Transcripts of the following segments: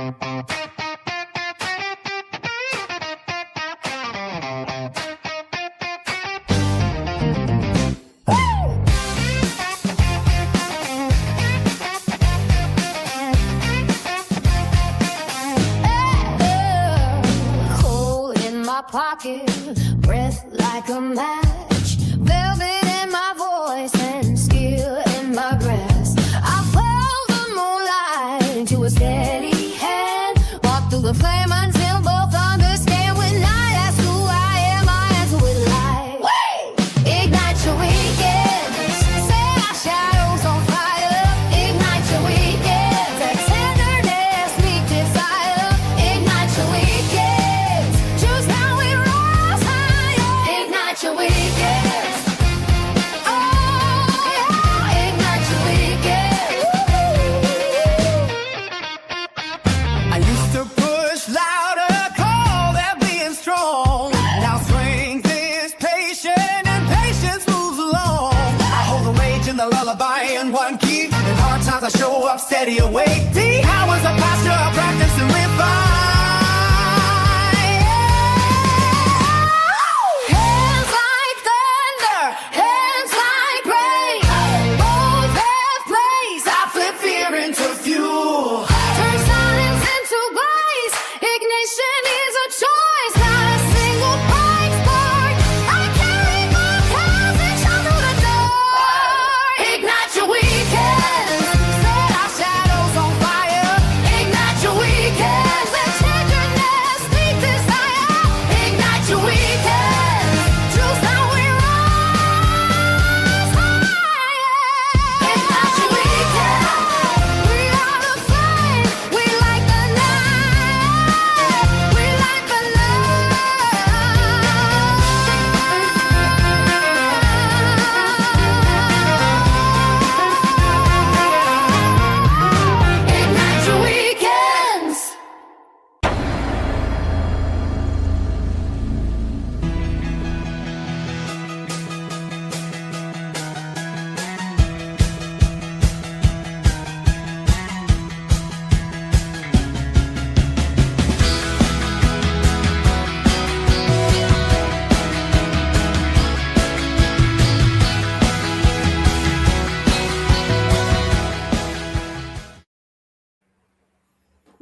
Coal in my pocket, breath like a match, velvet in my voice and skill in my grasp. I follow the moonlight to a steady hand, walk through the flame until both understand. When I ask who I am, I answer with light. Ignite your weekends, set our shadows on fire. Ignite your weekends, that tenderness, meet desire. Ignite your weekends, choose how we rise higher. Ignite your weekends, oh yeah, ignite your weekends. I used to push louder, call that being strong. Now strength is patient and patience moves along. I hold the rage and the lullaby in one key. In hard times I show up steady awake. The hours of posture, I practice and refine. Hands like thunder, hands like rain, both have place. I flip fear into fuel. Turn silence into grace. Ignition is a choice, not a single break spark. I carry my past and shine through the dark. Ignite your weekends, set our shadows on fire. Ignite your weekends, let tenderness meet desire. Ignite your weekends, choose how we rise higher. Ignite your weekends, we are the flame, we light the night, we light the night. Ignite your weekends.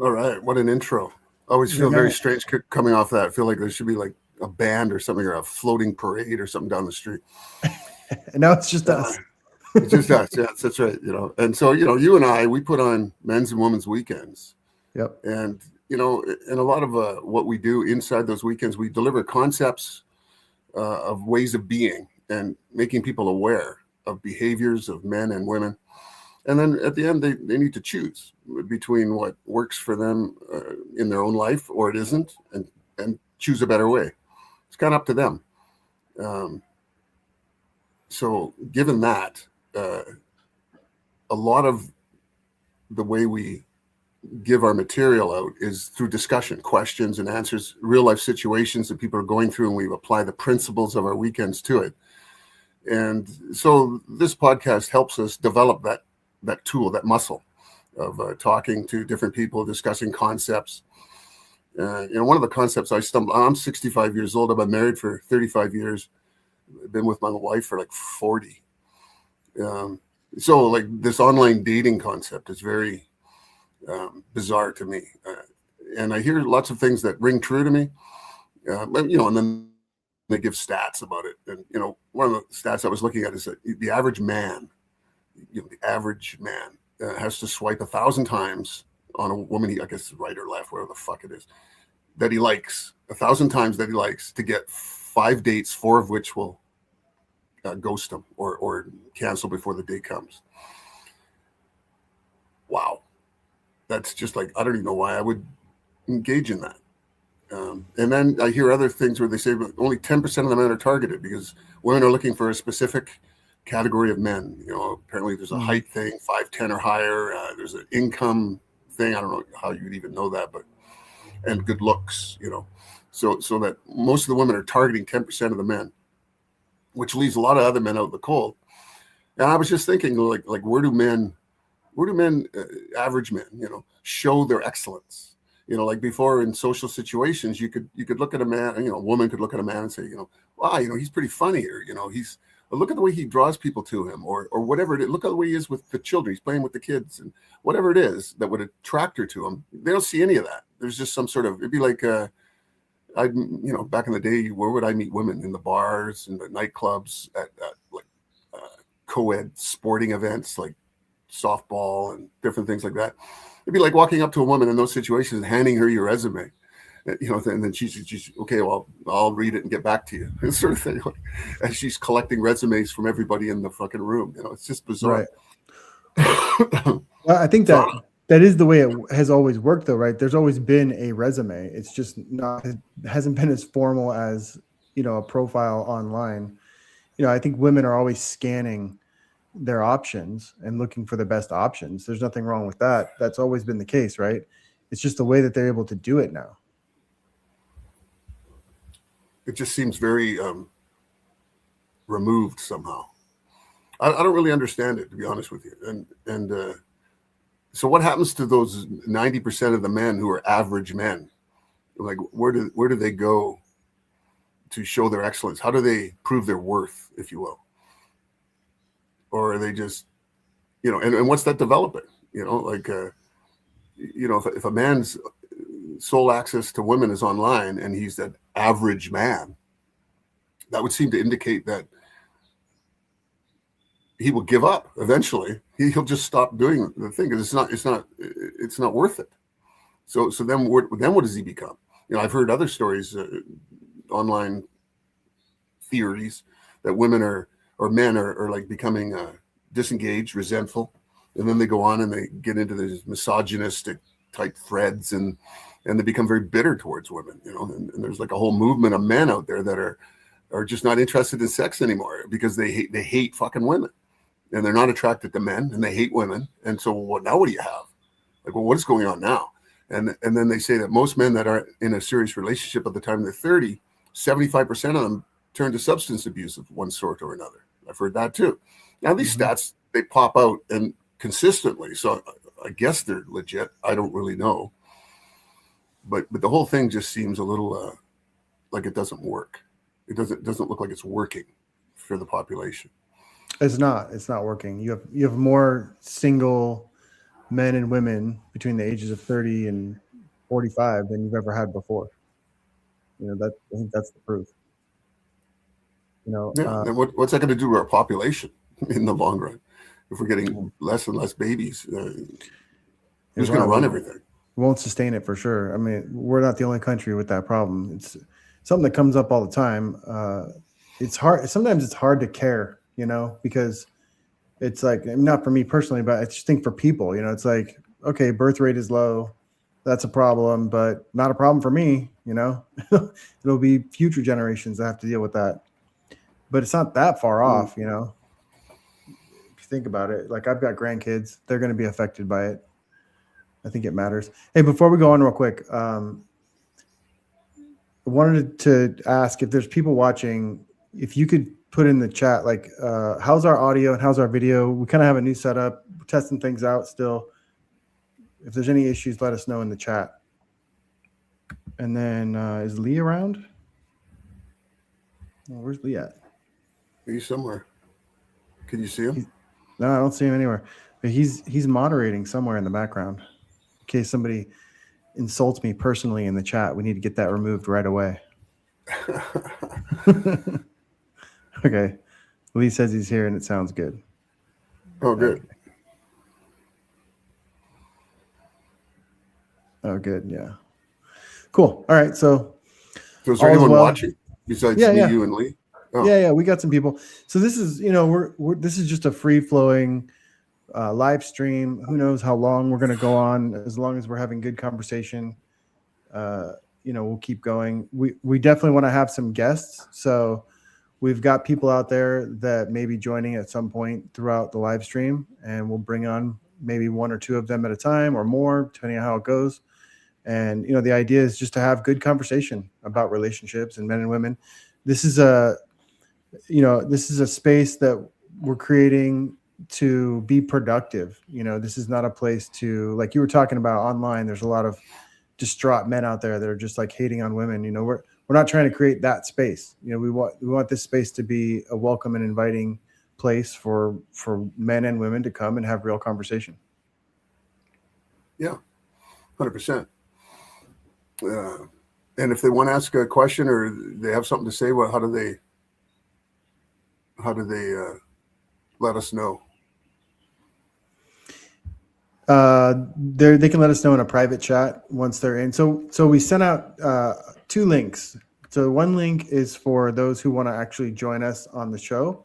All right, what an intro. I always feel very strange coming off that. I feel like there should be like a band or something, or a floating parade or something down the street. No, it's just us. It's just us. Yes, that's right. And so, you and I, we put on men's and women's weekends. Yep. And, and a lot of what we do inside those weekends, we deliver concepts of ways of being and making people aware of behaviors of men and women. And then at the end, they need to choose between what works for them in their own life or it isn't, and choose a better way. It's kind of up to them. So given that, a lot of the way we give our material out is through discussion, questions and answers, real life situations that people are going through, and we apply the principles of our weekends to it. And so this podcast helps us develop that tool, that muscle of talking to different people, discussing concepts. One of the concepts I'm 65 years old. I've been married for 35 years. I've been with my wife for like 40. So like this online dating concept is very bizarre to me. And I hear lots of things that ring true to me. And then they give stats about it. And, one of the stats I was looking at is that the average man, has to swipe 1,000 times on a woman, I guess right or left, whatever the fuck it is, that he likes, 1,000 times that he likes, to get 5 dates, 4 of which will ghost him or cancel before the date comes. Wow. That's just like, I don't even know why I would engage in that. And then I hear other things where they say only 10% of the men are targeted because women are looking for a specific category of men. Apparently there's a height thing, 5'10" or higher. There's an income thing. I don't know how you'd even know that, and good looks, so that most of the women are targeting 10% of the men, which leaves a lot of other men out in the cold. And I was just thinking, like where do men, average men, show their excellence. Like before in social situations, you could look at a man, a woman could look at a man and say, wow, he's pretty funny, or look at the way he draws people to him, or whatever it is. Look at the way he is with the children. He's playing with the kids, and whatever it is that would attract her to him. They don't see any of that. There's just some sort of, it'd be like, back in the day, where would I meet women? In the bars and the nightclubs, at like co-ed sporting events like softball and different things like that. It'd be like walking up to a woman in those situations and handing her your resume, and then she's okay, well, I'll read it and get back to you, this sort of thing. And she's collecting resumes from everybody in the fucking room. It's just bizarre. Right. Well, I think that is the way it has always worked, though, right? There's always been a resume. It's just it hasn't been as formal as, a profile online. I think women are always scanning their options and looking for the best options. There's nothing wrong with that. That's always been the case, right? It's just the way that they're able to do it now. It just seems very removed somehow. I don't really understand it, to be honest with you. And so what happens to those 90% of the men who are average men? Like, where do they go to show their excellence? How do they prove their worth, if you will? Or are they just, and what's that developing? Like, if a man's sole access to women is online and he's that average man, that would seem to indicate that he will give up eventually. He'll just stop doing the thing because it's not worth it. So then what does he become? I've heard other stories, online theories, that women or men are like becoming disengaged, resentful, and then they go on and they get into these misogynistic type threads, and they become very bitter towards women. And there's like a whole movement of men out there that are just not interested in sex anymore because they hate fucking women, and they're not attracted to men, and they hate women. And so what do you have? Like, well, what is going on now? And then they say that most men that are in a serious relationship at the time they're 30, 75% of them turn to substance abuse of one sort or another. I've heard that too. Now these stats, they pop out and consistently, so I guess they're legit. I don't really know, but the whole thing just seems a little like it doesn't work. It doesn't look like it's working for the population. It's not working. You have more single men and women between the ages of 30 and 45 than you've ever had before. I think that's the proof. And what's that going to do to our population in the long run? If we're getting less and less babies, who's going to run everything? We won't sustain it for sure. I mean, we're not the only country with that problem. It's something that comes up all the time. It's hard. Sometimes it's hard to care, because it's like, not for me personally, but I just think for people, it's like, okay, birth rate is low. That's a problem, but not a problem for me. It'll be future generations that have to deal with that. But it's not that far off, If you think about it, like I've got grandkids, they're going to be affected by it. I think it matters. Hey, before we go on real quick, I wanted to ask if there's people watching, if you could put in the chat, like, how's our audio and how's our video? We kind of have a new setup. We're testing things out still. If there's any issues, let us know in the chat. And then is Lee around? Oh, where's Lee at? He's somewhere. Can you see him? No, I don't see him anywhere. But he's moderating somewhere in the background. In case somebody insults me personally in the chat, we need to get that removed right away. Okay. Lee says he's here and it sounds good. Oh, good. Oh, good. Yeah. Cool. All right. So is there anyone watching besides me, you, and Lee? Oh. Yeah. We got some people. So this is, this is just a free flowing live stream. Who knows how long we're going to go on? As long as we're having good conversation, we'll keep going. We definitely want to have some guests. So we've got people out there that may be joining at some point throughout the live stream, and we'll bring on maybe one or two of them at a time or more, depending on how it goes. And, the idea is just to have good conversation about relationships and men and women. This is a space that we're creating to be productive. You know, this is not a place to, like you were talking about online, there's a lot of distraught men out there that are just like hating on women. You know, we're not trying to create that space. You know, we want this space to be a welcome and inviting place for men and women to come and have real conversation. Yeah, 100%. And if they want to ask a question or they have something to say, well, how do they let us know? They can let us know in a private chat once they're in. So we sent out 2 links. So one link is for those who want to actually join us on the show,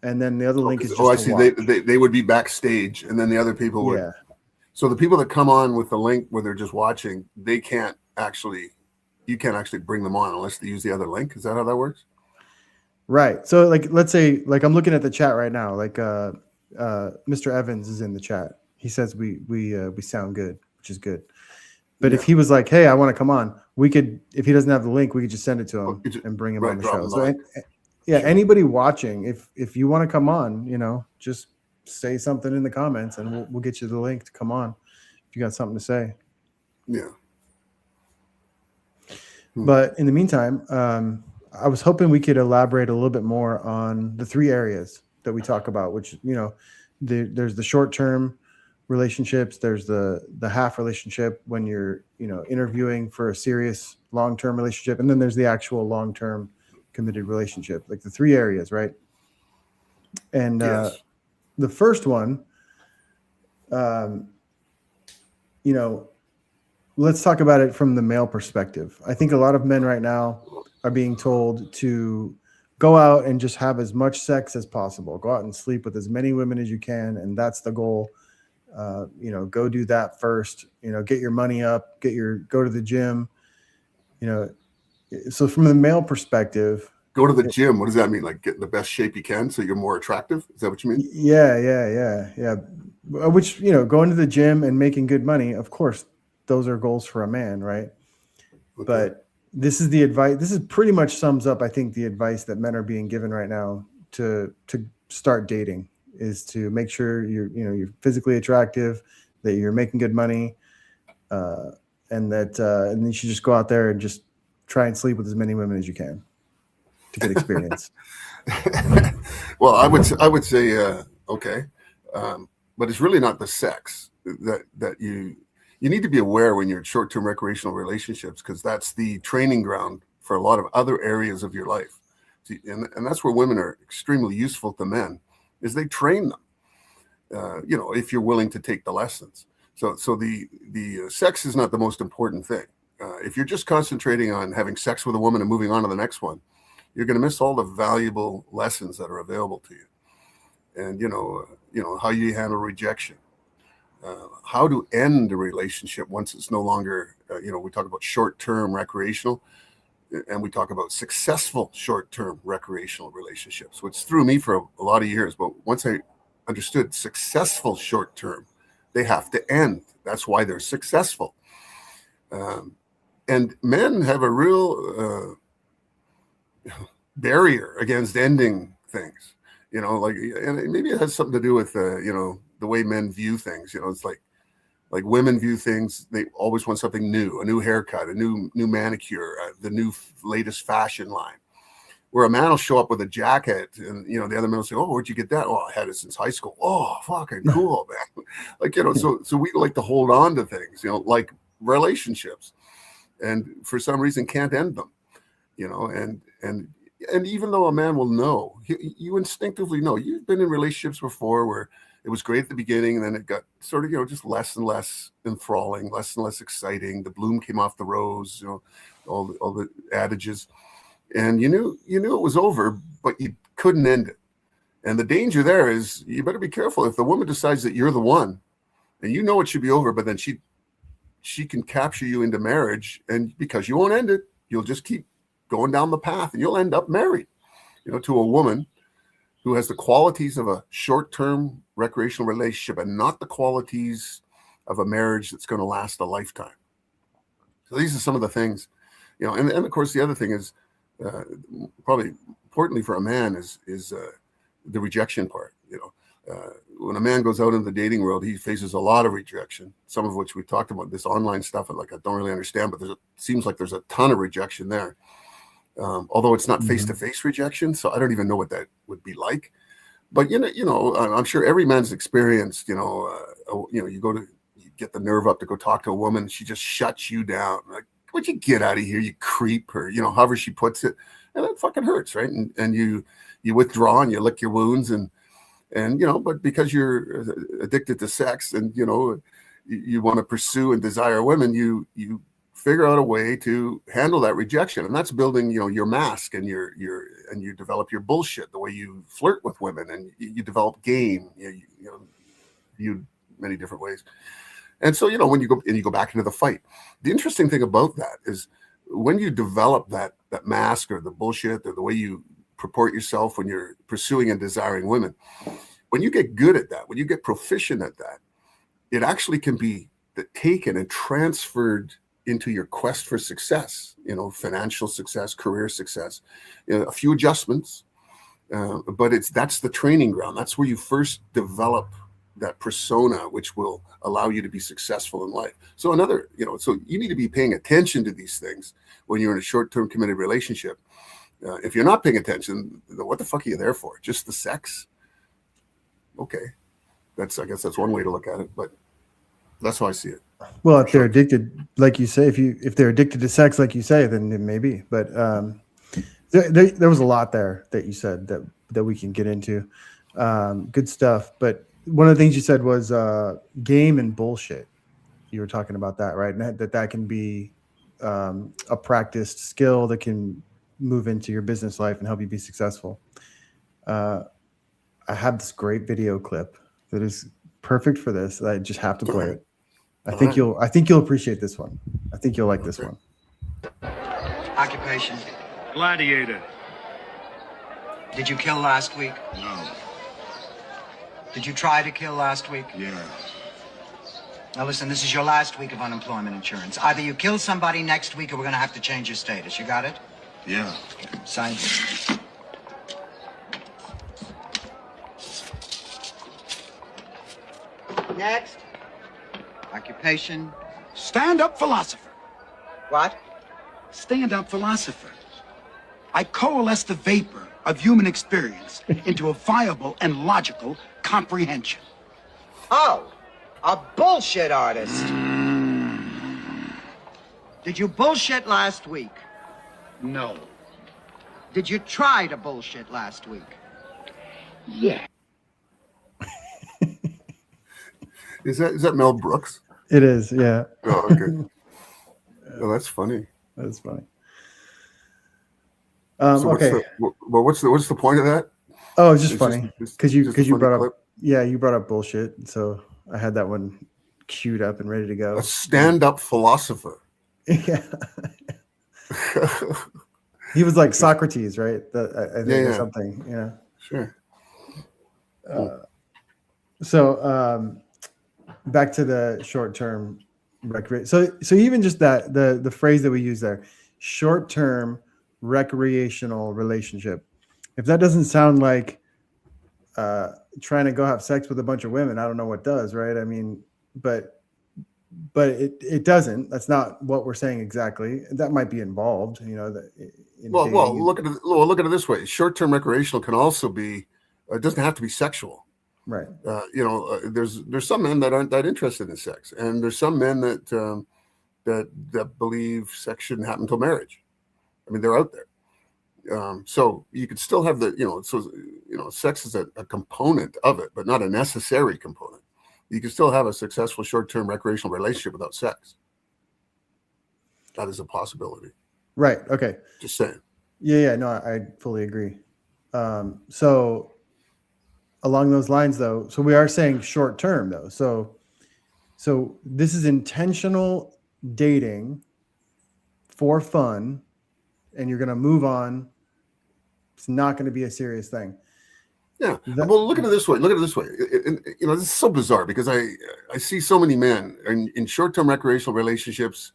and then the other link is just I to see. watch. They would be backstage, and then the other people would. Yeah. So the people that come on with the link where they're just watching, you can't actually bring them on unless they use the other link. Is that how that works? Right. So like, let's say, like I'm looking at the chat right now. Like Mr. Evans is in the chat. He says we sound good, which is good. But if he was like, hey, I want to come on, we could, if he doesn't have the link, we could just send it to him and bring him on the show. So anybody watching, if you want to come on, you know, just say something in the comments and we'll get you the link to come on if you got something to say. Yeah. But in the meantime, I was hoping we could elaborate a little bit more on the 3 areas that we talk about, which, you know, there's the short-term relationships, there's the half relationship when you're, you know, interviewing for a serious long-term relationship, and then there's the actual long-term committed relationship, like the 3 areas, right? And yes. The first one, you know, let's talk about it from the male perspective. I think a lot of men right now are being told to go out and just have as much sex as possible. Go out and sleep with as many women as you can, and that's the goal. You know, go do that first. You know, get your money up, go to the gym. You know, so from the male perspective, go to the gym. What does that mean? Like get in the best shape you can so you're more attractive? Is that what you mean? Yeah. Which, you know, going to the gym and making good money, of course, those are goals for a man, right? Okay. But this is the advice. This is pretty much sums up, I think, the advice that men are being given right now to start dating is to make sure you're physically attractive, that you're making good money, and then you should just go out there and just try and sleep with as many women as you can to get experience. Well, I would say okay, but it's really not the sex that you need to be aware when you're in short-term recreational relationships, because that's the training ground for a lot of other areas of your life. See, and that's where women are extremely useful to men, is they train them. You know, if you're willing to take the lessons. So the sex is not the most important thing. If you're just concentrating on having sex with a woman and moving on to the next one, you're going to miss all the valuable lessons that are available to you. And you know how you handle rejection. How to end a relationship once it's no longer, we talk about short-term recreational, and we talk about successful short-term recreational relationships, which threw me for a lot of years. But once I understood successful short-term, they have to end. That's why they're successful. And men have a real barrier against ending things, and maybe it has something to do with, the way men view things. It's like women view things. They always want something new, a new haircut, a new manicure, the new latest fashion line. Where a man will show up with a jacket and, the other man will say, oh, where'd you get that? Oh, I had it since high school. Oh, fucking cool, man. So we like to hold on to things, like relationships, and for some reason can't end them, and even though a man will know, you instinctively know. You've been in relationships before where it was great at the beginning, and then it got sort of, just less and less enthralling, less and less exciting. The bloom came off the rose, all the adages, and you knew it was over, but you couldn't end it. And the danger there is you better be careful. If the woman decides that you're the one, and it should be over, but then she can capture you into marriage, and because you won't end it, you'll just keep going down the path, and you'll end up married, to a woman who has the qualities of a short-term recreational relationship and not the qualities of a marriage that's going to last a lifetime. So these are some of the things, and of course the other thing is probably importantly for a man is the rejection part. when a man goes out in the dating world, he faces a lot of rejection, some of which we talked about, this online stuff. And like, I don't really understand, but it seems like there's a ton of rejection there. Although it's not face-to-face rejection. So I don't even know what that would be like. But, I'm sure every man's experienced, you get the nerve up to go talk to a woman. She just shuts you down. Like, would you get out of here, you creep, or, however she puts it. And that fucking hurts, right? And you withdraw and you lick your wounds and but because you're addicted to sex and, you want to pursue and desire women, you figure out a way to handle that rejection. And that's building, your mask and you develop your bullshit, the way you flirt with women, and you develop game, you many different ways. And so, when you go back into the fight, the interesting thing about that is when you develop that mask or the bullshit or the way you purport yourself when you're pursuing and desiring women, when you get good at that, when you get proficient at that, it actually can be taken and transferred into your quest for success, financial success, career success, a few adjustments, but that's the training ground. That's where you first develop that persona, which will allow you to be successful in life. So so you need to be paying attention to these things when you're in a short-term committed relationship. If you're not paying attention, what the fuck are you there for? Just the sex? Okay. I guess that's one way to look at it, but that's how I see it. Well, if they're addicted, like you say, if they're addicted to sex, like you say, then it may be. But there was a lot there that you said that we can get into. Good stuff. But one of the things you said was game and bullshit. You were talking about that, right? And that can be a practiced skill that can move into your business life and help you be successful. I have this great video clip that is perfect for this. I just have to play it. I think you'll appreciate this one. I think you'll like this one. Occupation. Gladiator. Did you kill last week? No. Did you try to kill last week? Yeah. Now listen, this is your last week of unemployment insurance. Either you kill somebody next week or we're gonna have to change your status. You got it? Yeah. Sign. Next. Occupation. Stand-up philosopher. What? Stand-up philosopher. I coalesce the vapor of human experience into a viable and logical comprehension. Oh, a bullshit artist. Did you bullshit last week? No. Did you try to bullshit last week? Yeah. Is that Mel Brooks? It is, yeah. Oh, okay. Oh, that's funny. That's funny. So Okay. What's the point of that? Oh, it's just It's funny just because a you funny brought clip? up you brought up bullshit, so I had that one queued up and ready to go. A stand-up philosopher. Yeah, he was like Socrates, right? I think or something. Yeah. Sure. So back to the short-term recreation. So even just that the phrase that we use there, short-term recreational relationship. If that doesn't sound like trying to go have sex with a bunch of women, I don't know what does, right? I mean, but it doesn't. That's not what we're saying exactly. That might be involved, Well, look at it this way. Short-term recreational can also be. It doesn't have to be sexual. Right. There's some men that aren't that interested in sex, and there's some men that believe sex shouldn't happen until marriage. I mean, they're out there. So you could still have sex is a component of it, but not a necessary component. You can still have a successful short-term recreational relationship without sex. That is a possibility. Right. Okay. Just saying. Yeah. No, I fully agree. So along those lines, though, so we are saying short-term, though. So this is intentional dating for fun, and you're going to move on. It's not going to be a serious thing. Yeah. Well, look at it this way. This is so bizarre because I see so many men in short-term recreational relationships.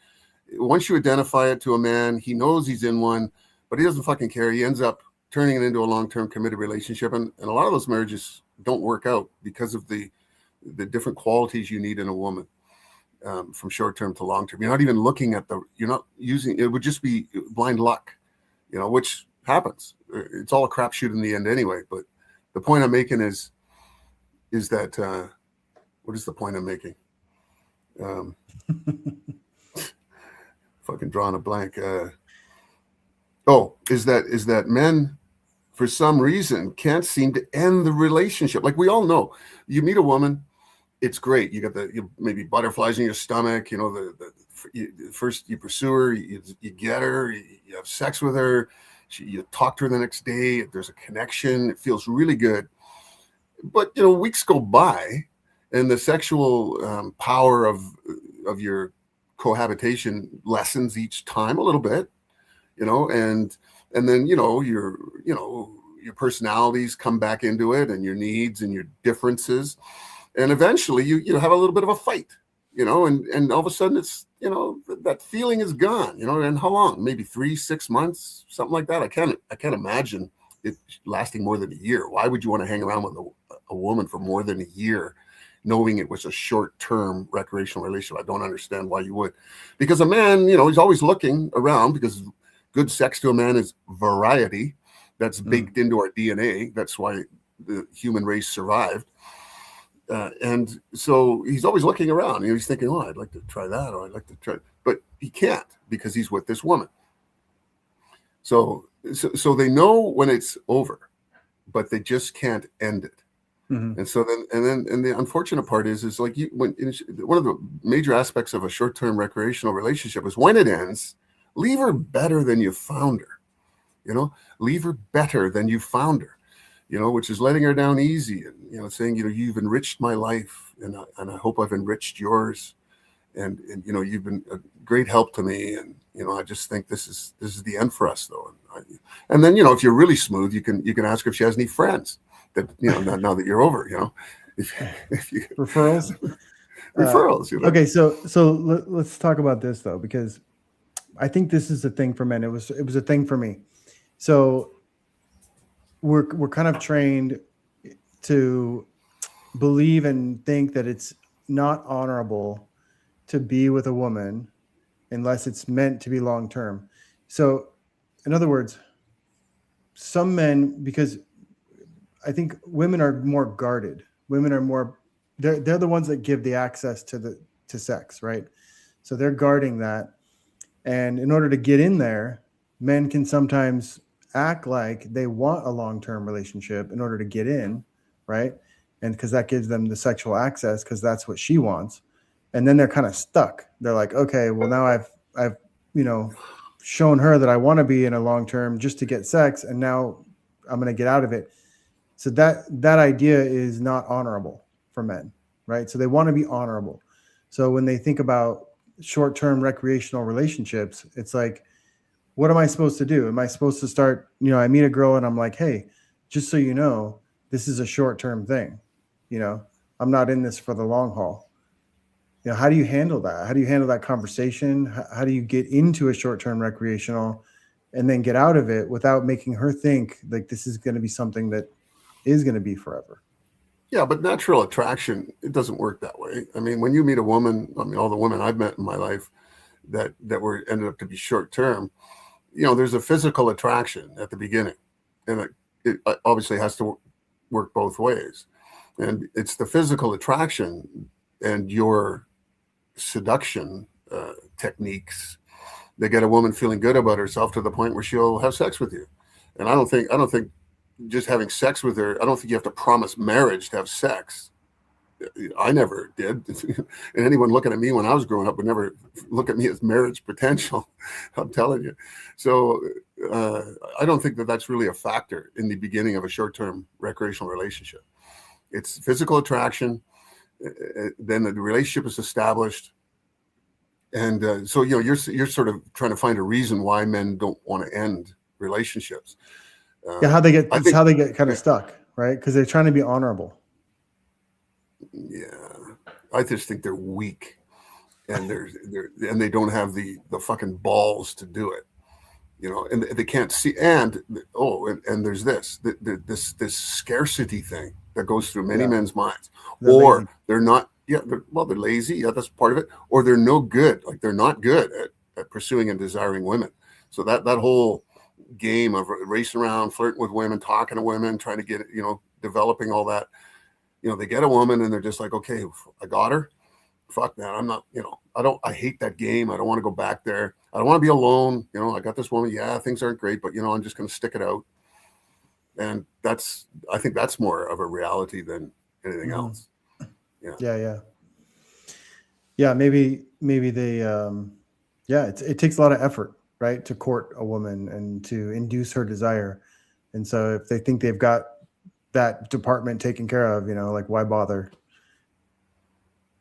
Once you identify it to a man, he knows he's in one, but he doesn't fucking care. He ends up turning it into a long-term committed relationship. And a lot of those marriages, don't work out because of the different qualities you need in a woman, from short term to long term. You're not even looking at you're not using, it would just be blind luck, which happens. It's all a crapshoot in the end anyway. But the point I'm making is that, what is the point I'm making? Fucking drawing a blank. Is that men, for some reason, can't seem to end the relationship. Like we all know, you meet a woman, it's great. You got maybe butterflies in your stomach. First you pursue her, you get her, you have sex with her, you talk to her the next day. There's a connection. It feels really good. But weeks go by, and the sexual power of your cohabitation lessens each time a little bit, and then your personalities come back into it, and your needs and your differences, and eventually you have a little bit of a fight, and all of a sudden it's that feeling is gone, and how long? Maybe 3-6 months, something like that. I can't imagine it lasting more than a year. Why would you want to hang around with a woman for more than a year, knowing it was a short-term recreational relationship? I don't understand why you would. Because a man, he's always looking around, because good sex to a man is variety. That's baked into our DNA. That's why the human race survived. And so he's always looking around. He's thinking, oh, I'd like to try that, or I'd like to try, but he can't because he's with this woman. So they know when it's over, but they just can't end it. Mm-hmm. And so then the unfortunate part is like one of the major aspects of a short-term recreational relationship is when it ends, leave her better than you found her. Leave her better than you found her. Which is letting her down easy, and saying, you've enriched my life, and I hope I've enriched yours, and you've been a great help to me, and I just think this is the end for us, though. And then if you're really smooth, you can ask her if she has any friends that now that you're over, if you referrals. Okay, so let's talk about this though, because I think this is a thing for men. It was a thing for me. So we're kind of trained to believe and think that it's not honorable to be with a woman unless it's meant to be long term. So, in other words, some men, because I think women are more guarded. Women are more, they're the ones that give the access to sex, right? So they're guarding that. And in order to get in there, men can sometimes act like they want a long-term relationship in order to get in, right? And because that gives them the sexual access, because that's what she wants. And then they're kind of stuck. They're like, okay, well now I've shown her that I want to be in a long-term just to get sex, and now I'm going to get out of it. So that idea is not honorable for men, right? So they want to be honorable. So when they think about short-term recreational relationships, it's like, what am I supposed to do? Am I supposed to start, I meet a girl and I'm like, hey, just so you know, this is a short-term thing. I'm not in this for the long haul. How do you handle that? How do you handle that conversation? How do you get into a short-term recreational and then get out of it without making her think like this is going to be something that is going to be forever? Yeah, but natural attraction, it doesn't work that way. I mean, when you meet a woman, all the women I've met in my life that ended up to be short-term, there's a physical attraction at the beginning, and it obviously has to work both ways. And it's the physical attraction and your seduction techniques that get a woman feeling good about herself to the point where she'll have sex with you. And I don't think just having sex with her, I don't think you have to promise marriage to have sex. I never did. And anyone looking at me when I was growing up would never look at me as marriage potential. I'm telling you. So I don't think that that's really a factor in the beginning of a short-term recreational relationship. It's physical attraction. Then the relationship is established. And so, you're sort of trying to find a reason why men don't want to end relationships. How they get kind of stuck, right? Because they're trying to be honorable. Yeah, I just think they're weak, and they don't have the fucking balls to do it. and they can't see. And and there's this scarcity thing that goes through many men's minds, They're or lazy. they're not. Yeah, they're lazy. Yeah, that's part of it. Or they're no good. Like they're not good at pursuing and desiring women. So that whole game of racing around, flirting with women, talking to women, trying to get, developing all that. They get a woman and they're just like, okay, I got her. Fuck that. I'm not, I hate that game. I don't want to go back there. I don't want to be alone. I got this woman. Yeah, things aren't great, but I'm just going to stick it out. And I think that's more of a reality than anything else. Yeah. Maybe they, it takes a lot of effort, right, to court a woman and to induce her desire. And so if they think they've got that department taken care of, like why bother?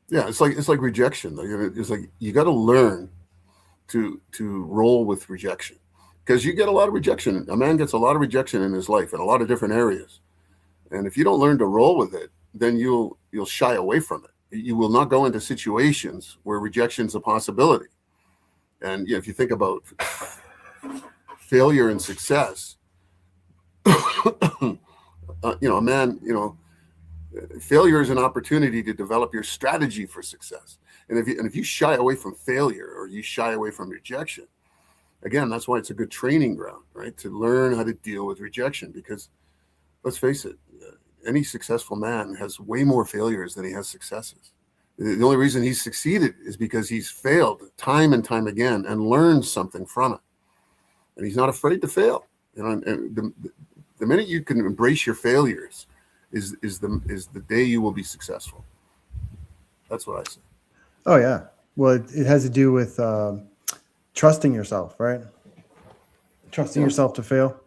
Yeah, it's like rejection though. It's like you got to learn to roll with rejection, because you get a lot of rejection. A man gets a lot of rejection in his life in a lot of different areas, and if you don't learn to roll with it, then you'll shy away from it. You will not go into situations where rejection is a possibility. And if you think about failure and success, a man, failure is an opportunity to develop your strategy for success. And if you shy away from failure, or you shy away from rejection, again, that's why it's a good training ground, right? To learn how to deal with rejection, because let's face it, any successful man has way more failures than he has successes. The only reason he's succeeded is because he's failed time and time again and learned something from it. And he's not afraid to fail. And the minute you can embrace your failures is the day you will be successful. That's what I say. Oh yeah. Well, it has to do with trusting yourself, right? Trusting yourself to fail.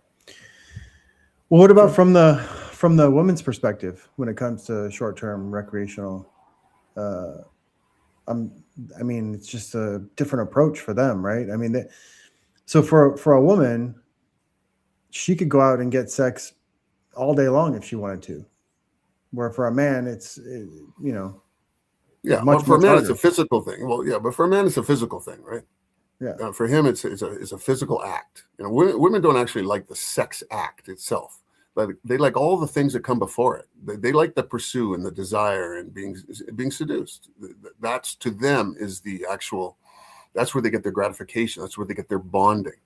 Well, what about from the woman's perspective when it comes to short-term recreational? It's just a different approach for them, right? So for a woman, she could go out and get sex all day long if she wanted to. Where for a man, Yeah, much for a man, harder. it's a physical thing. Well, yeah, but for a man, it's a physical thing, right? Yeah. For him, it's a physical act. Women don't actually like the sex act itself. But they like all the things that come before it. They like the pursue and the desire and being seduced. That's, to them, is the actual. That's where they get their gratification. That's where they get their bonding.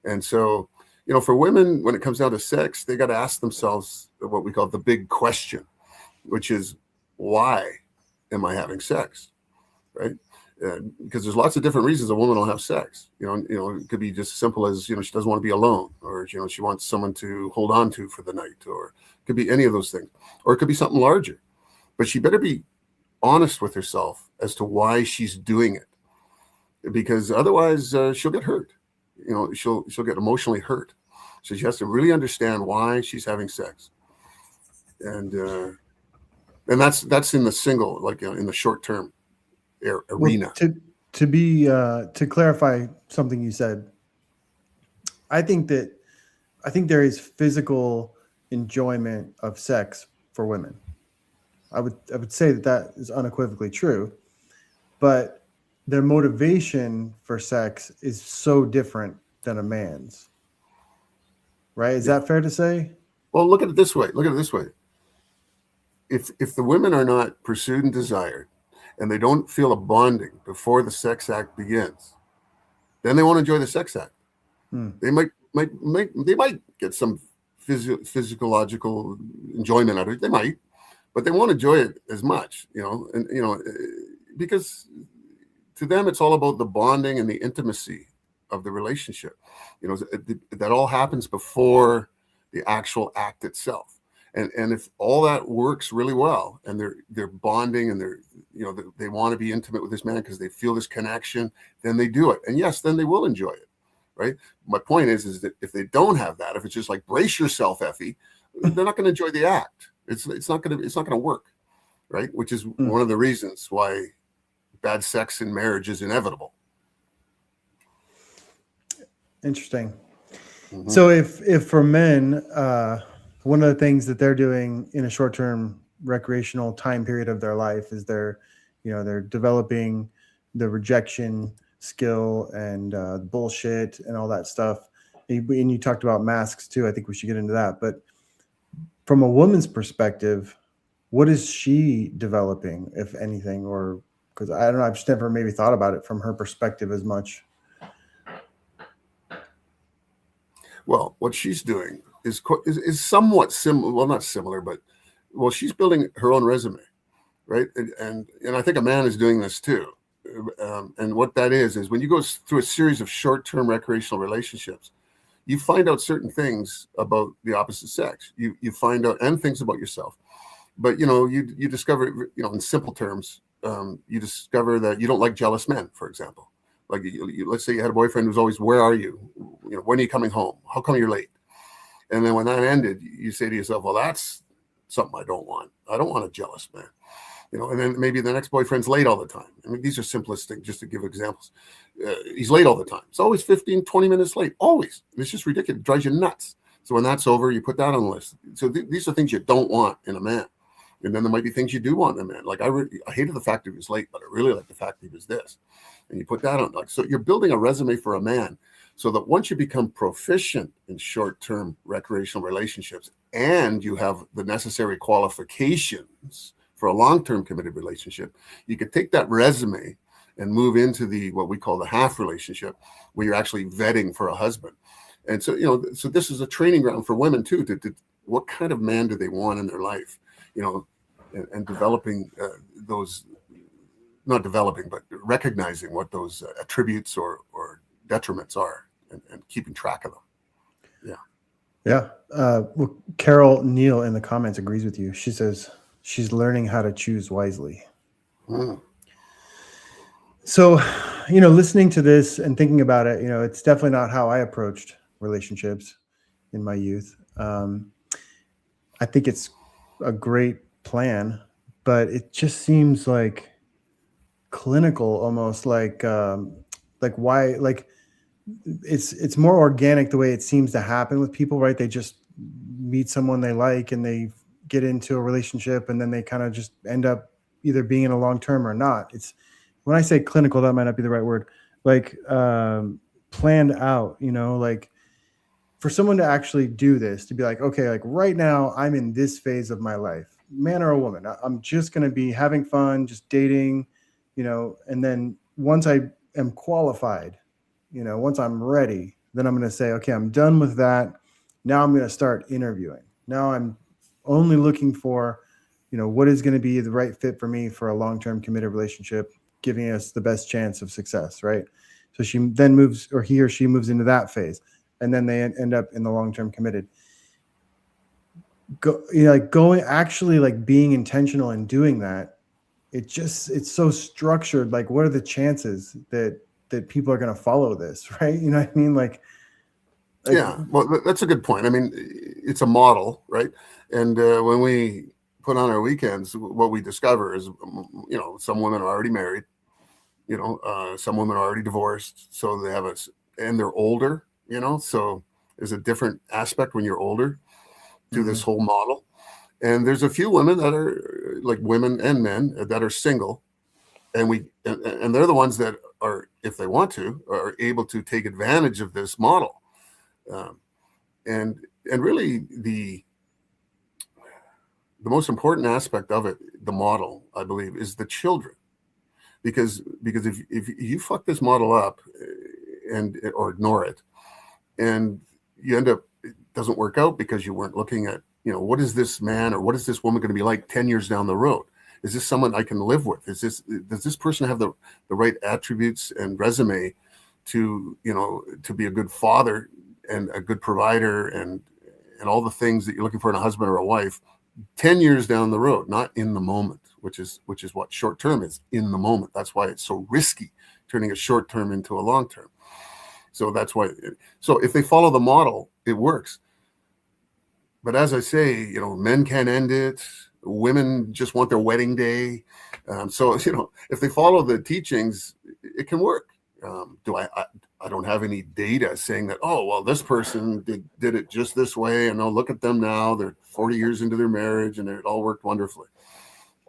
And so, for women, when it comes down to sex, they got to ask themselves what we call the big question, which is, why am I having sex, right? Because there's lots of different reasons a woman will have sex. It could be just as simple as, she doesn't want to be alone, or, she wants someone to hold on to for the night, or it could be any of those things, or it could be something larger. But she better be honest with herself as to why she's doing it, because otherwise she'll get hurt. She'll get emotionally hurt. So she has to really understand why she's having sex. And that's in the single, like in the short term arena. Well, to clarify something you said, I think there is physical enjoyment of sex for women. I would say that is unequivocally true, but their motivation for sex is so different than a man's. Right? Is that fair to say? Well, look at it this way. If the women are not pursued and desired, and they don't feel a bonding before the sex act begins, then they won't enjoy the sex act. They might get some physiological enjoyment out of it. They might, but they won't enjoy it as much, because to them it's all about the bonding and the intimacy of the relationship. That all happens before the actual act itself. And if all that works really well, and they're bonding, and they want to be intimate with this man because they feel this connection, then they do it. And yes, then they will enjoy it, right? My point is that if they don't have that, if it's just like brace yourself, Effie, they're not going to enjoy the act. It's not going to work, right? Which is one of the reasons why bad sex in marriage is inevitable. Interesting. Mm-hmm. So if for men, one of the things that they're doing in a short-term recreational time period of their life is they're developing the rejection skill and bullshit and all that stuff. And you talked about masks too. I think we should get into that. But from a woman's perspective, what is she developing, if anything? Or because I don't know, I've just never maybe thought about it from her perspective as much. Well, what she's doing is somewhat similar. Well, not similar, but well, she's building her own resume, right? And I think a man is doing this too. And what that is when you go through a series of short-term recreational relationships, you find out certain things about the opposite sex. You find out and things about yourself. But you discover, in simple terms, you discover that you don't like jealous men, for example. Like let's say you had a boyfriend who's always, where are you? When are you coming home? How come you're late? And then when that ended, you say to yourself, well, that's something I don't want. I don't want a jealous man. And then maybe the next boyfriend's late all the time. I mean, these are simplest things, just to give examples. He's late all the time. It's always 15, 20 minutes late, always. It's just ridiculous. It drives you nuts. So when that's over, you put that on the list. So these are things you don't want in a man. And then there might be things you do want in a man. Like I hated the fact that he was late, but I really like the fact that he was this. And you put that on. So you're building a resume for a man so that once you become proficient in short-term recreational relationships and you have the necessary qualifications for a long-term committed relationship, you could take that resume and move into what we call the half relationship, where you're actually vetting for a husband. And so, so this is a training ground for women too, to what kind of man do they want in their life, and developing those, not developing, but recognizing what those attributes or detriments are and keeping track of them. Yeah. Yeah. Well, Carol Neal in the comments agrees with you. She says she's learning how to choose wisely. Mm. So, listening to this and thinking about it, it's definitely not how I approached relationships in my youth. I think it's a great plan, but it just seems like clinical, almost like why, like it's more organic the way it seems to happen with people, right? They just meet someone they like and they get into a relationship and then they kind of just end up either being in a long-term or not. It's, when I say clinical, that might not be the right word, like planned out, like for someone to actually do this, to be like, okay, like right now I'm in this phase of my life, man or a woman, I'm just going to be having fun, just dating, and then once I am qualified, once I'm ready, then I'm going to say, okay, I'm done with that. Now I'm going to start interviewing. Now I'm only looking for, what is going to be the right fit for me for a long-term committed relationship, giving us the best chance of success, right? So she then moves, or he or she moves into that phase, and then they end up in the long-term committed. Actually like being intentional in doing that, it's so structured. Like, what are the chances that people are going to follow this, right? You know what I mean? Like Yeah, well, that's a good point. I mean, it's a model, right? And when we put on our weekends, what we discover is, some women are already married, some women are already divorced, so they have and they're older, so there's a different aspect when you're older to this whole model. And there's a few women that are like women and men that are single, and they're the ones that are, if they want to, are able to take advantage of this model. And really the most important aspect of it, the model, I believe, is the children, because if you fuck this model up or ignore it, and you end up, it doesn't work out because you weren't looking at, what is this man or what is this woman going to be like 10 years down the road? Is this someone I can live with? Does this person have the right attributes and resume to be a good father and a good provider and all the things that you're looking for in a husband or a wife 10 years down the road, not in the moment, which is what short term is, in the moment. That's why it's so risky turning a short term into a long term. So that's why. So if they follow the model, it works. But as I say, men can't end it. Women just want their wedding day. So if they follow the teachings, it can work. I don't have any data saying that, oh, well, this person did it just this way, and look at them now. They're 40 years into their marriage, and it all worked wonderfully.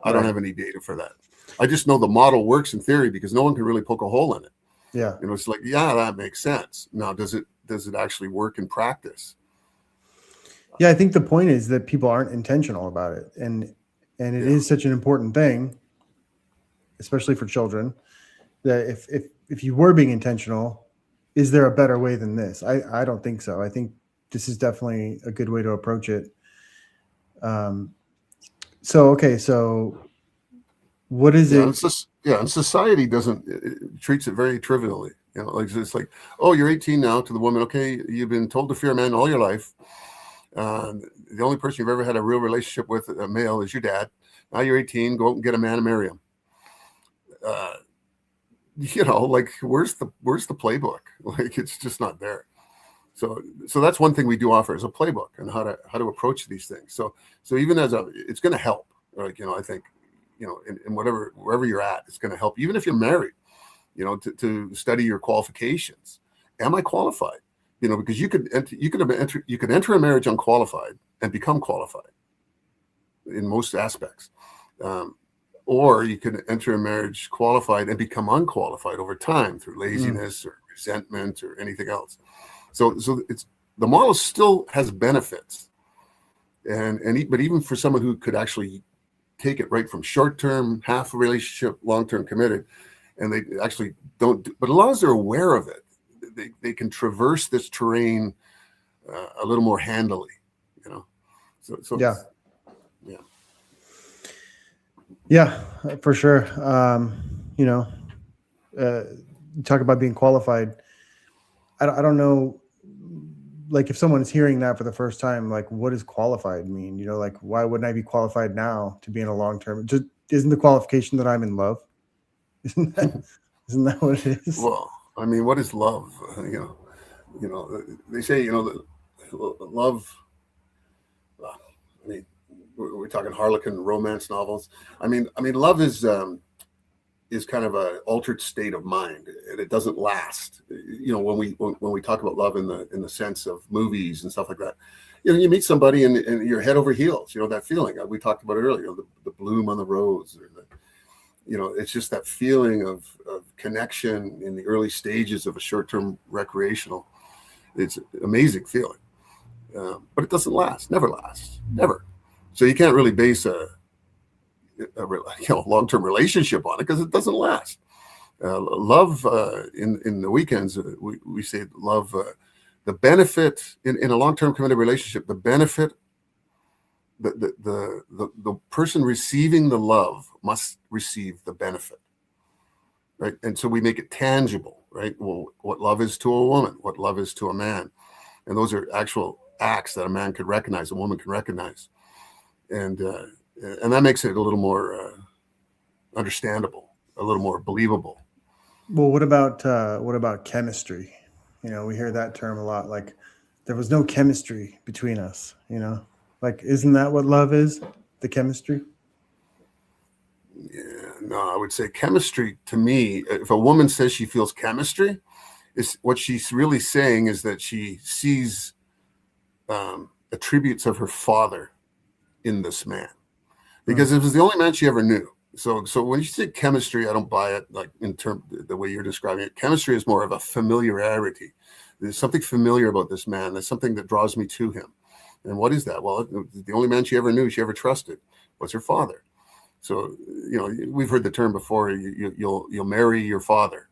I don't have any data for that. I just know the model works in theory because no one can really poke a hole in it. Yeah. You know, it's like, yeah, that makes sense. Now, does it actually work in practice? Yeah, I think the point is that people aren't intentional about it, and it Yeah. is such an important thing, especially for children, that if you were being intentional, is there a better way than this? I don't think so. I think this is definitely a good way to approach it. So okay, so what is Yeah, it? it's just, yeah, and society doesn't it treats it very trivially. You know, like it's like, oh, you're 18 now. To the woman, okay, you've been told to fear men all your life. The only person you've ever had a real relationship with, a male, is your dad. Now you're 18. Go out and get a man and marry him. You know, like where's the playbook? Like it's just not there. So that's one thing we do offer is a playbook and how to approach these things. So even it's going to help. Like, you know, I think, you know, in wherever you're at, it's going to help. Even if you're married, you know, to study your qualifications. Am I qualified? You know, because you could enter a marriage unqualified and become qualified in most aspects. Or you can enter a marriage qualified and become unqualified over time through laziness or resentment or anything else. So it's the model still has benefits, but even for someone who could actually take it right from short-term, half a relationship, long-term committed, and they actually don't. But as long as they're aware of it, they can traverse this terrain a little more handily. You know, so Yeah. yeah. Yeah, for sure. You know, talk about being qualified. I don't know, like if someone is hearing that for the first time, like what does qualified mean? You know, like why wouldn't I be qualified now to be in a long-term? Just isn't the qualification that I'm in love? Isn't that what it is? Well, I mean, what is love? You know, they say, you know, that love. I mean, we're talking Harlequin romance novels. I mean, love is kind of an altered state of mind, and it doesn't last. You know, when we talk about love in the sense of movies and stuff like that, you know, you meet somebody and you're head over heels. You know, that feeling we talked about earlier, you know, the bloom on the rose, or you know, it's just that feeling of connection in the early stages of a short-term recreational. It's an amazing feeling, but it doesn't last. Never lasts. Never. So you can't really base a long-term relationship on it because it doesn't last. Love in the weekends, we say love. The benefit in a long-term committed relationship, the benefit, the person receiving the love must receive the benefit, right? And so we make it tangible, right? Well, what love is to a woman, what love is to a man, and those are actual acts that a man could recognize, a woman can recognize, and that makes it a little more understandable, a little more believable. Well, what about chemistry? You know, we hear that term a lot. Like there was no chemistry between us. You know, like isn't that what love is? The chemistry. Yeah, no, I would say chemistry to me, if a woman says she feels chemistry, is what she's really saying is that she sees attributes of her father in this man, because it was the only man she ever knew. So when you say chemistry, I don't buy it like in terms the way you're describing it. Chemistry is more of a familiarity. There's something familiar about this man. There's something that draws me to him. And what is that? Well, the only man she ever knew, she ever trusted, was her father. So, you know, we've heard the term before. You'll marry your father.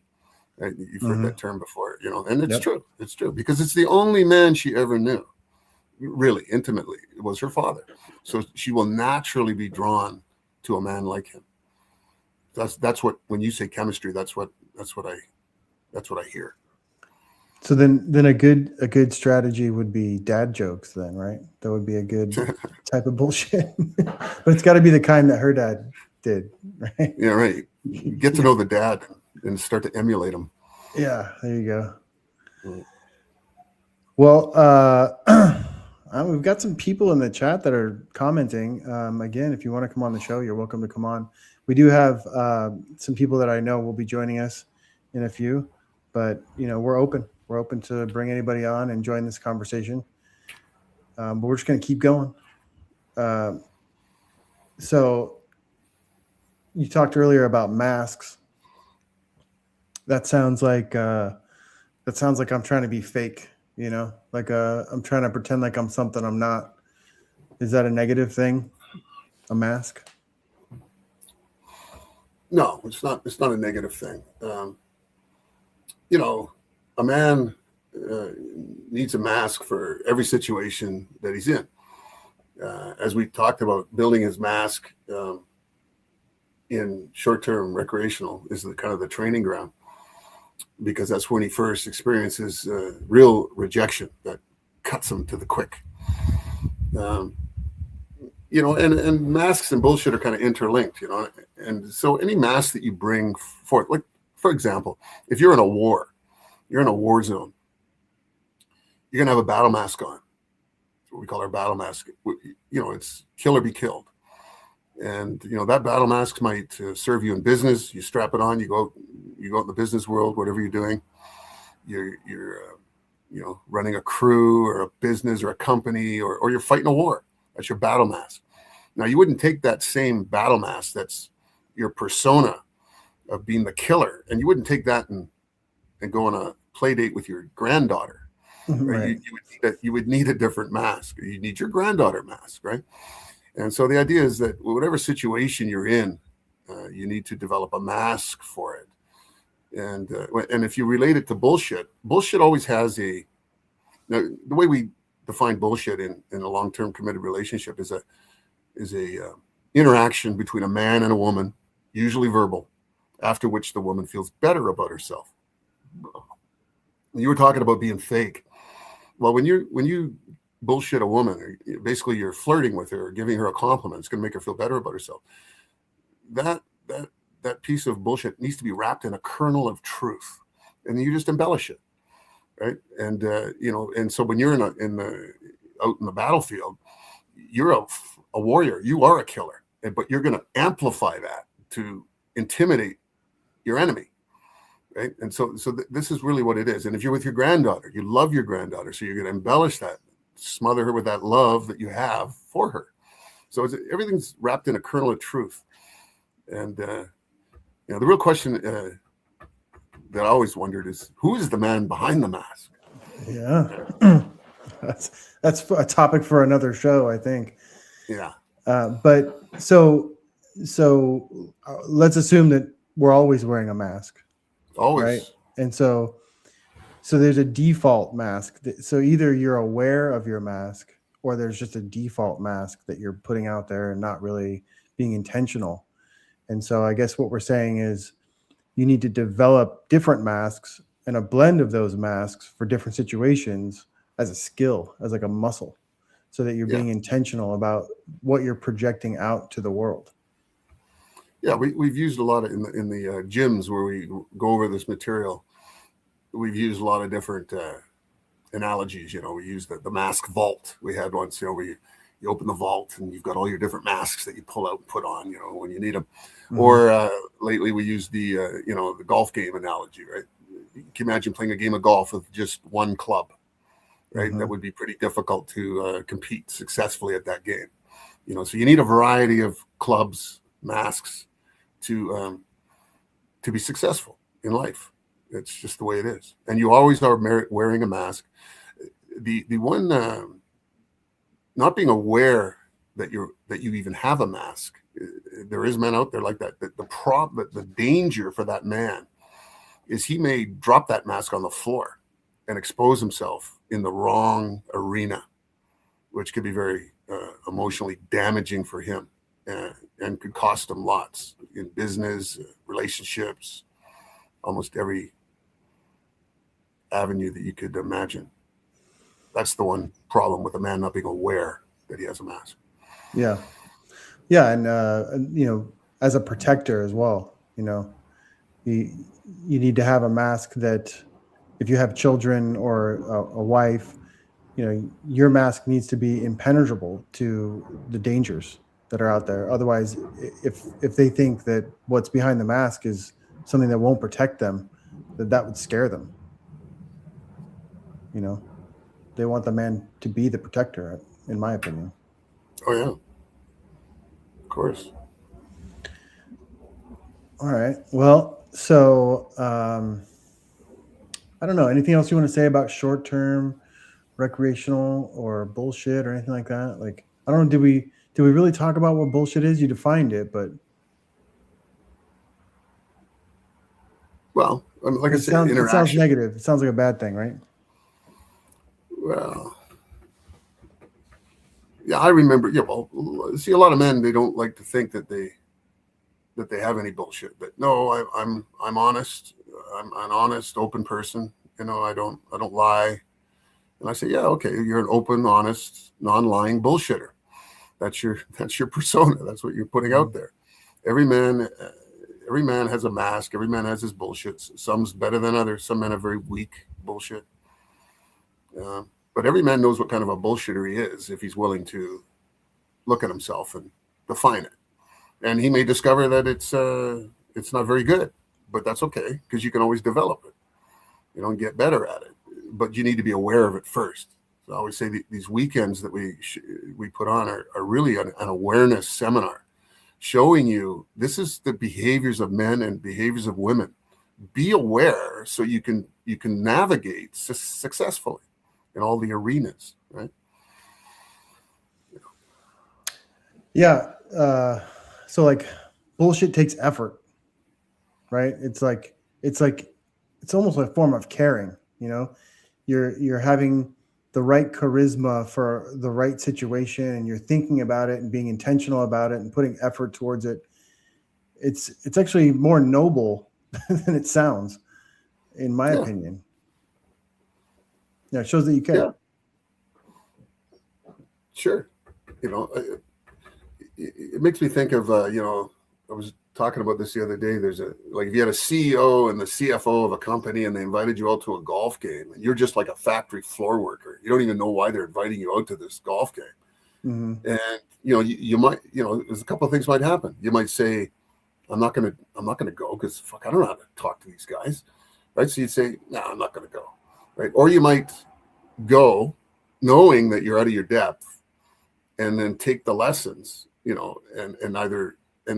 Right? You've heard that term before. You know, and it's true. It's true because it's the only man she ever knew, really intimately, was her father. So she will naturally be drawn to a man like him. That's what, when you say chemistry, that's what I hear. So then a good strategy would be dad jokes then, right? That would be a good type of bullshit. But it's got to be the kind that her dad did, right? Yeah, right. Get to know the dad and start to emulate him. Yeah, there you go. Right. Well, we've got some people in the chat that are commenting. Again, if you want to come on the show, you're welcome to come on. We do have some people that I know will be joining us in a few, but you know, we're open. We're open to bring anybody on and join this conversation. But we're just going to keep going. So you talked earlier about masks. That sounds like I'm trying to be fake, you know, like I'm trying to pretend like I'm something I'm not. Is that a negative thing? A mask? No, it's not. It's not a negative thing. You know, a man needs a mask for every situation that he's in. As we talked about, building his mask in short-term recreational is the kind of the training ground, because that's when he first experiences real rejection that cuts him to the quick. You know, and masks and bullshit are kind of interlinked, you know. And so any mask that you bring forth, like, for example, if you're in a war, you're in a war zone, you're going to have a battle mask on. That's what we call our battle mask. You know, it's kill or be killed. And, you know, that battle mask might serve you in business. You strap it on, you go out in the business world, whatever you're doing. You're you know, running a crew or a business or a company, or you're fighting a war. That's your battle mask. Now, you wouldn't take that same battle mask that's your persona of being the killer, and you wouldn't take that and go on a play date with your granddaughter. Right? Right. You would need a different mask. You need your granddaughter mask, right? And so the idea is that whatever situation you're in, you need to develop a mask for it. And if you relate it to bullshit, bullshit always has the way we define bullshit in a long-term committed relationship is a interaction between a man and a woman, usually verbal, after which the woman feels better about herself. You were talking about being fake. Well, when you bullshit a woman, or basically you're flirting with her or giving her a compliment, it's going to make her feel better about herself. That piece of bullshit needs to be wrapped in a kernel of truth, and you just embellish it, right? And you know, and so when you're out in the battlefield, you're a warrior, you are a killer, but you're going to amplify that to intimidate your enemy, right? And so this is really what it is. And if you're with your granddaughter, you love your granddaughter, so you're going to embellish that, smother her with that love that you have for her. So everything's wrapped in a kernel of truth. And you know, the real question that I always wondered is, who is the man behind the mask? Yeah. That's a topic for another show, I think. Yeah. But so let's assume that we're always wearing a mask, Always. right? And so there's a default mask. So either you're aware of your mask, or there's just a default mask that you're putting out there and not really being intentional. And so I guess what we're saying is you need to develop different masks and a blend of those masks for different situations as a skill, as like a muscle, so that you're being intentional about what you're projecting out to the world. Yeah, we've used a lot of in the gyms where we go over this material. We've used a lot of different analogies. You know, we used the mask vault. We had once, you know, where you open the vault and you've got all your different masks that you pull out and put on, you know, when you need them. Mm-hmm. Or lately we used the you know, the golf game analogy, right? You can imagine playing a game of golf with just one club, right? Mm-hmm. That would be pretty difficult to compete successfully at that game. You know, so you need a variety of clubs, masks to be successful in life. It's just the way it is. And you always are wearing a mask. The one not being aware that you even have a mask. There is men out there like that. The danger for that man is he may drop that mask on the floor and expose himself in the wrong arena, which could be very emotionally damaging for him, and could cost him lots in business, relationships, almost every avenue that you could imagine. That's the one problem with a man not being aware that he has a mask. Yeah. Yeah. And you know, as a protector as well, you know, you need to have a mask that if you have children or a wife, you know, your mask needs to be impenetrable to the dangers that are out there. Otherwise, if they think that what's behind the mask is something that won't protect them, that would scare them. You know, they want the man to be the protector, in my opinion. Oh yeah, of course. All right. Well, So I don't know. Anything else you want to say about short-term recreational or bullshit or anything like that? Like, I don't know. Did we really talk about what bullshit is? You defined it, but Well, I mean, like I it said, sounds interaction. negative. It sounds like a bad thing, right? Well, yeah, I remember. Yeah, well, see, a lot of men, they don't like to think that they have any bullshit. But no, I'm honest. I'm an honest, open person. You know, I don't lie. And I say, yeah, okay, you're an open, honest, non-lying bullshitter. That's your persona. That's what you're putting out there. Every man has a mask. Every man has his bullshits. Some's better than others. Some men are very weak bullshit. But every man knows what kind of a bullshitter he is if he's willing to look at himself and define it. And he may discover that it's not very good, but that's okay because you can always develop it. You know, and get better at it. But you need to be aware of it first. So I always say these weekends that we put on are really an awareness seminar, showing you this is the behaviors of men and behaviors of women. Be aware so you can navigate successfully in all the arenas, right? Yeah. So like bullshit takes effort, right? It's almost like a form of caring, you know. You're having the right charisma for the right situation, and you're thinking about it and being intentional about it and putting effort towards it. It's actually more noble than it sounds, in my opinion. Yeah, it shows that you care. Yeah. Sure. You know, it makes me think of you know, I was talking about this the other day. There's if you had a CEO and the CFO of a company and they invited you out to a golf game and you're just like a factory floor worker. You don't even know why they're inviting you out to this golf game. Mm-hmm. And you know, you might, you know, there's a couple of things might happen. You might say, I'm not gonna go because fuck, I don't know how to talk to these guys. Right. So you'd say, no, I'm not gonna go. Right. Or you might go knowing that you're out of your depth and then take the lessons, you know, and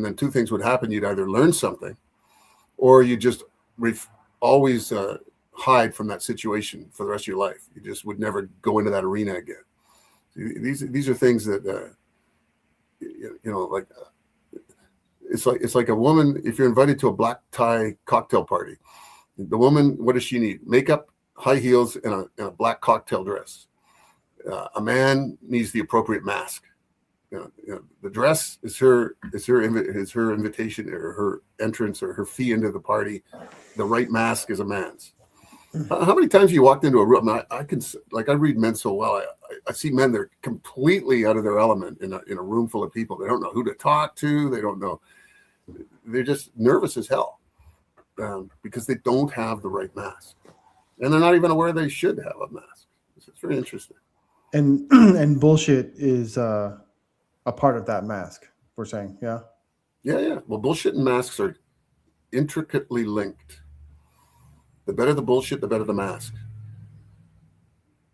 then two things would happen. You'd either learn something or you just always hide from that situation for the rest of your life. You just would never go into that arena again. These are things that, you know, like it's like a woman, if you're invited to a black tie cocktail party, the woman, what does she need? Makeup, high heels, and a black cocktail dress. A man needs the appropriate mask. You know, the dress is her invitation or her entrance or her fee into the party. The right mask is a man's. How many times you walked into a room? I can, like, I read men so well. I see men that are completely out of their element in a room full of people. They don't know who to talk to. They don't know. They're just nervous as hell because they don't have the right mask, and they're not even aware they should have a mask. It's very interesting. And bullshit is a part of that mask. We're saying, yeah. Well, bullshit and masks are intricately linked. The better the bullshit, the better the mask.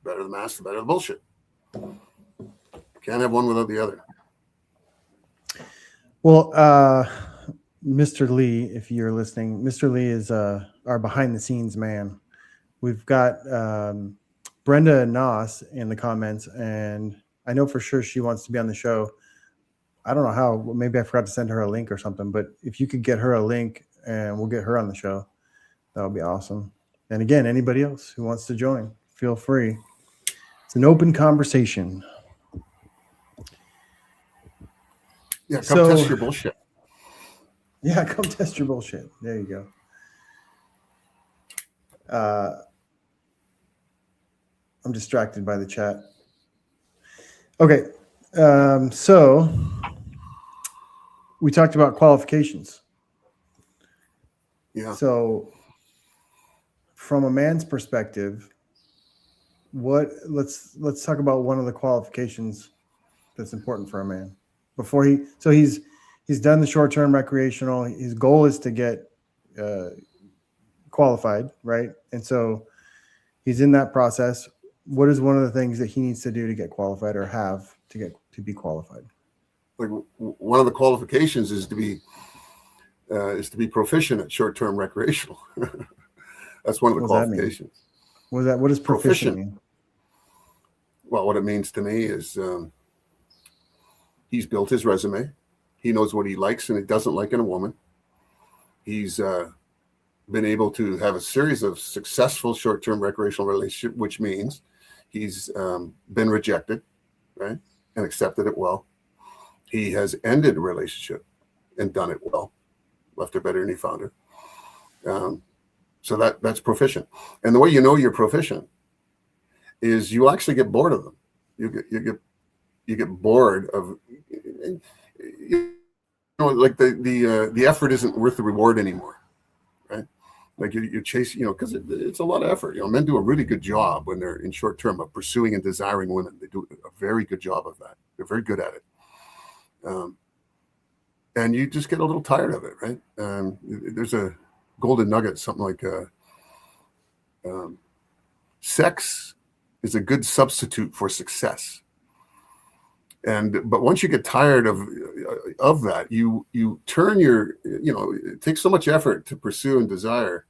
The better the mask, the better the bullshit. Can't have one without the other. Well, Mr. Lee, if you're listening, Mr. Lee is our behind the scenes man. We've got Brenda Noss in the comments, and I know for sure she wants to be on the show. I don't know how. Maybe I forgot to send her a link or something, but if you could get her a link and we'll get her on the show, that would be awesome. And again, anybody else who wants to join, feel free. It's an open conversation. Yeah, come test your bullshit. Yeah, come test your bullshit. There you go. I'm distracted by the chat. Okay, so we talked about qualifications. Yeah. So from a man's perspective, let's talk about one of the qualifications that's important for a man before he's done the short-term recreational. His goal is to get qualified, right? And so he's in that process. What is one of the things that he needs to do to get qualified or have to be qualified? Like one of the qualifications is to be is to be proficient at short-term recreational. That's one of the What does that mean? qualifications. What does proficient Proficient. mean? Well, what it means to me is he's built his resume. He knows what he likes and he doesn't like in a woman. He's been able to have a series of successful short-term recreational relationships, which means he's been rejected, right, and accepted it well. He has ended a relationship and done it well, left her better than he found her. So that's proficient. And the way you know you're proficient is you actually get bored of them. You get bored of, like the effort isn't worth the reward anymore, right? Like you chase, because it's a lot of effort. Men do a really good job when they're in short term of pursuing and desiring women. They do a very good job of that. They're very good at it. And you just get a little tired of it, right? There's a golden nugget, something like sex is a good substitute for success. But once you get tired of that, you turn your, it takes so much effort to pursue and desire.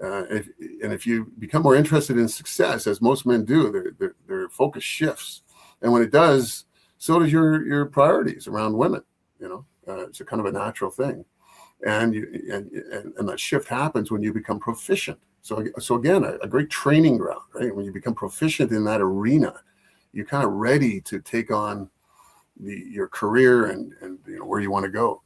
If you become more interested in success, as most men do, their focus shifts. And when it does, so does your priorities around women. It's a kind of a natural thing. And that shift happens when you become proficient. So again, a great training ground, right? When you become proficient in that arena, you're kind of ready to take on your career and where you want to go.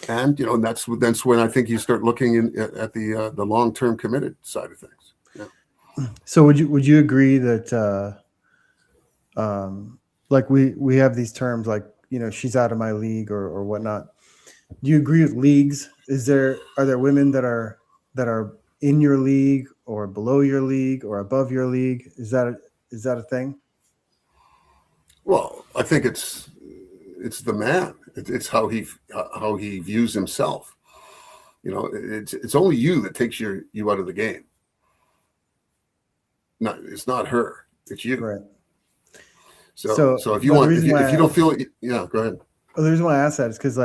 And that's when I think you start looking at the long-term committed side of things. Yeah. So would you agree that like we have these terms like she's out of my league or whatnot? Do you agree with leagues? Are there women that are in your league or below your league or above your league? Is that a thing? Well, I think it's the man. It's how he views himself. It's only you that takes you out of the game. No, it's not her. It's you. Right. So if you don't feel it, yeah, go ahead. Well, the reason why I ask that is because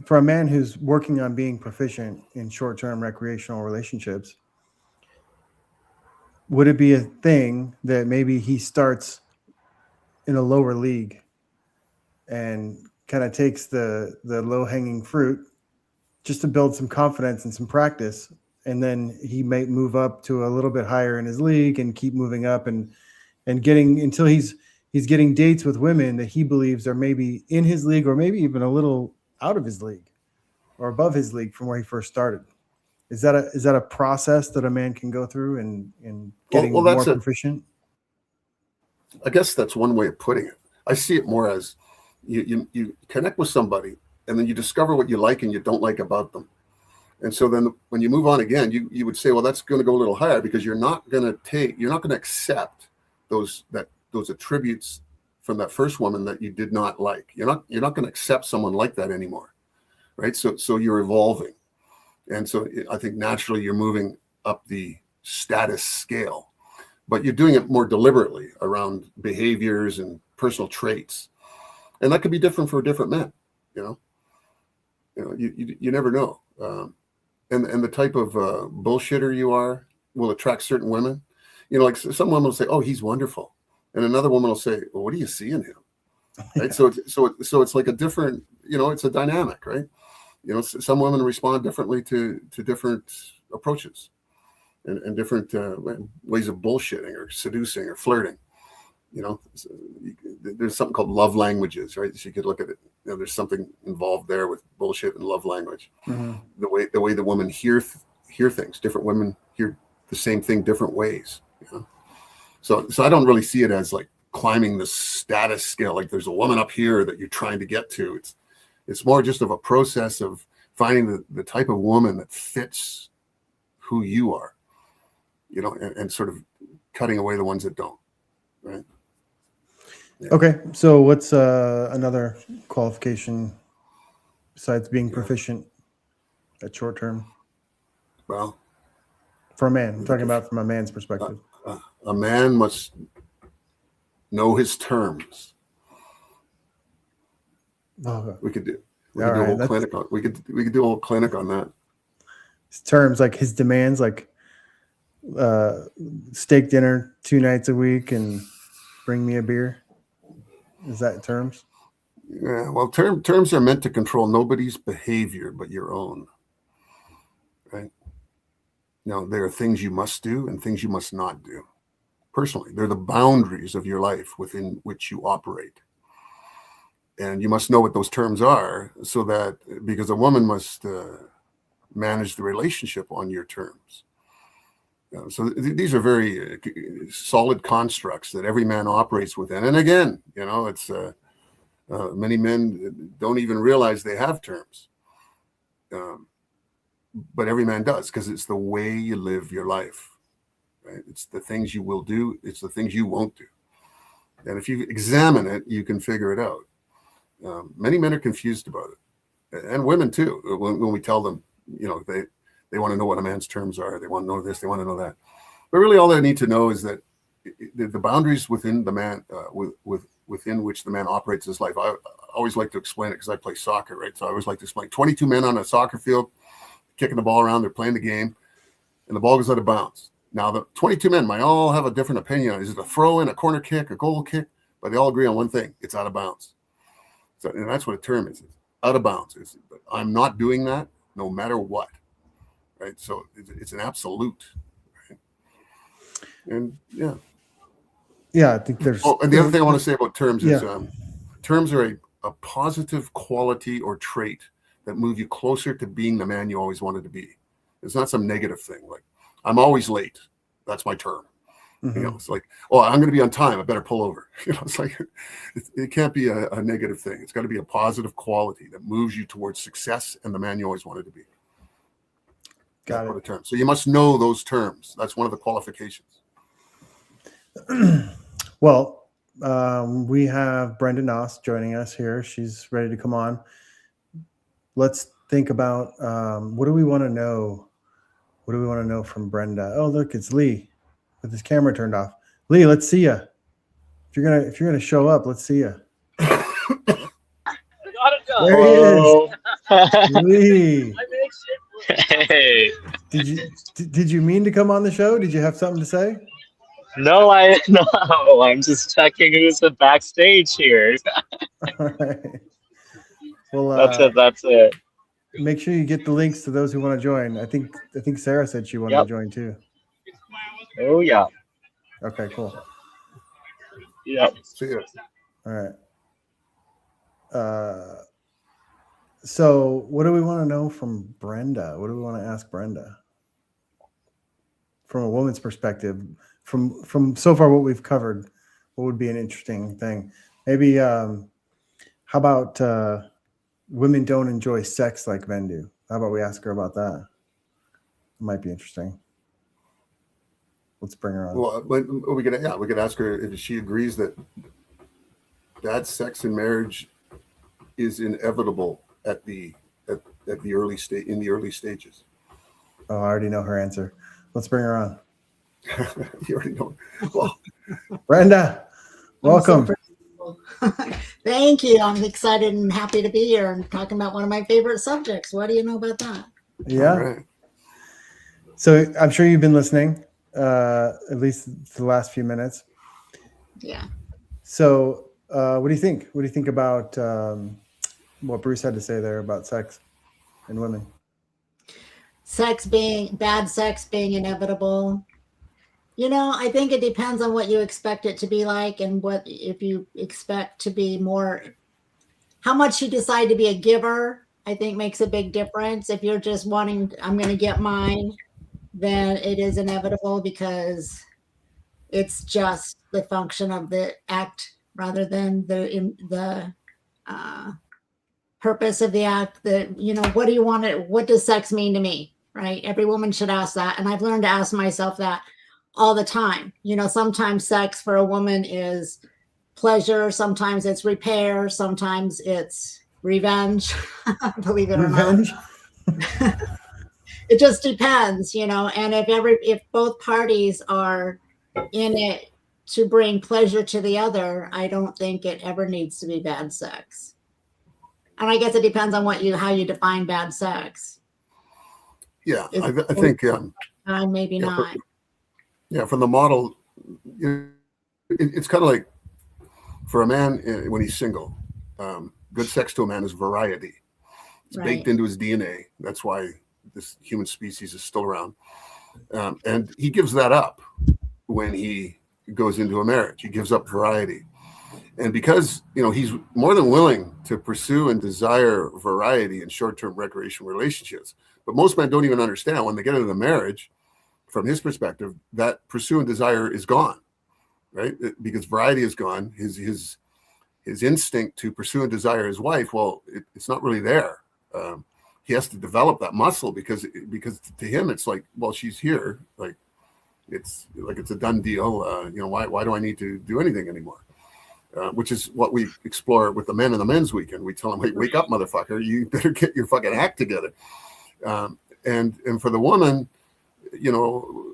for a man who's working on being proficient in short-term recreational relationships, would it be a thing that maybe he starts in a lower league and kind of takes the low-hanging fruit just to build some confidence and some practice, and then he might move up to a little bit higher in his league and keep moving up and getting until he's getting dates with women that he believes are maybe in his league or maybe even a little out of his league or above his league from where he first started? Is that a process that a man can go through and getting more proficient? I guess that's one way of putting it. I see it more as you connect with somebody and then you discover what you like and you don't like about them. And so then when you move on again, you would say, well, that's going to go a little higher because you're not going to accept those attributes from that first woman that you did not like. You're not going to accept someone like that anymore, right? So you're evolving, and so I think naturally you're moving up the status scale, but you're doing it more deliberately around behaviors and personal traits, and that could be different for different men. You never know, and the type of bullshitter you are will attract certain women. Like some women will say, "Oh, he's wonderful," and another woman will say, "Well, what do you see in him?" Right? So it's like a different, it's a dynamic, right? Some women respond differently to different approaches and different ways of bullshitting or seducing or flirting. There's something called love languages, right? So you could look at it. There's something involved there with bullshit and love language. Mm-hmm. The way the women hear things. Different women hear the same thing different ways. So I don't really see it as like climbing the status scale. Like there's a woman up here that you're trying to get to. It's more just of a process of finding the type of woman that fits who you are, and sort of cutting away the ones that don't. Right. Yeah. Okay. So what's another qualification besides being proficient at short term? Well, for a man, I'm talking about from a man's perspective. A man must know his terms. Okay. We could do We All could do a right, whole that's- clinic on. We could do a whole clinic on that. His terms, like his demands, like steak dinner 2 nights a week and bring me a beer. Is that terms? Yeah, well, terms are meant to control nobody's behavior but your own, right? There are things you must do and things you must not do. Personally, they're the boundaries of your life within which you operate. And you must know what those terms are, so that, because a woman must manage the relationship on your terms. So these are very solid constructs that every man operates within. And again, it's many men don't even realize they have terms. But every man does, because it's the way you live your life. Right? It's the things you will do. It's the things you won't do. And if you examine it, you can figure it out. Many men are confused about it, and women too. When we tell them, they want to know what a man's terms are. They want to know this. They want to know that. But really, all they need to know is that the boundaries within the man, within which the man operates his life. I always like to explain it because I play soccer, right? So I always like to explain: 22 men on a soccer field, kicking the ball around. They're playing the game, and the ball goes out of bounds. Now, the 22 men might all have a different opinion. Is it a throw in, a corner kick, a goal kick? But they all agree on one thing: it's out of bounds. So, and that's what a term is. It's out of bounds. I'm not doing that, no matter what. Right. So it's an absolute. Right? And yeah. Yeah, I think there's. Oh, and the other thing I want to say about terms is Yeah. terms are a positive quality or trait that move you closer to being the man you always wanted to be. It's not some negative thing. Like, I'm always late. That's my term. Mhm. It's like, oh, I'm going to be on time. I better pull over. It's like, it can't be a negative thing. It's got to be a positive quality that moves you towards success and the man you always wanted to be. Got That's it. what a term. So you must know those terms. That's one of the qualifications. Well, we have Brenda Noss joining us here. She's ready to come on. Let's think about what do we want to know? What do we want to know from Brenda? Oh, look, it's Lee with his camera turned off. Lee, let's see you. If you're gonna show up, let's see you. There he is. Lee, Hey, did you mean to come on the show? Did you have something to say? no, I'm just checking who's the backstage here. All right. Well, That's it. make sure you get the links to those who want to join. I think Sarah said she wanted Yep. to join too. Oh yeah, Okay, cool. yep. See ya. All right. So what do we want to know from Brenda? What do we want to ask Brenda? From a woman's perspective, from so far what we've covered, what would be an interesting thing? Maybe how about women don't enjoy sex like men do? How about we ask her about that? It might be interesting. Let's bring her on. Well, we could ask her if she agrees that bad sex in marriage is inevitable at the early stage, in the early stages. Oh, I already know her answer. Let's bring her on. You already know. Well, Brenda, welcome. Thank you. I'm excited and happy to be here and talking about one of my favorite subjects. What do you know about that? Yeah. all right. So I'm sure you've been listening, at least for the last few minutes. Yeah. So what do you think? What do you think about what Bruce had to say there about sex and women? Bad sex being inevitable. I think it depends on what you expect it to be like and if you expect to be more, how much you decide to be a giver, I think makes a big difference. If you're just wanting, I'm going to get mine, then it is inevitable because it's just the function of the act rather than the purpose of the act. What do you want it? What does sex mean to me? Right? Every woman should ask that. And I've learned to ask myself that all the time. Sometimes sex for a woman is pleasure. Sometimes it's repair. Sometimes it's revenge. Believe it or not. It just depends, and if both parties are in it to bring pleasure to the other, I don't think it ever needs to be bad sex. And I guess it depends on how you define bad sex. Yeah, I think Maybe yeah, not. yeah, from the model, it's kind of like for a man when he's single, good sex to a man is variety. It's Right. baked into his DNA. That's why this human species is still around. And he gives that up when he goes into a marriage. He gives up variety. And because, he's more than willing to pursue and desire variety in short-term recreational relationships. But most men don't even understand when they get into the marriage, from his perspective, that pursue and desire is gone, right? Because variety is gone. His instinct to pursue and desire his wife, well, it's not really there. He has to develop that muscle because to him it's like, well, she's here, like it's a done deal. Why do I need to do anything anymore? Which is what we explore with the men in the men's weekend. We tell them, hey, wake up, motherfucker! You better get your fucking act together. And for the woman,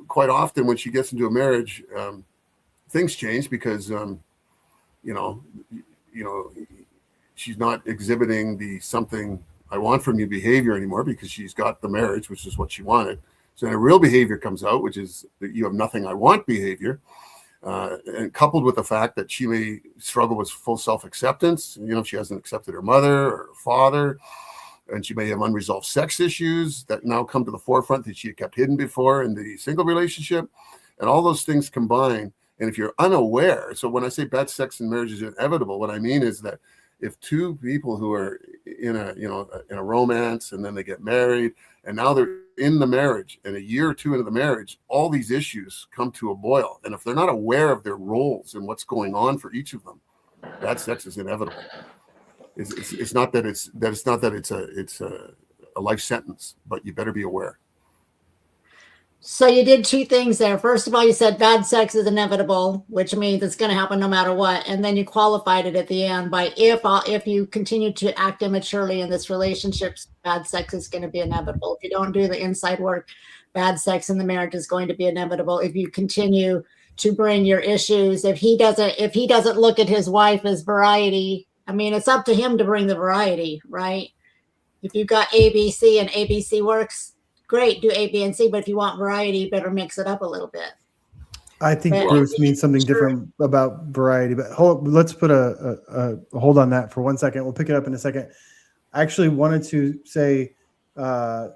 quite often when she gets into a marriage, things change because she's not exhibiting the something I want from you behavior anymore because she's got the marriage, which is what she wanted. So then a real behavior comes out, which is that you have nothing I want behavior. And coupled with the fact that she may struggle with full self-acceptance, she hasn't accepted her mother or her father, and she may have unresolved sex issues that now come to the forefront that she had kept hidden before in the single relationship, and all those things combine. And if you're unaware, so when I say bad sex in marriage is inevitable, what I mean is that if two people who are in a romance and then they get married and now they're in the marriage and a year or two into the marriage, all these issues come to a boil. And if they're not aware of their roles and what's going on for each of them, bad sex is inevitable. It's not that it's a life sentence, but you better be aware. So you did two things there. First of all, you said bad sex is inevitable, which means it's going to happen no matter what. And then you qualified it at the end by if you continue to act immaturely in this relationship, bad sex is going to be inevitable. If you don't do the inside work, bad sex in the marriage is going to be inevitable. If you continue to bring your issues, if he doesn't look at his wife as variety, I mean, it's up to him to bring the variety, right? If you've got A, B, C and ABC works, great, do A, B, and C, but if you want variety, you better mix it up a little bit. I think Bruce means something different about variety, but let's put a hold on that for 1 second. We'll pick it up in a second. I actually wanted to say,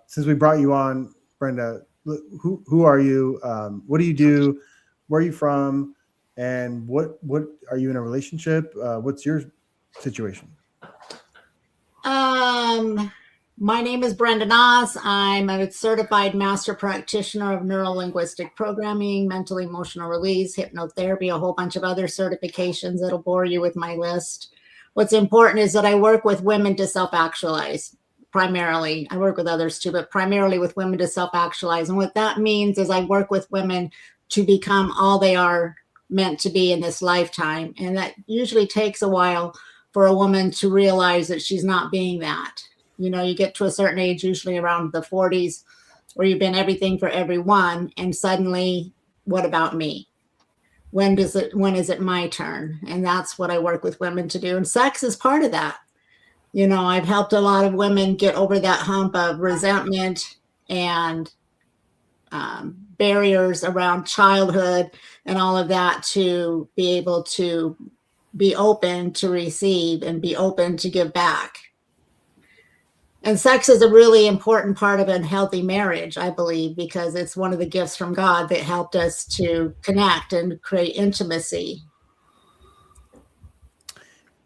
since we brought you on, Brenda, who are you? What do you do? Where are you from? And what are you in a relationship? What's your situation? My name is Brenda Noss. I'm a certified master practitioner of neuro-linguistic programming, mental emotional release, hypnotherapy, a whole bunch of other certifications that'll bore you with my list. What's important is that I work with women to self-actualize primarily. I work with others too, but primarily with women to self-actualize. And what that means is I work with women to become all they are meant to be in this lifetime. And that usually takes a while for a woman to realize that she's not being that. You get to a certain age, usually around the 40s, where you've been everything for everyone. And suddenly, what about me? When is it my turn? And that's what I work with women to do. And sex is part of that. I've helped a lot of women get over that hump of resentment and barriers around childhood and all of that to be able to be open to receive and be open to give back. And sex is a really important part of a healthy marriage, I believe, because it's one of the gifts from God that helped us to connect and create intimacy.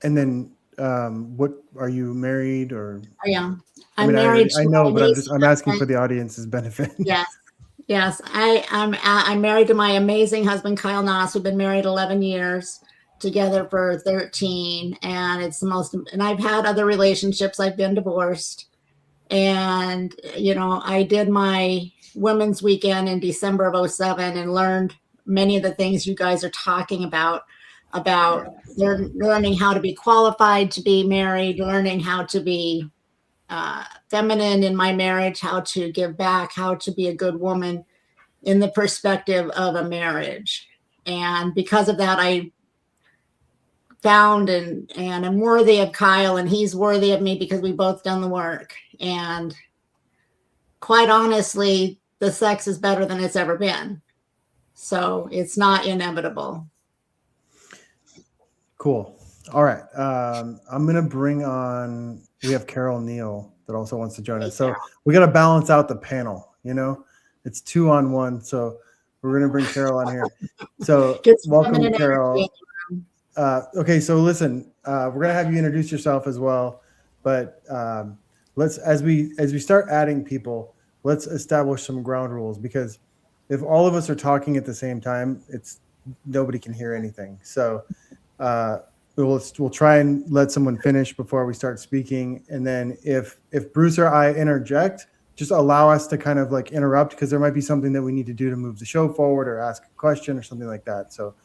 And then, what are you married or? I am. I'm married. I know, but I'm asking for the audience's benefit. Yes. I'm married to my amazing husband, Kyle Noss. We've been married 11 years. Together for 13, and it's the most, and I've had other relationships. I've been divorced, and I did my women's weekend in December of 2007 and learned many of the things you guys are talking about learning how to be qualified to be married, learning how to be feminine in my marriage, how to give back, how to be a good woman in the perspective of a marriage. And because of that, I found and I'm worthy of Kyle and he's worthy of me because we both done the work. And quite honestly, the sex is better than it's ever been. So it's not inevitable. Cool. All right. I'm going to bring on, we have Carol Neal that also wants to join us. So we got to balance out the panel, you know, it's 2-on-1. So we're going to bring Carol on here. So welcome, Carol. Okay. So listen, we're going to have you introduce yourself as well, but let's, as we start adding people, let's establish some ground rules, because if all of us are talking at the same time, nobody can hear anything. So we'll try and let someone finish before we start speaking. And then if Bruce or I interject, just allow us to kind of like interrupt, because there might be something that we need to do to move the show forward or ask a question or something like that. So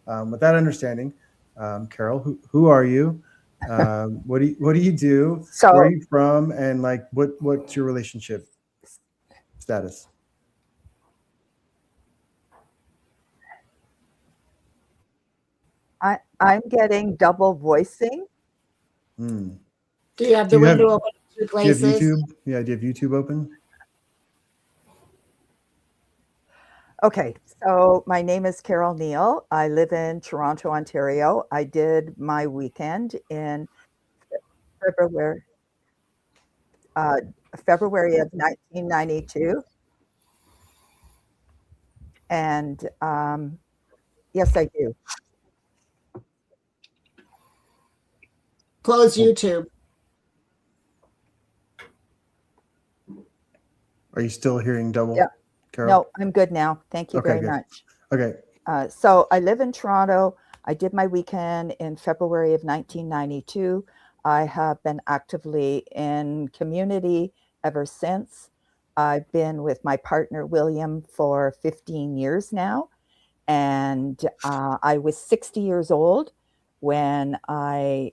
with that understanding, Carol, who are you? What do you do? So, where are you from? And like, what's your relationship status? I'm getting double voicing. Hmm. Do you have the window open in two places? Do you have YouTube? Yeah, do you have YouTube open? Okay, so my name is Carol Neal. I live in Toronto, Ontario. I did my weekend in February of 1992. And yes, I do. Close YouTube. Are you still hearing double? Yeah. Carol? No, I'm good now. Thank you very good. much. Okay. So I live in Toronto. I did my weekend in February of 1992. I have been actively in community ever since. I've been with my partner, William, for 15 years now. And I was 60 years old when I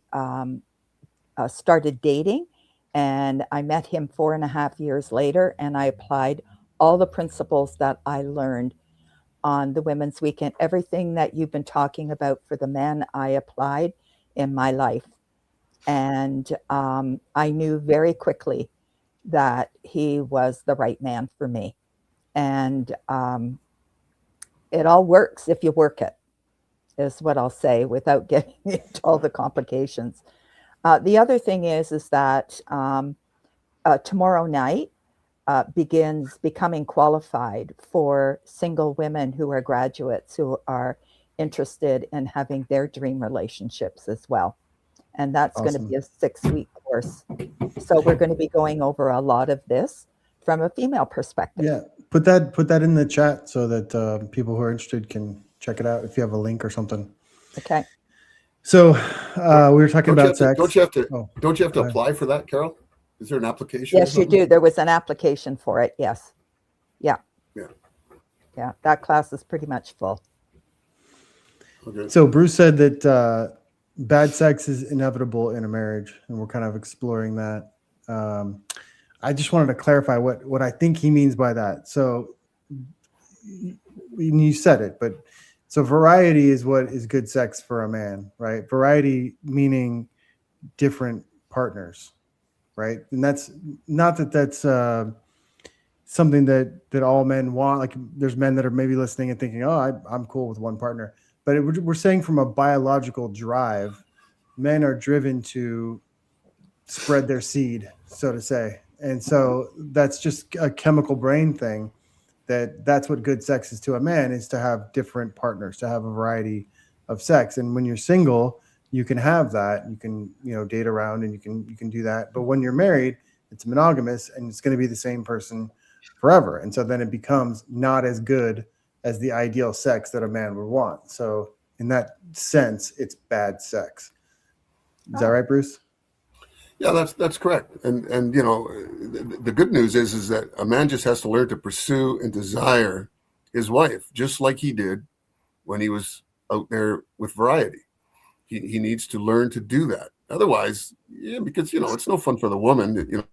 started dating, and I met him 4.5 years later, and I applied all the principles that I learned on the Women's Weekend. Everything that you've been talking about for the men, I applied in my life. And I knew very quickly that he was the right man for me. And it all works if you work it, is what I'll say, without getting into all the complications. The other thing is that tomorrow night begins becoming qualified for single women who are graduates who are interested in having their dream relationships as well. And that's Awesome. going to be a 6-week course. So we're going to be going over a lot of this from a female perspective. Yeah, put that in the chat so that people who are interested can check it out if you have a link or something. Okay. So we were talking about sex. Don't you have to apply for that, Carol? Is there an application? Yes, you do. There was an application for it. Yes. Yeah. Yeah. Yeah. That class is pretty much full. Okay. So Bruce said that bad sex is inevitable in a marriage, and we're kind of exploring that. I just wanted to clarify what I think he means by that. So you said it, but so variety is what is good sex for a man, right? Variety meaning different partners, right? And that's not that's something that all men want. Like there's men that are maybe listening and thinking, oh, I'm cool with one partner. But we're saying from a biological drive, men are driven to spread their seed, so to say. And so that's just a chemical brain thing. That's what good sex is to a man, is to have different partners, to have a variety of sex. And when you're single, you can have that. You can, date around and you can do that. But when you're married, it's monogamous and it's going to be the same person forever. And so then it becomes not as good as the ideal sex that a man would want. So in that sense, it's bad sex. Is that right, Bruce? Yeah, that's correct. And the good news is that a man just has to learn to pursue and desire his wife, just like he did when he was out there with variety. He needs to learn to do that. Otherwise, because it's no fun for the woman.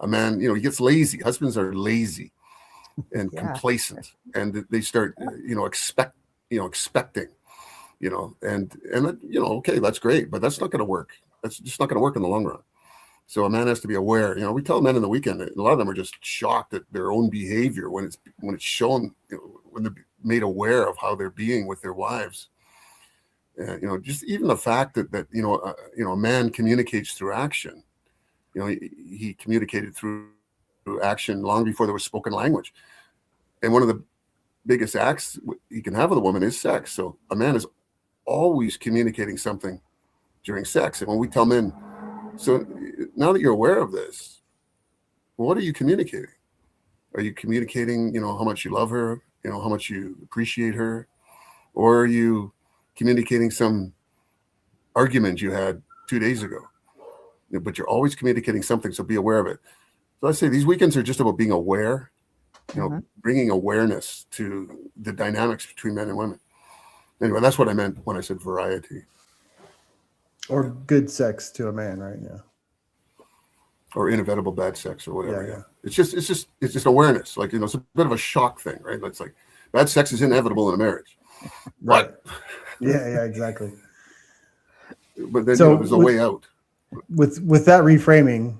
A man, he gets lazy. Husbands are lazy and complacent, and they start expecting. and that, okay, that's great, but that's not going to work. That's just not going to work in the long run. So a man has to be aware. We tell men in the weekend, a lot of them are just shocked at their own behavior when it's shown, when they're made aware of how they're being with their wives. Just even the fact that a man communicates through action. He communicated through action long before there was spoken language. And one of the biggest acts you can have with a woman is sex. So a man is always communicating something during sex. And when we tell men, so now that you're aware of this, what are you communicating? Are you communicating, how much you love her, how much you appreciate her? Or are you communicating some argument you had 2 days ago? But you're always communicating something, so be aware of it. So I say these weekends are just about being aware, bringing awareness to the dynamics between men and women. Anyway, that's what I meant when I said variety. Or good sex to a man, right? Yeah. Or inevitable bad sex or whatever. Yeah. It's just awareness. Like, it's a bit of a shock thing, right? It's like bad sex is inevitable in a marriage. Right. Yeah, exactly. But then So there's a way out. With that reframing,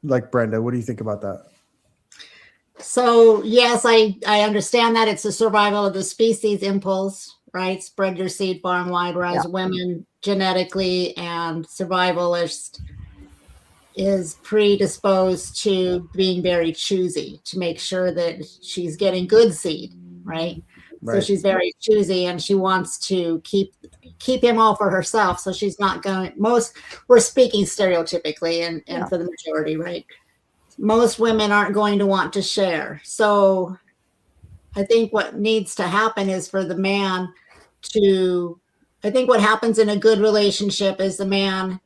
like Brenda, what do you think about that? So yes, I understand that it's a survival of the species impulse, right? Spread your seed far and wide, whereas women genetically and survivalist is predisposed to being very choosy to make sure that she's getting good seed, right? So she's very choosy and she wants to keep him all for herself. So she's not going, we're speaking stereotypically and for the majority, right? Most women aren't going to want to share. So I think what needs to happen is for the man I think what happens in a good relationship is the man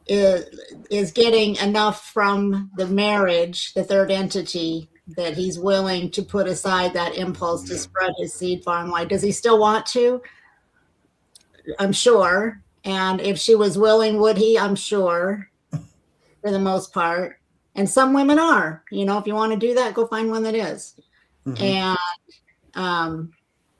is getting enough from the marriage, the third entity, that he's willing to put aside that impulse to spread his seed far and wide. Does he still want to? I'm sure. And if she was willing, would he? I'm sure, for the most part. And some women are, if you want to do that, go find one that is. Mm-hmm. And,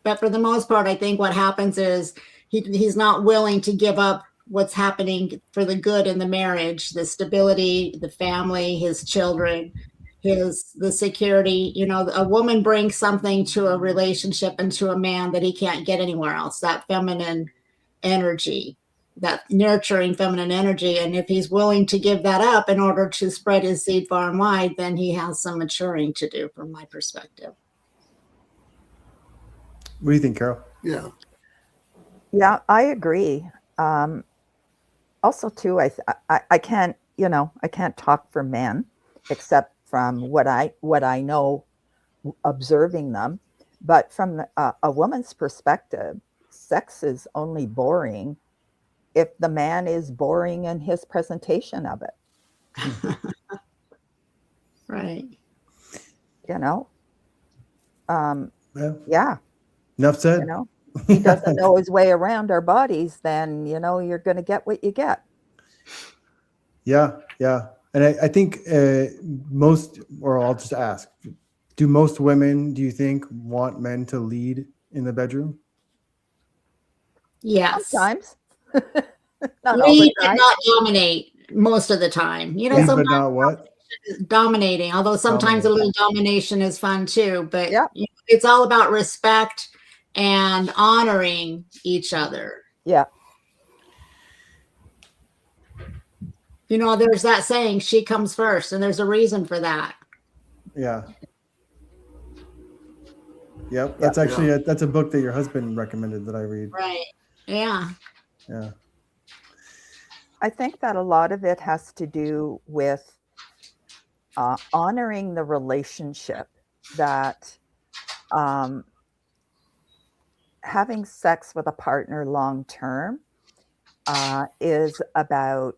but for the most part, I think what happens is he's not willing to give up what's happening for the good in the marriage, the stability, the family, his children, the security. A woman brings something to a relationship and to a man that he can't get anywhere else, that feminine energy, that nurturing feminine energy. And if he's willing to give that up in order to spread his seed far and wide, then he has some maturing to do from my perspective. What do you think, Carol? Yeah, I agree. Also too, I can't, I can't talk for men except from what I know observing them. But from a woman's perspective, sex is only boring if the man is boring in his presentation of it. Right. Yeah. Enough said. He doesn't know his way around our bodies, then, you're going to get what you get. Yeah. And I think I'll just ask, do most women, do you think, want men to lead in the bedroom? Yes. Sometimes. Lead but not dominate most of the time. Lead but not what? Dominating, although sometimes a little domination is fun too. But it's all about respect and honoring each other. Yeah. There's that saying, she comes first, and there's a reason for that. Yeah. Yep. That's actually that's a book that your husband recommended that I read. Right. Yeah. Yeah. I think that a lot of it has to do with honoring the relationship, that having sex with a partner long term is about,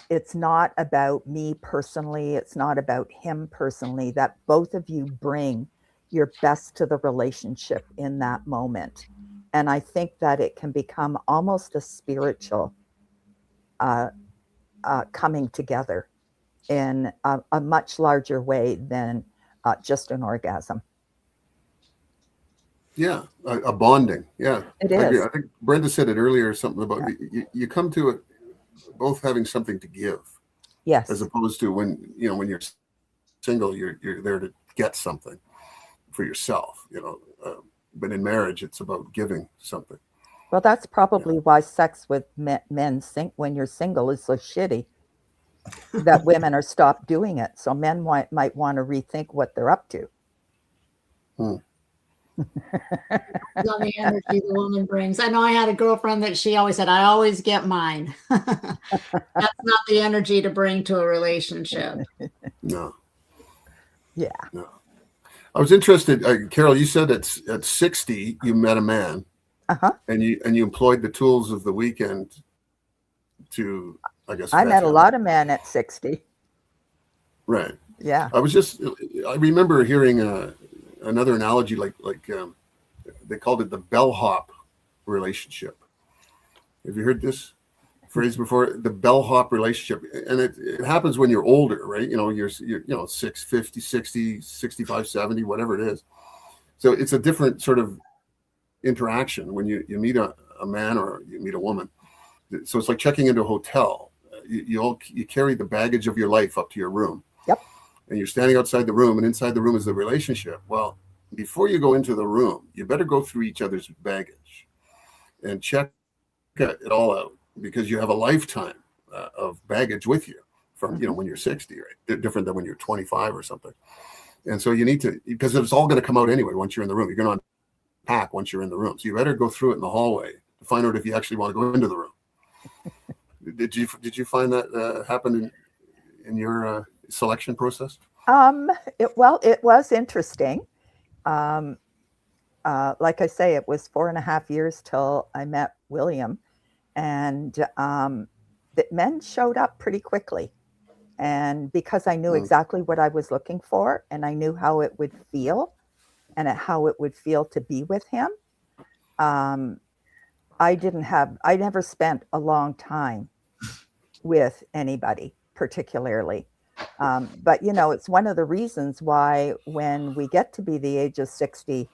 it's not about me personally, it's not about him personally, that both of you bring your best to the relationship in that moment. And I think that it can become almost a spiritual coming together in a much larger way than just an orgasm. Yeah, a bonding. Yeah, It I agree. is. I think Brenda said it earlier, something about you come to it both having something to give, Yes. as opposed to when when you're single, you're there to get something for yourself. But in marriage, it's about giving something. Well, that's probably why sex with men when you're single is so shitty that women are stopped doing it. So men might want to rethink what they're up to. Hmm. On the energy the woman brings. I know I had a girlfriend that she always said, I always get mine. That's not the energy to bring to a relationship. No. Yeah. No. I was interested, Carol. You said at 60 you met a man, and you employed the tools of the weekend to, I guess. I met a lot of men at 60. Right. Yeah. I remember hearing another analogy, like they called it the bellhop relationship. Have you heard this phrase before? The bellhop relationship, and it happens when you're older, right? You're 50, 60, 65, 70, whatever it is. So it's a different sort of interaction when you meet a man or you meet a woman. So it's like checking into a hotel. You carry the baggage of your life up to your room. Yep. And you're standing outside the room, and inside the room is the relationship. Well, before you go into the room, you better go through each other's baggage and check it all out, because you have a lifetime of baggage with you from when you're 60, right? Different than when you're 25 or something. And so you need to, because it's all going to come out anyway once you're in the room. You're going to unpack once you're in the room. So you better go through it in the hallway to find out if you actually want to go into the room. Did you find that happen in your selection process? It was interesting. Like I say, it was 4.5 years till I met William, and the men showed up pretty quickly. And because I knew exactly what I was looking for, and I knew how it would feel, and how it would feel to be with him, I never spent a long time with anybody particularly. But it's one of the reasons why when we get to be the age of 60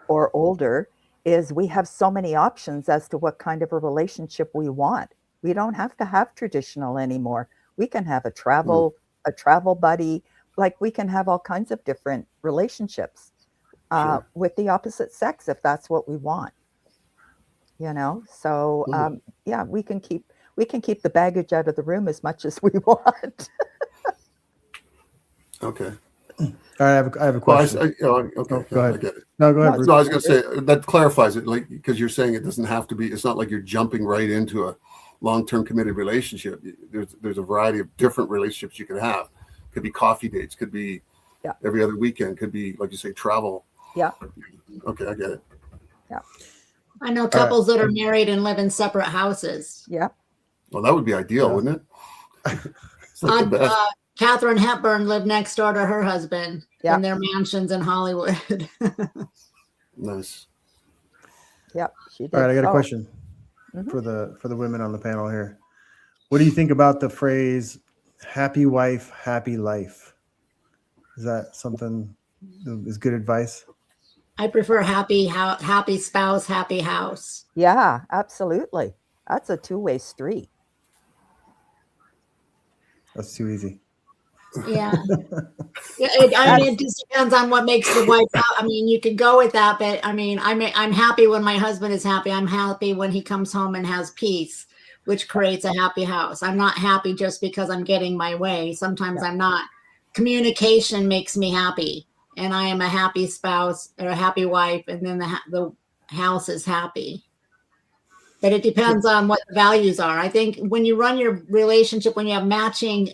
or older is we have so many options as to what kind of a relationship we want. We don't have to have traditional anymore. We can have a travel buddy. Like, we can have all kinds of different relationships with the opposite sex if that's what we want. So yeah, we can keep the baggage out of the room as much as we want. Okay. All right, I have a question. Okay. Go ahead. I get it. No, go ahead. No, I was going to say that clarifies it, like, because you're saying it doesn't have to be. It's not like you're jumping right into a long-term committed relationship. There's a variety of different relationships you can have. Could be coffee dates. Could be every other weekend. Could be, like you say, travel. Yeah. Okay, I get it. Yeah. I know couples that are married and live in separate houses. Yeah. Well, that would be ideal, wouldn't it? It's like the best. Katharine Hepburn lived next door to her husband in their mansions in Hollywood. Nice. Yep. She did. All right, I got a question for the women on the panel here. What do you think about the phrase "happy wife, happy life"? Is that something is good advice? I prefer happy spouse, happy house. Yeah, absolutely. That's a two-way street. That's too easy. Yeah. It just depends on what makes the wife happy. I mean, you could go with that, but I mean, I'm happy when my husband is happy. I'm happy when he comes home and has peace, which creates a happy house. I'm not happy just because I'm getting my way. Sometimes I'm not. Communication makes me happy, and I am a happy spouse or a happy wife, and then the house is happy. But it depends on what the values are. I think when you run your relationship, when you have matching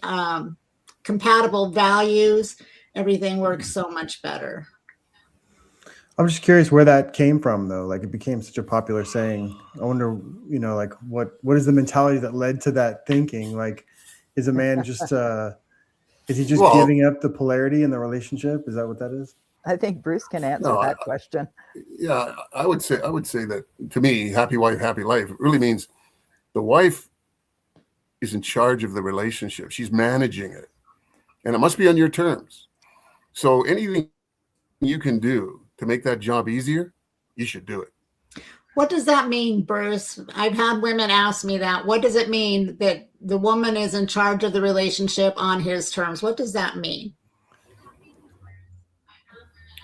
compatible values, everything works so much better. I'm just curious where that came from, though. Like, it became such a popular saying. I wonder, like, what is the mentality that led to that thinking? Like, is a man just is he just giving up the polarity in the relationship? Is that what that is? I think Bruce can answer that question. Yeah, I would say that, to me, happy wife, happy life, it really means the wife is in charge of the relationship. She's managing it, and it must be on your terms. So anything you can do to make that job easier, you should do it. What does that mean, Bruce? I've had women ask me that. What does it mean that the woman is in charge of the relationship on his terms? What does that mean?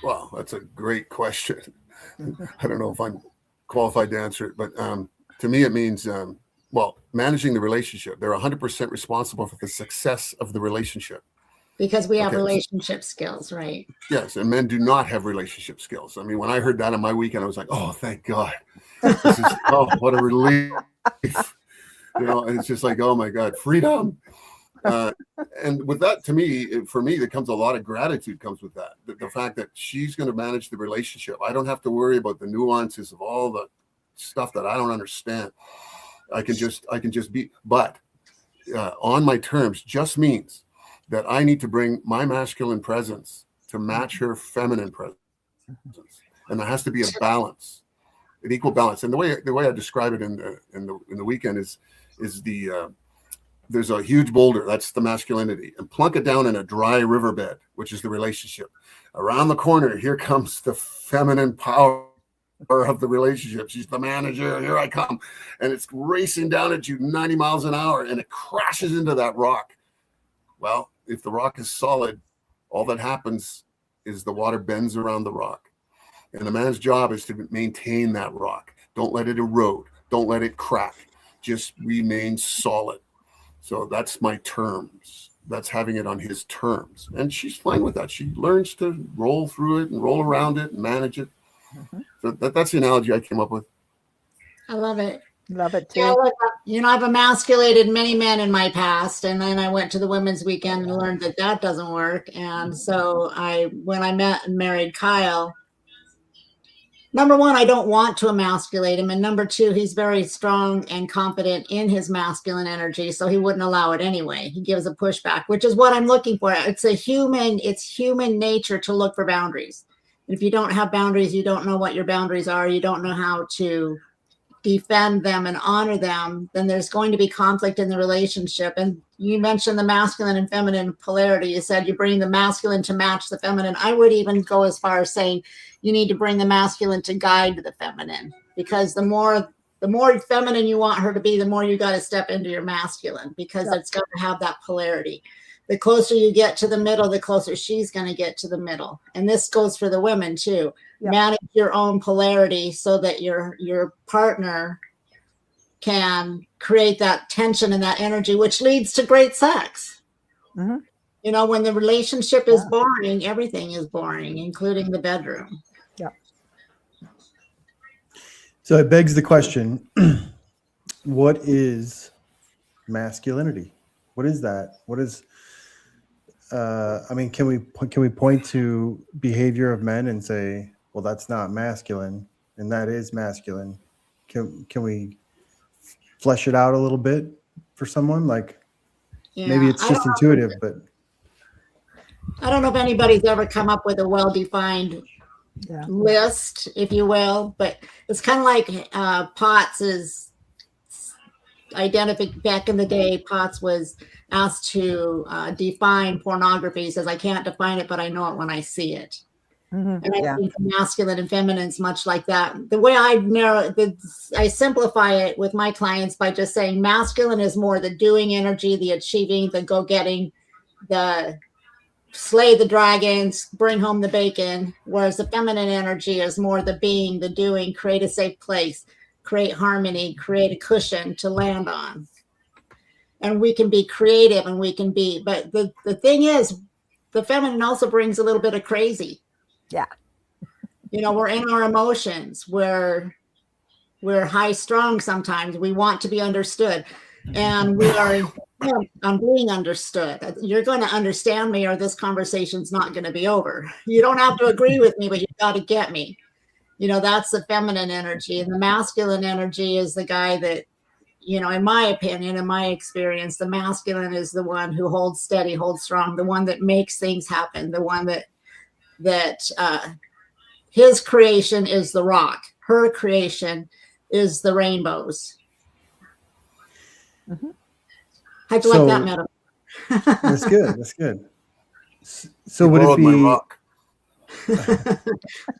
Well, that's a great question. I don't know if I'm qualified to answer it, but to me, it means, well, managing the relationship. They're 100% responsible for the success of the relationship. Because we have Okay. relationship skills, right? Yes, and men do not have relationship skills. I mean, when I heard that on my weekend, I was like, oh, thank God. This is, oh, what a relief. You know, and it's just like, oh my God, freedom. And with that, to me, for me, there comes a lot of gratitude comes with that. The fact that she's going to manage the relationship. I don't have to worry about the nuances of all the stuff that I don't understand. I can just be, but on my terms just means that I need to bring my masculine presence to match her feminine presence. And there has to be a balance, an equal balance. And the way I describe it in the weekend is there's a huge boulder, that's the masculinity, and plunk it down in a dry riverbed, which is the relationship. Around the corner, here comes the feminine power of the relationship. She's the manager, here I come. And it's racing down at you 90 miles an hour, and it crashes into that rock. Well, if the rock is solid, all that happens is the water bends around the rock. And the man's job is to maintain that rock. Don't let it erode. Don't let it crack. Just remain solid. So that's my terms. That's having it on his terms. And she's fine with that. She learns to roll through it and roll around it and manage it. So that's the analogy I came up with. I love it. Love it too. Yeah, look, you know, I've emasculated many men in my past, and then I went to the women's weekend and learned that that doesn't work. And so when I met and married Kyle, number one, I don't want to emasculate him, and number two, he's very strong and confident in his masculine energy, so he wouldn't allow it anyway. He gives a pushback, which is what I'm looking for. It's human nature to look for boundaries. If you don't have boundaries, you don't know what your boundaries are. You don't know how to defend them and honor them, then there's going to be conflict in the relationship. And you mentioned the masculine and feminine polarity. You said you bring the masculine to match the feminine. I would even go as far as saying you need to bring the masculine to guide the feminine, because the more feminine you want her to be, the more you got to step into your masculine, because it's got to have that polarity. The closer you get to the middle, the closer she's going to get to the middle. And this goes for the women too. Yep. Manage your own polarity so that your partner can create that tension and that energy, which leads to great sex. Mm-hmm. You know, when the relationship is boring, everything is boring, including the bedroom. Yeah. So it begs the question, what is masculinity? What is that? What is, I mean, can we point to behavior of men and say, well, that's not masculine and that is masculine? Can we flesh it out a little bit for someone? Like, maybe it's just intuitive, but I don't know if anybody's ever come up with a well-defined list, if you will, but it's kind of like Potts is identified back in the day. Potts was asked to define pornography. He says, I can't define it, but I know it when I see it. Mm-hmm. And I think masculine and feminine is much like that. The way I simplify it with my clients by just saying masculine is more the doing energy, the achieving, the go-getting, the slay the dragons, bring home the bacon, whereas the feminine energy is more the being, the doing, create a safe place, create harmony, create a cushion to land on. And we can be creative and we can be, but the thing is, the feminine also brings a little bit of crazy. Yeah. You know, we're in our emotions. We're high strung sometimes. We want to be understood. And we are on being understood. You're going to understand me or this conversation's not going to be over. You don't have to agree with me, but you've got to get me. You know, that's the feminine energy. And the masculine energy is the guy that, you know, in my opinion, in my experience, the masculine is the one who holds steady, holds strong, the one that makes things happen, the one that his creation is the rock. Her creation is the rainbows. Mm-hmm. How'd you like that metaphor? That's good. That's good. So would it be my rock?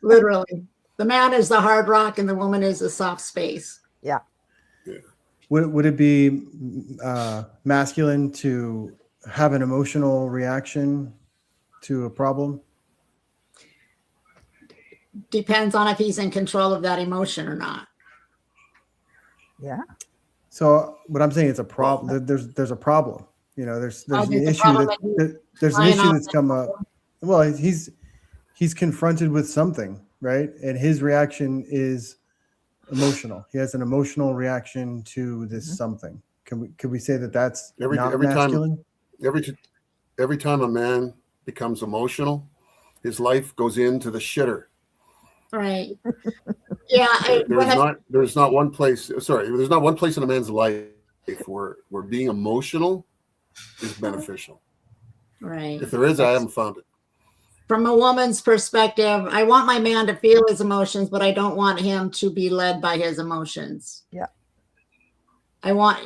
Literally. The man is the hard rock and the woman is the soft space. Yeah. Would it be masculine to have an emotional reaction to a problem? Depends on if he's in control of that emotion or not. Yeah. So what I'm saying, it's a problem. There's a problem. You know, there's an there's a issue problem there's an trying issue out that's come up. Well, he's confronted with something, right? And his reaction is emotional. He has an emotional reaction to this something. Can we say that that's not masculine? Every time a man becomes emotional, his life goes into the shitter. Right. Yeah. There's not one place in a man's life where being emotional is beneficial. Right. If there is, I haven't found it. From a woman's perspective, I want my man to feel his emotions, but I don't want him to be led by his emotions. Yeah.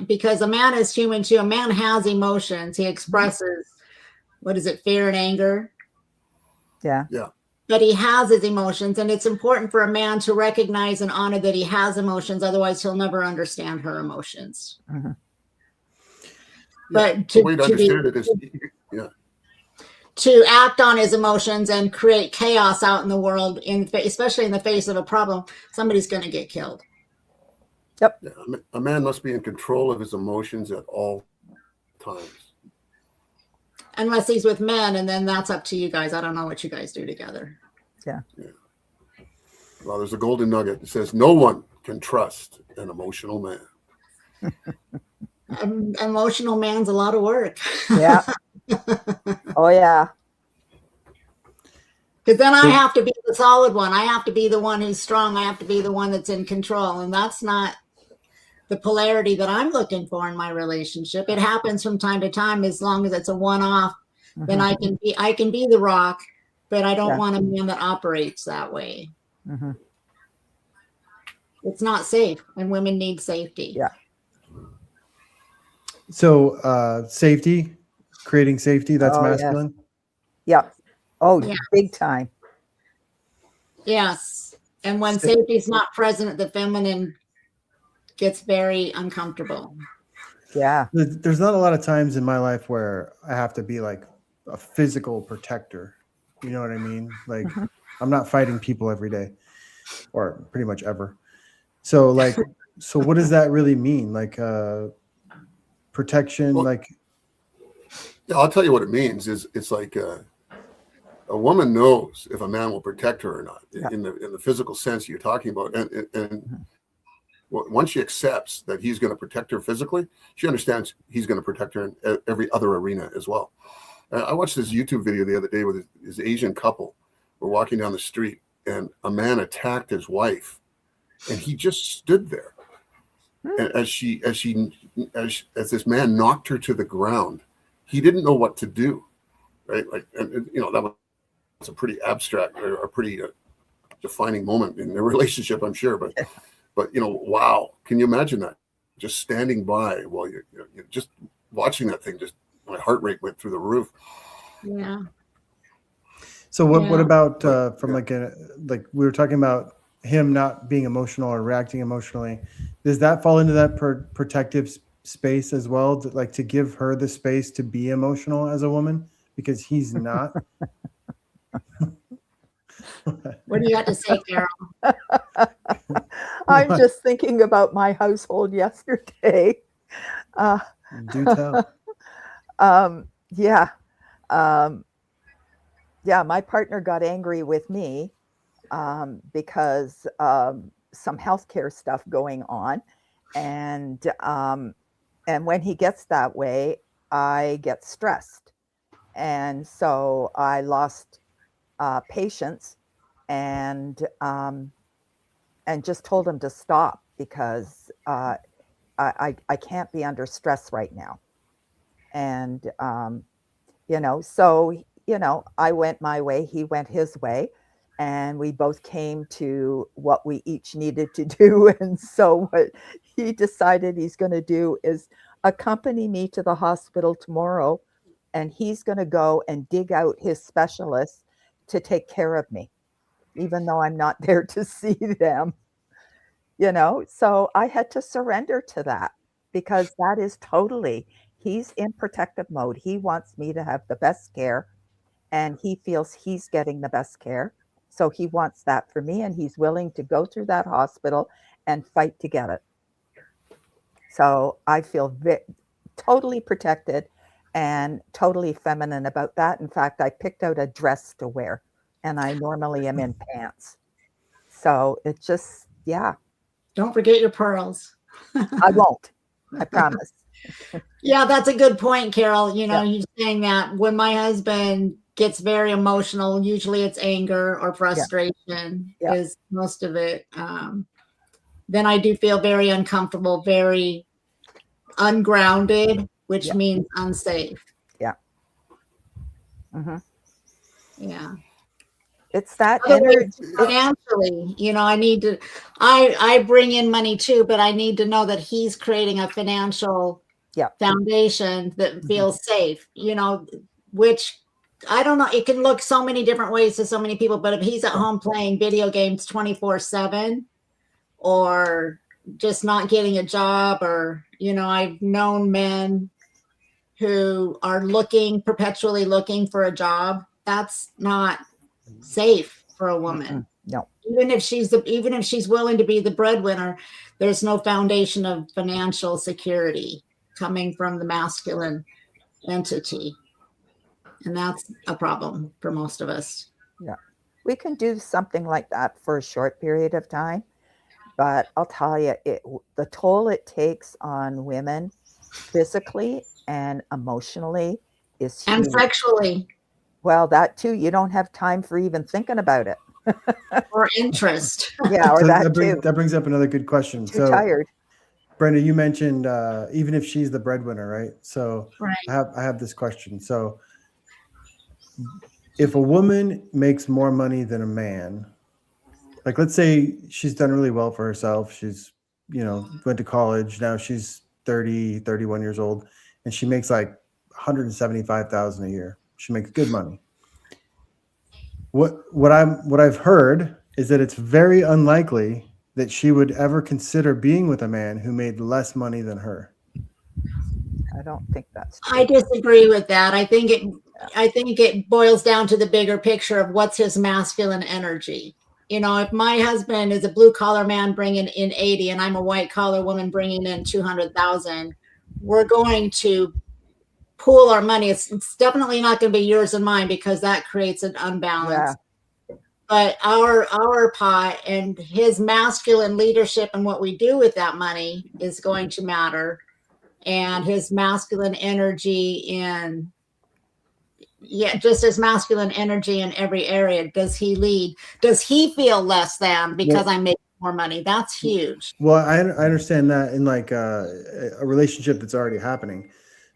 Because a man is human too. A man has emotions. He expresses, fear and anger. Yeah. Yeah. But he has his emotions, and it's important for a man to recognize and honor that he has emotions. Otherwise, he'll never understand her emotions. Mm-hmm. But the way to understand it is, to act on his emotions and create chaos out in the world, especially in the face of a problem, somebody's going to get killed. Yep. Yeah, a man must be in control of his emotions at all times. Unless he's with men, and then that's up to you guys. I don't know what you guys do together. Yeah. Well, there's a golden nugget that says no one can trust an emotional man. Emotional man's a lot of work. Yeah. Oh, yeah. Because then I have to be the solid one. I have to be the one who's strong. I have to be the one that's in control. And that's not the polarity that I'm looking for in my relationship. It happens from time to time. As long as it's a one-off, then I can be the rock, but I don't want a man that operates that way. Mm-hmm. It's not safe, and women need safety. Yeah. So safety, creating safety, that's masculine? Yes. Yeah. Oh, Yeah. Big time. Yes. And when safety is not present, the feminine gets very uncomfortable. Yeah. There's not a lot of times in my life where I have to be like a physical protector. You know what I mean? Like I'm not fighting people every day or pretty much ever. So so what does that really mean? Like protection, Well, like. Yeah, I'll tell you what it means. It's like a woman knows if a man will protect her or not in the physical sense you're talking about, and once she accepts that he's going to protect her physically, she understands he's going to protect her in every other arena as well. I watched this YouTube video the other day with this Asian couple. We're walking down the street, and a man attacked his wife, and he just stood there. And as this man knocked her to the ground, he didn't know what to do, right? Like, and that was a pretty abstract or a pretty defining moment in their relationship, I'm sure. But wow, can you imagine that? Just standing by while you're just watching that thing, just my heart rate went through the roof. Yeah. So what about from like we were talking about him not being emotional or reacting emotionally? Does that fall into that protective space as well, to give her the space to be emotional as a woman, because he's not? What do you have to say, Carol? I'm just thinking about my household yesterday. Do tell. My partner got angry with me because some healthcare stuff going on, and when he gets that way, I get stressed, and so I lost patience, and just told him to stop because I can't be under stress right now. And, so, I went my way, he went his way, and we both came to what we each needed to do. And so what he decided he's going to do is accompany me to the hospital tomorrow, and he's going to go and dig out his specialist to take care of me. even though I'm not there to see them, you know? So I had to surrender to that because that is totally, he's in protective mode. He wants me to have the best care and he feels he's getting the best care. So he wants that for me and he's willing to go through that hospital and fight to get it. So I feel totally protected and totally feminine about that. In fact, I picked out a dress to wear and I normally am in pants. So it's just, yeah. Don't forget your pearls. I won't. I promise. Yeah, that's a good point, Carol. You know, Yeah. you're saying that when my husband gets very emotional, usually it's anger or frustration Yeah. is most of it. Then I do feel very uncomfortable, very ungrounded, which Yeah. means unsafe. Yeah. Mm-hmm. Yeah. It's that Otherwise, energy. financially, you know, I need to, I bring in money too, but I need to know that he's creating a financial Yeah. foundation that feels safe, you know, which I don't know. It can look so many different ways to so many people, but if he's at home playing video games 24/7 or just not getting a job, or, you know, I've known men who are perpetually looking for a job. That's not safe for a woman. No. Even if she's willing to be the breadwinner, there's no foundation of financial security coming from the masculine entity. And that's a problem for most of us. Yeah. We can do something like that for a short period of time, but I'll tell you, the toll it takes on women physically and emotionally is And huge. sexually. Well, that too, you don't have time for even thinking about it. Or interest. Yeah, or So that too. that brings up another good question. Too tired. Brenda, you mentioned even if she's the breadwinner, right? So Right. I have this question. So if a woman makes more money than a man, like let's say she's done really well for herself, she's, you know, went to college, now she's 30, 31 years old, and she makes like 175,000 a year. She makes good money. What I've heard is that it's very unlikely that she would ever consider being with a man who made less money than her. I don't think that's true. I disagree with that. I think it boils down to the bigger picture of what's his masculine energy. You know, if my husband is a blue collar man bringing in 80 and I'm a white collar woman bringing in 200,000, we're going to pool our money. It's definitely not going to be yours and mine because that creates an unbalance. Yeah. But our pot and his masculine leadership and what we do with that money is going to matter. And his masculine energy just his masculine energy in every area. Does he lead? Does he feel less than because I'm making more money? That's huge. Well, I understand that in like a relationship that's already happening.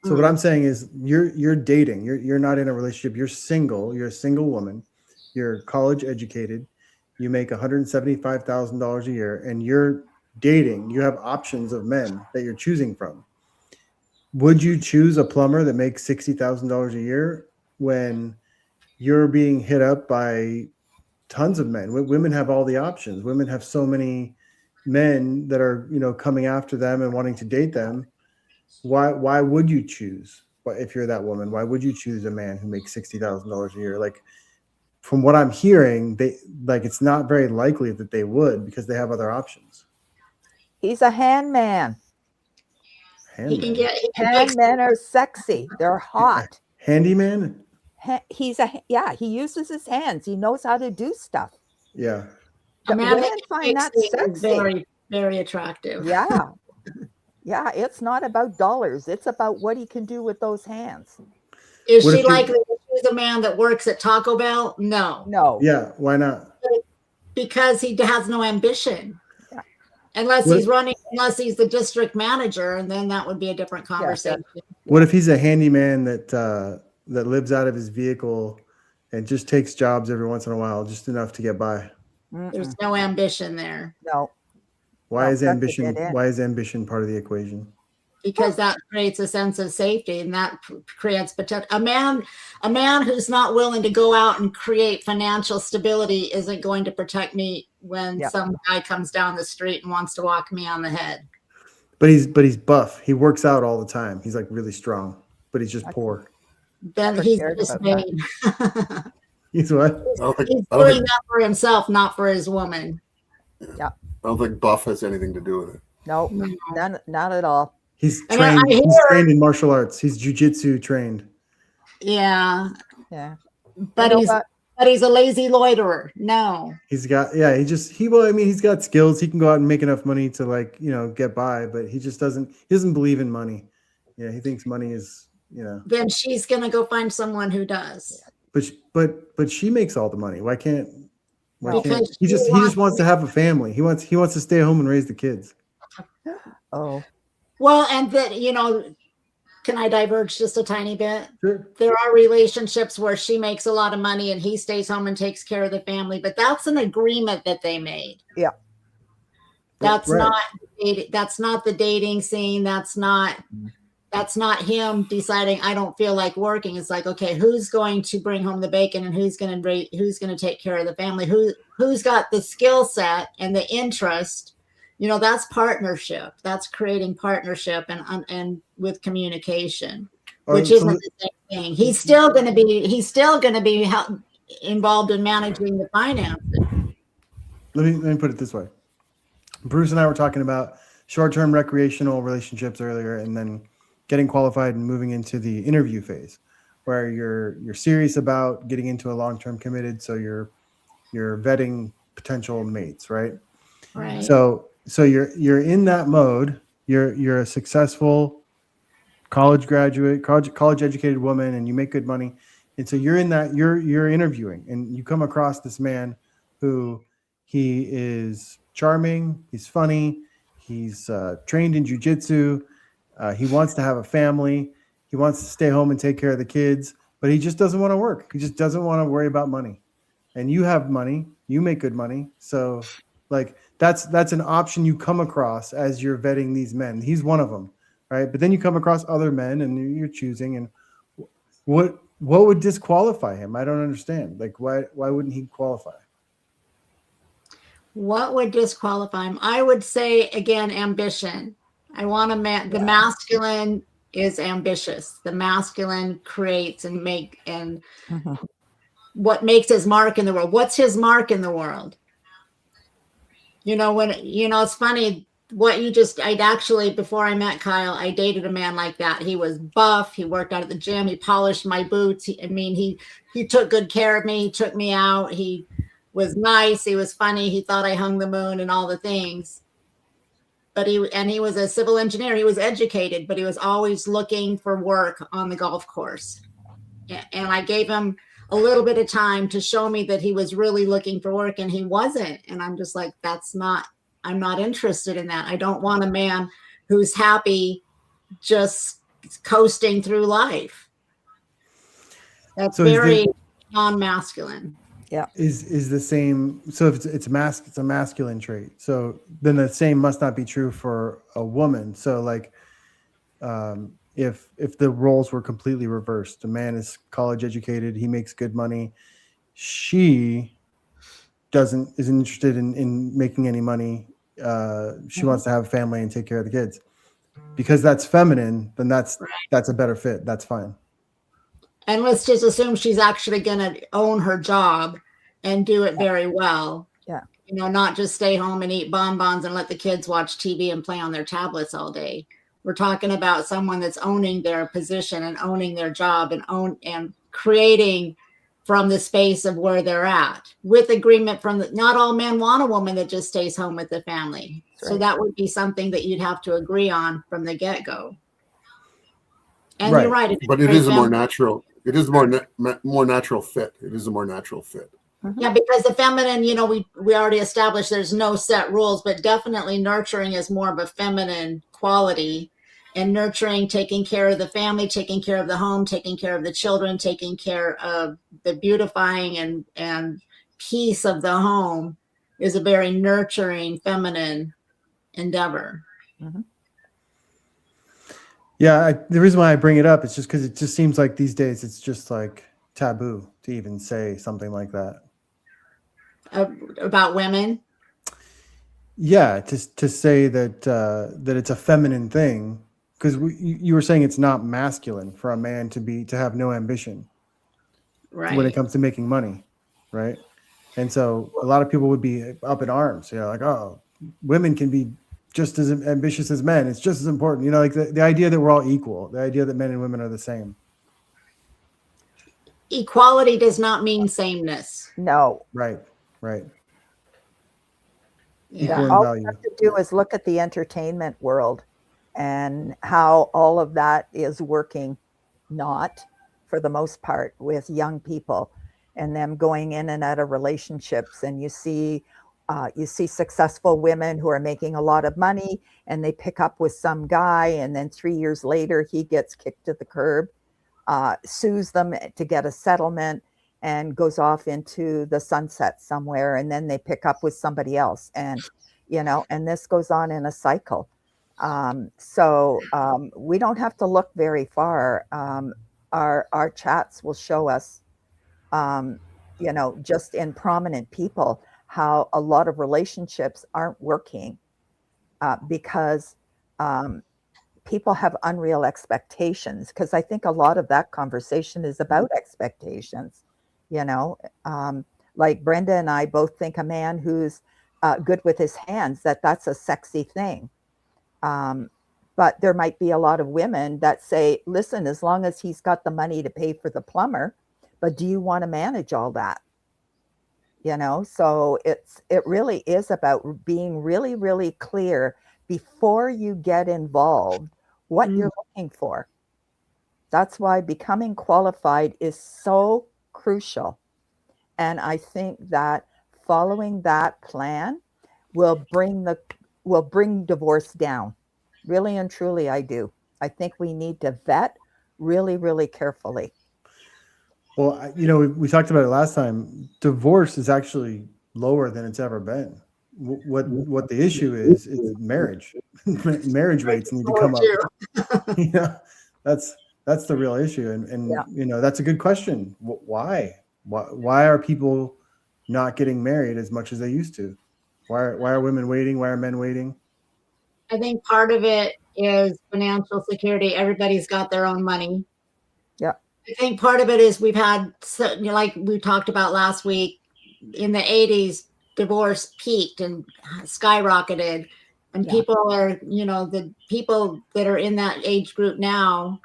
So what I'm saying is you're dating, you're not in a relationship, you're single, you're a single woman, you're college educated, you make $175,000 a year, and you're dating, you have options of men that you're choosing from. Would you choose a plumber that makes $60,000 a year when you're being hit up by tons of men? Women have all the options. Women have so many men that are, you know, coming after them and wanting to date them. Why would you choose? If you're that woman, why would you choose a man who makes $60,000 a year? Like, from what I'm hearing, it's not very likely that they would because they have other options. He's a handman. Handmen are sexy. They're hot. Handyman? He uses his hands. He knows how to do stuff. Yeah. Women find that sexy. Very, very attractive. Yeah. Yeah, it's not about dollars. It's about what he can do with those hands. Is she likely to choose a man that works at Taco Bell? No. No. Yeah, why not? Because he has no ambition. Yeah. Unless he's the district manager, and then that would be a different conversation. Yeah. What if he's a handyman that lives out of his vehicle and just takes jobs every once in a while, just enough to get by? There's no ambition there. No. Why is ambition part of the equation? because that creates a sense of safety, and that creates potential. A man who's not willing to go out and create financial stability isn't going to protect me when Yep. some guy comes down the street and wants to walk me on the head. But he's buff. He works out all the time. He's like really strong, but he's just poor. Then Never he's cared just about that. vain. He's what? I don't think, He's I don't doing think, that for himself, not for his woman. I don't think buff has anything to do with it. No, not at all. He's And trained. I He's hear- trained in martial arts. He's jujitsu trained. Yeah, Yeah. but You know he's what? but he's a lazy loiterer. No. He's got well, I mean, he's got skills. He can go out and make enough money to like, get by, but he just doesn't believe in money. Yeah, he thinks money is, Then she's gonna go find someone who does. but she makes all the money. Why can't Because he she just wants to have a family. He wants to stay home and raise the kids. Oh, Well, and that, can I diverge just a tiny bit? Sure. There are relationships where she makes a lot of money and he stays home and takes care of the family, but that's an agreement that they made. yeah. That's Right. that's not the dating scene. That's not him deciding I don't feel like working. It's like, okay, who's going to bring home the bacon and who's going to take care of the family? Who's got the skill set and the interest? That's partnership. That's creating partnership and with communication, which isn't the same thing. He's still going to be involved in managing the finances. Let me put it this way. Bruce and I were talking about short-term recreational relationships earlier, and then getting qualified and moving into the interview phase, where you're serious about getting into a long-term committed. So you're vetting potential mates, right? Right. So you're in that mode. You're a successful college graduate, college educated woman, and you make good money. And so you're in that, you're interviewing, and you come across this man who he is charming, he's funny, he's trained in jujitsu, he wants to have a family, he wants to stay home and take care of the kids, but he just doesn't want to work. He just doesn't want to worry about money. And you have money, you make good money. So like that's an option you come across as you're vetting these men. He's one of them, right? But then you come across other men and you're choosing, and what would disqualify him? I don't understand. Like why wouldn't he qualify? What would disqualify him? I would say, again, ambition. I want a man. The masculine is ambitious. The masculine creates and what makes his mark in the world. What's his mark in the world? It's funny what you just, before I met Kyle, I dated a man like that. He was buff. He worked out at the gym. He polished my boots. He took good care of me. He took me out. He was nice. He was funny. He thought I hung the moon and all the things. But he was a civil engineer. He was educated, but he was always looking for work on the golf course. And I gave him a little bit of time to show me that he was really looking for work, and he wasn't. And I'm just like, I'm not interested in that. I don't want a man who's happy just coasting through life. That's very non-masculine. Yeah. Is the same. So if it's a masculine trait. So then the same must not be true for a woman. So like if the roles were completely reversed, a man is college educated, he makes good money, she isn't interested in making any money. She wants to have a family and take care of the kids. Because that's feminine, then that's a better fit. That's fine. And let's just assume she's actually going to own her job and do it very well. Yeah. Not just stay home and eat bonbons and let the kids watch TV and play on their tablets all day. We're talking about someone that's owning their position and owning their job and creating from the space of where they're at, with agreement not all men want a woman that just stays home with the family. Right. So that would be something that you'd have to agree on from the get-go. And Right. you're right. But it is a more natural. It is more natural fit. It is a more natural fit. Yeah, because the feminine, we already established there's no set rules, but definitely nurturing is more of a feminine quality. And nurturing, taking care of the family, taking care of the home, taking care of the children, taking care of the beautifying and peace of the home is a very nurturing feminine endeavor. Yeah, the reason why I bring it up is just because it just seems like these days it's just like taboo to even say something like that. About women. Yeah, to say that that it's a feminine thing, because you were saying it's not masculine for a man to have no ambition when it Right. comes to making money, right? And so a lot of people would be up in arms, like, oh, women can be just as ambitious as men. It's just as important, like the idea that we're all equal, the idea that men and women are the same. Equality does not mean sameness. No. Right. Yeah. Equal in All we value. have to do is look at the entertainment world and how all of that is working, not for the most part, with young people and them going in and out of relationships. And you see successful women who are making a lot of money and they pick up with some guy, and then 3 years later he gets kicked to the curb, sues them to get a settlement, and goes off into the sunset somewhere, and then they pick up with somebody else, and and this goes on in a cycle. So we don't have to look very far. Our chats will show us, just in prominent people, how a lot of relationships aren't working because people have unreal expectations. Because I think a lot of that conversation is about expectations. Like Brenda and I both think a man who's good with his hands, that's a sexy thing. But there might be a lot of women that say, listen, as long as he's got the money to pay for the plumber, but do you want to manage all that? So it really is about being really, really clear before you get involved what you're looking for. That's why becoming qualified is so crucial. And I think that following that plan will bring divorce down. Really and truly, I do. I think we need to vet really, really carefully. Well, we talked about it last time. Divorce is actually lower than it's ever been. What the issue is marriage. Marriage rates need to come up. That's the real issue. And that's a good question. Why are people not getting married as much as they used to? Why are women waiting? Why are men waiting? I think part of it is financial security. Everybody's got their own money. Yeah. I think part of it is we've had, like we talked about last week, in the 80s, divorce peaked and skyrocketed. And people are, the people that are in that age group now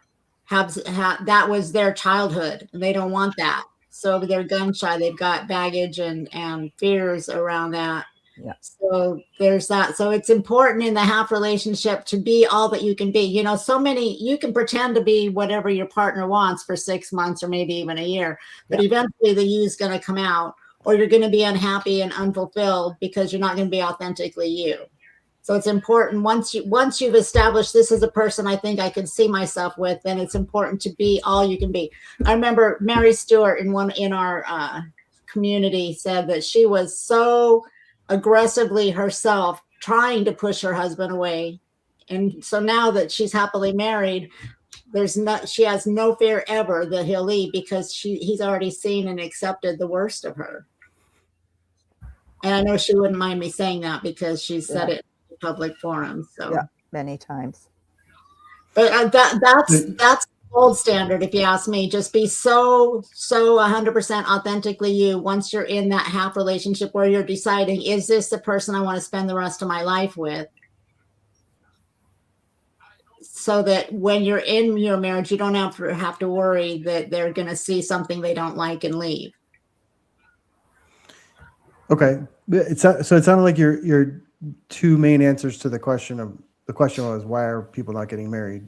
have that was their childhood, and they don't want that. So they're gun shy. They've got baggage and fears around that. Yeah. So there's that. So it's important in the half relationship to be all that you can be. You can pretend to be whatever your partner wants for 6 months or maybe even a year, but eventually the you is going to come out, or you're going to be unhappy and unfulfilled because you're not going to be authentically you. So it's important once you've established this is a person I think I could see myself with, then it's important to be all you can be. I remember Mary Stewart in our community said that she was so aggressively herself trying to push her husband away, and so now that she's happily married, she has no fear ever that he'll leave because he's already seen and accepted the worst of her. And I know she wouldn't mind me saying that because she's said it in public forums. So many times. But that's gold standard, if you ask me. Just be so 100% authentically you once you're in that half relationship where you're deciding, is this the person I want to spend the rest of my life with? So that when you're in your marriage, you don't have to worry that they're going to see something they don't like and leave. Okay. So it sounded like your two main answers to the question was, why are people not getting married?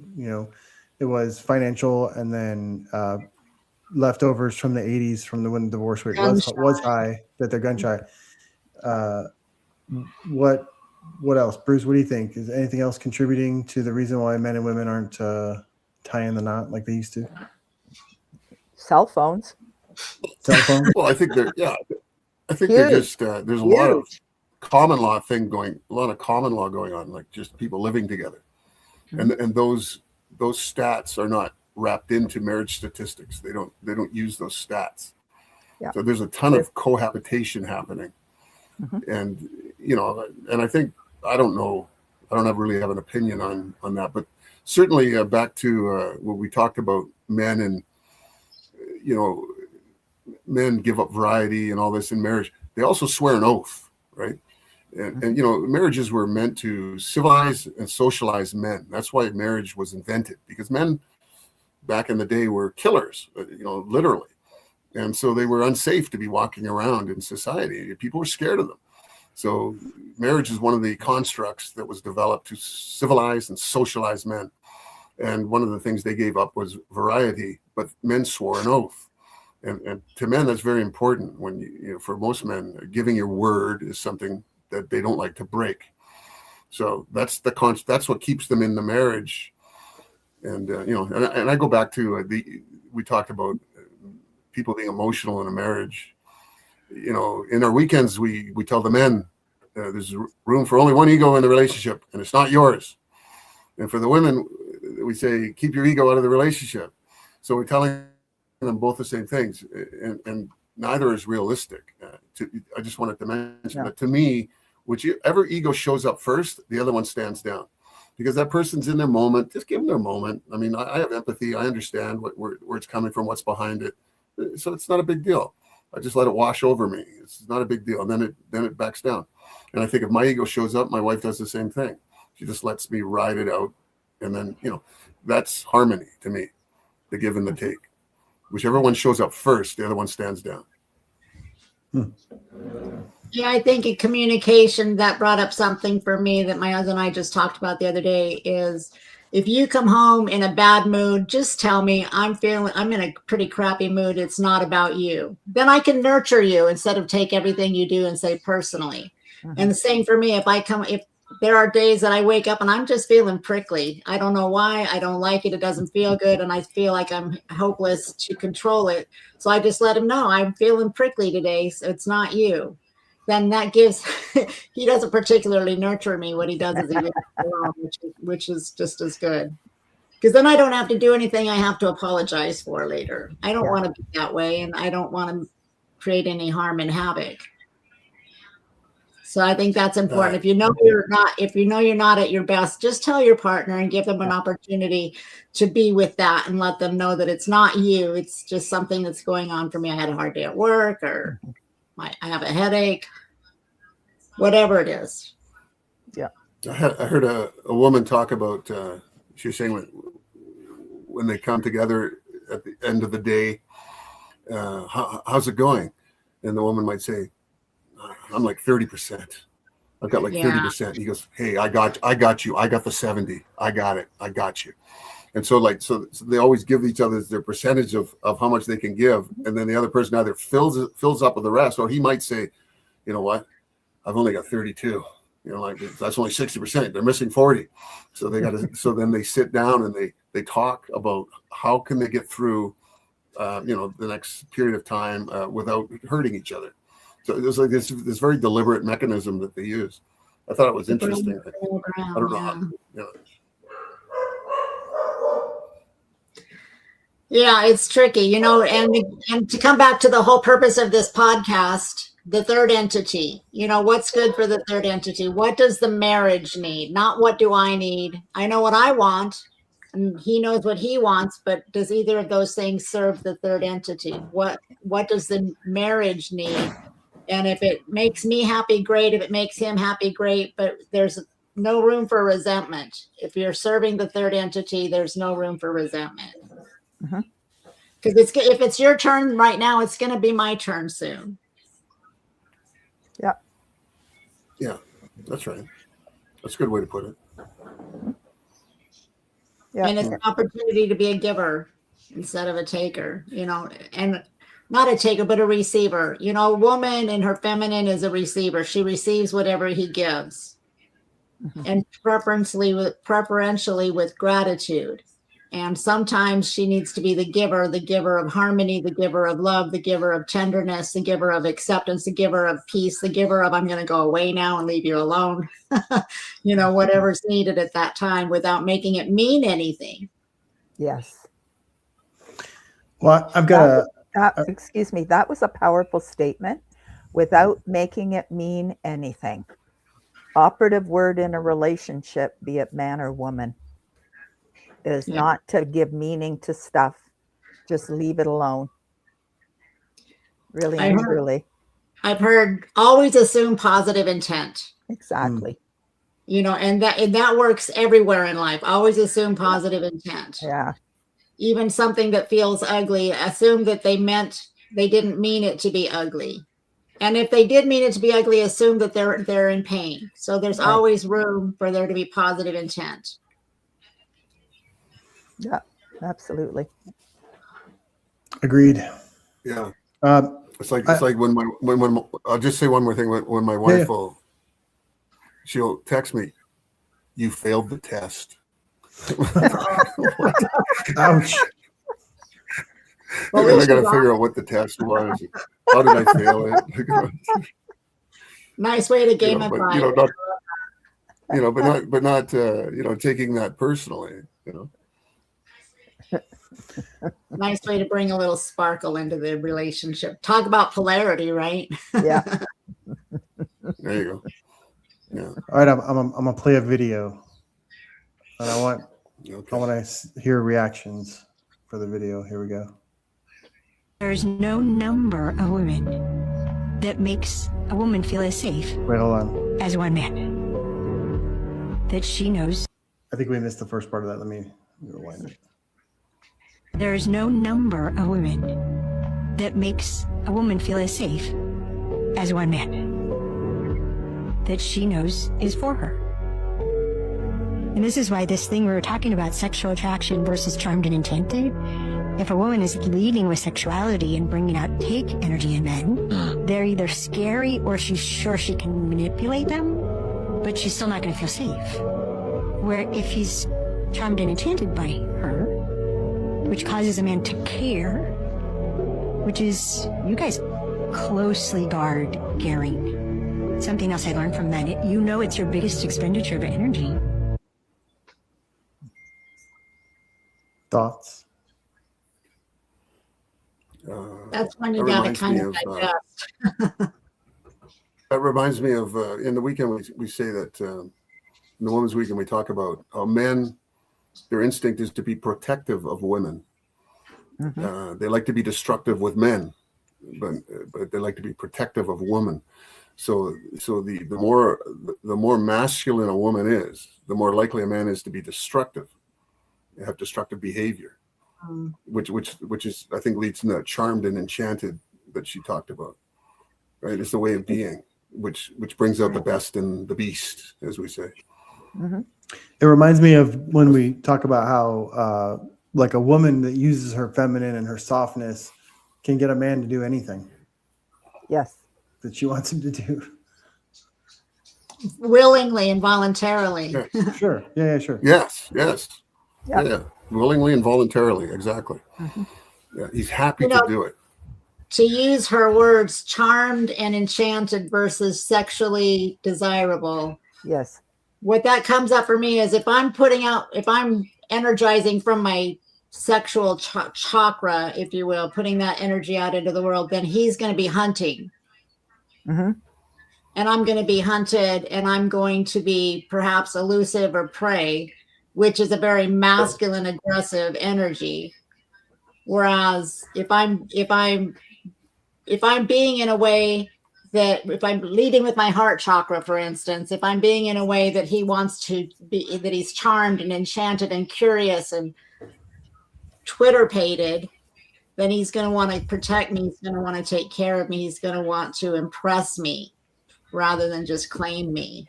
It was financial, and then leftovers from the 80s, from when the divorce rate was high, that they're gun shy. What else? Bruce, what do you think? Is anything else contributing to the reason why men and women aren't tying the knot like they used to? Cell phones. Well, I think they're just there's a lot of common law going on, like just people living together, and those those stats are not wrapped into marriage statistics. They don't use those stats. Yeah. So there's a ton of cohabitation happening. And, you know, and I think, I don't know, I don't really have an opinion on that, but certainly back to what we talked about, men and, you know, men give up variety and all this in marriage. They also swear an oath, right? And you know, marriages were meant to civilize and socialize men. That's why marriage was invented, because men back in the day were killers, you know, literally. And so they were unsafe to be walking around in society. People were scared of them. So marriage is one of the constructs that was developed to civilize and socialize men. And one of the things they gave up was variety, but men swore an oath. And to men, that's very important. When you know, for most men, giving your word is something that they don't like to break. So that's that's what keeps them in the marriage. And you know, and I go back to we talked about people being emotional in a marriage. You know, in our weekends, we tell the men there's room for only one ego in the relationship, and it's not yours. And for the women, we say keep your ego out of the relationship. So we're telling them both the same things, and neither is realistic. I just wanted to mention that to me, whichever ego shows up first, the other one stands down, because that person's in their moment. Just give them their moment. I mean, I have empathy. I understand where it's coming from, what's behind it. So it's not a big deal. I just let it wash over me. It's not a big deal. And then it backs down. And I think if my ego shows up, my wife does the same thing. She just lets me ride it out. And then, you know, that's harmony to me, the give and the take. Whichever one shows up first, the other one stands down. Yeah, I think in communication, that brought up something for me that my husband and I just talked about the other day is, if you come home in a bad mood, just tell me I'm in a pretty crappy mood. It's not about you. Then I can nurture you instead of take everything you do and say personally. And the same for me. If there are days that I wake up and I'm just feeling prickly, I don't know why. I don't like it. It doesn't feel good. And I feel like I'm hopeless to control it. So I just let him know I'm feeling prickly today. So it's not you. Then that gives, he doesn't particularly nurture me. What he does is he leaves me alone, which is just as good. Because then I don't have to do anything I have to apologize for later. I don't want to be that way, and I don't want to create any harm and havoc. So I think that's important. If you know you're not at your best, just tell your partner and give them an opportunity to be with that, and let them know that it's not you. It's just something that's going on for me. I had a hard day at work, or I have a headache, whatever it is. Yeah. I heard a woman talk about, she was saying when they come together at the end of the day, how's it going? And the woman might say, I'm like 30%. I've got like 30%. He goes, hey, I got you. I got the 70. I got it. I got you. And so they always give each other their percentage of how much they can give. And then the other person either fills up with the rest, or he might say, you know what, I've only got 32. You know, like that's only 60%. They're missing 40. So they got to, so then they sit down and they talk about how can they get through, you know, the next period of time without hurting each other. So there's like this very deliberate mechanism that they use. I thought it was interesting. I don't know how, you know. Yeah, it's tricky, you know, and to come back to the whole purpose of this podcast, the third entity, you know, what's good for the third entity? What does the marriage need? Not what do I need? I know what I want, and he knows what he wants, but does either of those things serve the third entity? What does the marriage need? And if it makes me happy, great. If it makes him happy, great. But there's no room for resentment. If you're serving the third entity, there's no room for resentment. Because if it's your turn right now, it's going to be my turn soon. Yeah, that's right. That's a good way to put it. Yeah. And it's an opportunity to be a giver instead of a taker, you know, and not a taker, but a receiver. You know, a woman in her feminine is a receiver. She receives whatever he gives, and preferentially with gratitude. And sometimes she needs to be the giver of harmony, the giver of love, the giver of tenderness, the giver of acceptance, the giver of peace, the giver of I'm going to go away now and leave you alone. You know, whatever's needed at that time without making it mean anything. Yes. Well, I've got Excuse me, that was a powerful statement without making it mean anything. Operative word in a relationship, be it man or woman, is not to give meaning to stuff. Just leave it alone. Really and truly. I've heard always assume positive intent. Exactly. You know, and that works everywhere in life. Always assume positive intent. Yeah. Even something that feels ugly, assume that they didn't mean it to be ugly. And if they did mean it to be ugly, assume that they're in pain. So there's always room for there to be positive intent. Yeah, absolutely. Agreed. Yeah. It's like when I'll just say one more thing. When my wife she'll text me, "You failed the test." Ouch. And I got to figure out what the test was. How did I fail it? Nice way to gamify. But not taking that personally. Nice way to bring a little sparkle into the relationship. Talk about polarity, right? Yeah. There you go. Yeah. All right, I'm gonna play a video, and I want to hear reactions for the video. Here we go. There's no number of women that makes a woman feel as safe. Wait, hold on. As one man that she knows. I think we missed the first part of that. Let me rewind it. There's no number of women that makes a woman feel as safe as one man that she knows is for her. And this is why this thing we were talking about, sexual attraction versus charmed and enchanted, if a woman is leading with sexuality and bringing out take energy in men, they're either scary or she's sure she can manipulate them, but she's still not going to feel safe. Where if he's charmed and enchanted by her, which causes a man to care, which is, you guys closely guard caring. Something else I learned from that, you know it's your biggest expenditure of energy. Thoughts? That's when you gotta kind of digest. That reminds me of in the weekend we say that in the Women's Weekend we talk about how men, their instinct is to be protective of women. Mm-hmm. They like to be destructive with men, but they like to be protective of women. So the more masculine a woman is, the more likely a man is to be destructive. They have destructive behavior, which is, I think, leads to that charmed and enchanted that she talked about. Right, it's the way of being, which brings out the best in the beast, as we say. Mm-hmm. It reminds me of when we talk about how like a woman that uses her feminine and her softness can get a man to do anything. Yes. That she wants him to do. Willingly and voluntarily. Yeah. Sure. Yeah, sure. Yes. Yep. Yeah. Willingly and voluntarily. Exactly. Mm-hmm. Yeah. He's happy to do it. To use her words, charmed and enchanted versus sexually desirable. Yes. What that comes up for me is if I'm energizing from my sexual chakra, if you will, putting that energy out into the world, then he's going to be hunting. Mm-hmm. And I'm going to be hunted, and I'm going to be perhaps elusive or prey, which is a very masculine, aggressive energy. Whereas if I'm being in a way that, if I'm leading with my heart chakra, for instance, if I'm being in a way that he wants to be, that he's charmed and enchanted and curious and Twitter-pated, then he's going to want to protect me. He's going to want to take care of me. He's going to want to impress me rather than just claim me.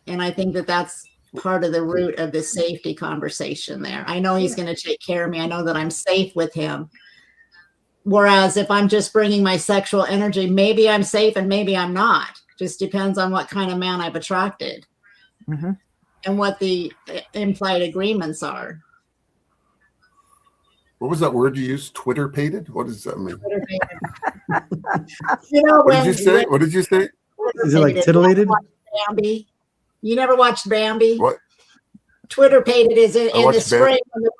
And I think that that's part of the root of the safety conversation there. I know he's going to take care of me. I know that I'm safe with him. Whereas if I'm just bringing my sexual energy, maybe I'm safe and maybe I'm not. Just depends on what kind of man I've attracted. Mm-hmm. And what the implied agreements are. What was that word you used? Twitter-pated? What does that mean? You know, what did you say? What did you say? Is it like titillated? Bambi. You never watched Bambi? What? Twitter pated is in the watched spring when the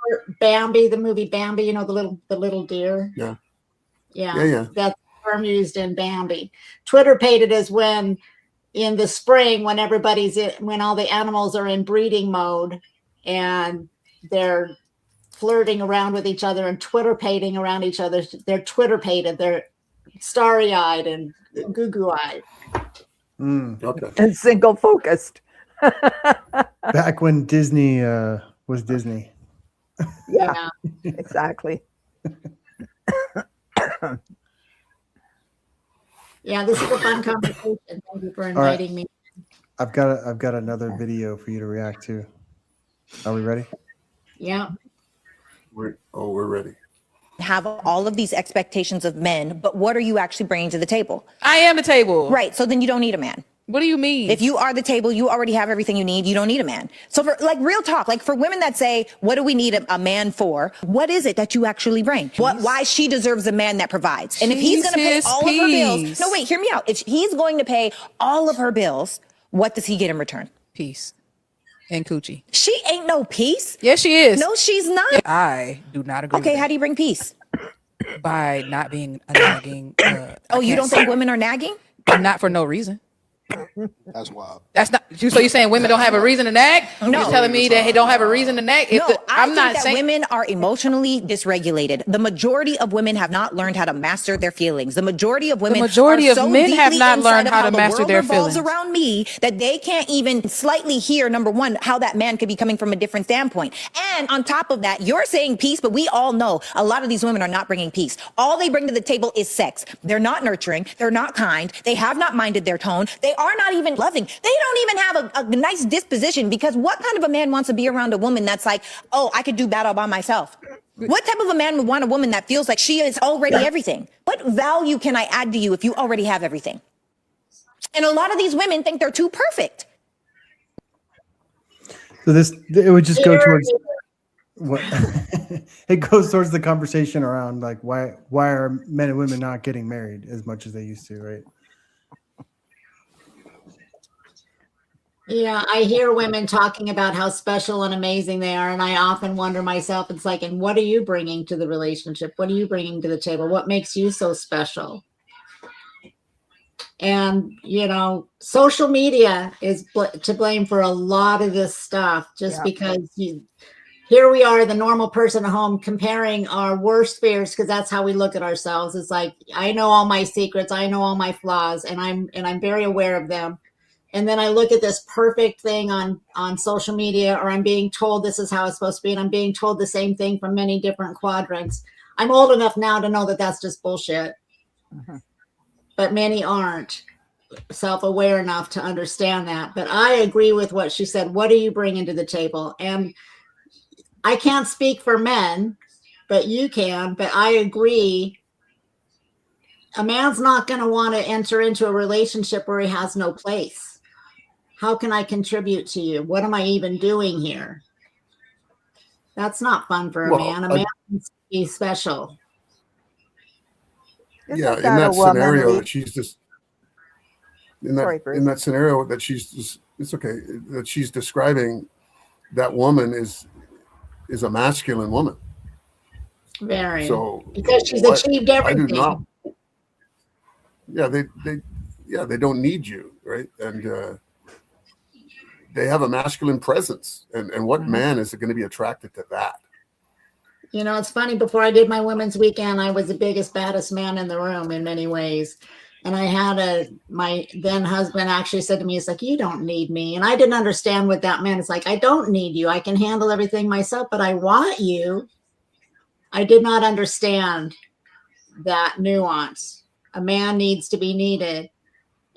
Bambi, the movie Bambi, the little deer. Yeah. Yeah. That's the term used in Bambi. Twitter pated is when in the spring when when all the animals are in breeding mode and they're flirting around with each other and Twitter pating around each other. They're Twitter pated. They're starry-eyed and goo-goo-eyed. Okay. And single focused. Back when Disney was Disney. Yeah. Exactly. Yeah, this is a fun conversation. Thank you for inviting me. I've got another video for you to react to. Are we ready? Yeah. We're ready. Have all of these expectations of men, but what are you actually bringing to the table? I am the table. Right. So then you don't need a man. What do you mean? If you are the table, you already have everything you need. You don't need a man. So for like real talk, like for women that say, what do we need a man for? What is it that you actually bring? Why she deserves a man that provides. And if he's going to pay all of her bills. No, wait, hear me out. If he's going to pay all of her bills, what does he get in return? Peace. And coochie. She ain't no peace. Yes, she is. No, she's not. I do not agree. Okay, how do you bring peace? By not being a nagging. Oh, you don't think women are nagging? Not for no reason. That's wild. That's not. So you're saying women don't have a reason to nag? No. You're telling me that they don't have a reason to nag? No, I think that women are emotionally dysregulated. The majority of women have not learned how to master their feelings. The majority of women, The majority are of so men have deeply not learned inside how of to master the their world revolves feelings. around me that they can't even slightly hear, number one, how that man could be coming from a different standpoint. And on top of that, you're saying peace, but we all know a lot of these women are not bringing peace. All they bring to the table is sex. They're not nurturing. They're not kind. They have not minded their tone. They are not even loving. They don't even have a nice disposition, because what kind of a man wants to be around a woman that's like, oh, I could do that all by myself? What type of a man would want a woman that feels like she is already everything? What value can I add to you if you already have everything? And a lot of these women think they're too perfect. So it would just go towards what it goes towards the conversation around like why are men and women not getting married as much as they used to, right? Yeah, I hear women talking about how special and amazing they are. And I often wonder myself, it's like, and what are you bringing to the relationship? What are you bringing to the table? What makes you so special? And, social media is to blame for a lot of this stuff, just because here we are, the normal person at home, comparing our worst fears, because that's how we look at ourselves. It's like, I know all my secrets. I know all my flaws, and I'm very aware of them. And then I look at this perfect thing on social media, or I'm being told this is how it's supposed to be. And I'm being told the same thing from many different quadrants. I'm old enough now to know that that's just bullshit. But many aren't self-aware enough to understand that. But I agree with what she said. What are you bringing to the table? And I can't speak for men, but you can. But I agree. A man's not going to want to enter into a relationship where he has no place. How can I contribute to you? What am I even doing here? That's not fun for a man. A man needs to be special. Yeah, in that scenario that she's just in that scenario that she's just, it's okay, that she's describing, that woman is a masculine woman. Very. So because she's achieved everything. I do not. Yeah, they don't need you, right? And they have a masculine presence. And what man is going to be attracted to that? It's funny. Before I did my women's weekend, I was the biggest, baddest man in the room in many ways. And I had my then husband actually said to me, it's like, you don't need me. And I didn't understand what that meant. It's like, I don't need you. I can handle everything myself, but I want you. I did not understand that nuance. A man needs to be needed.